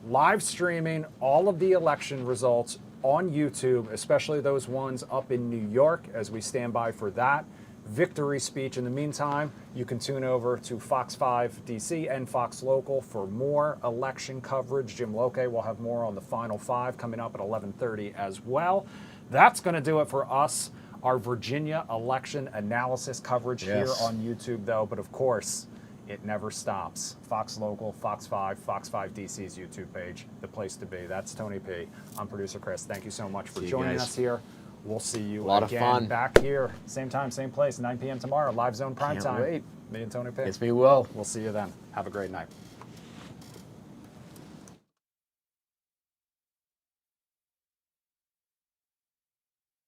live streaming all of the election results on YouTube, especially those ones up in New York, as we stand by for that victory speech. In the meantime, you can tune over to Fox 5 DC and Fox Local for more election coverage. Jim Loke will have more on the Final Five coming up at 11:30 as well. That's going to do it for us, our Virginia election analysis coverage here on YouTube, though. But of course, it never stops. Fox Local, Fox 5, Fox 5 DC's YouTube page, the place to be. That's Tony P. I'm producer Chris. Thank you so much for joining us here. We'll see you again back here, same time, same place, 9 p.m. tomorrow, Live Zone Prime Time. Wait. Me and Tony P. Yes, we will. We'll see you then. Have a great night.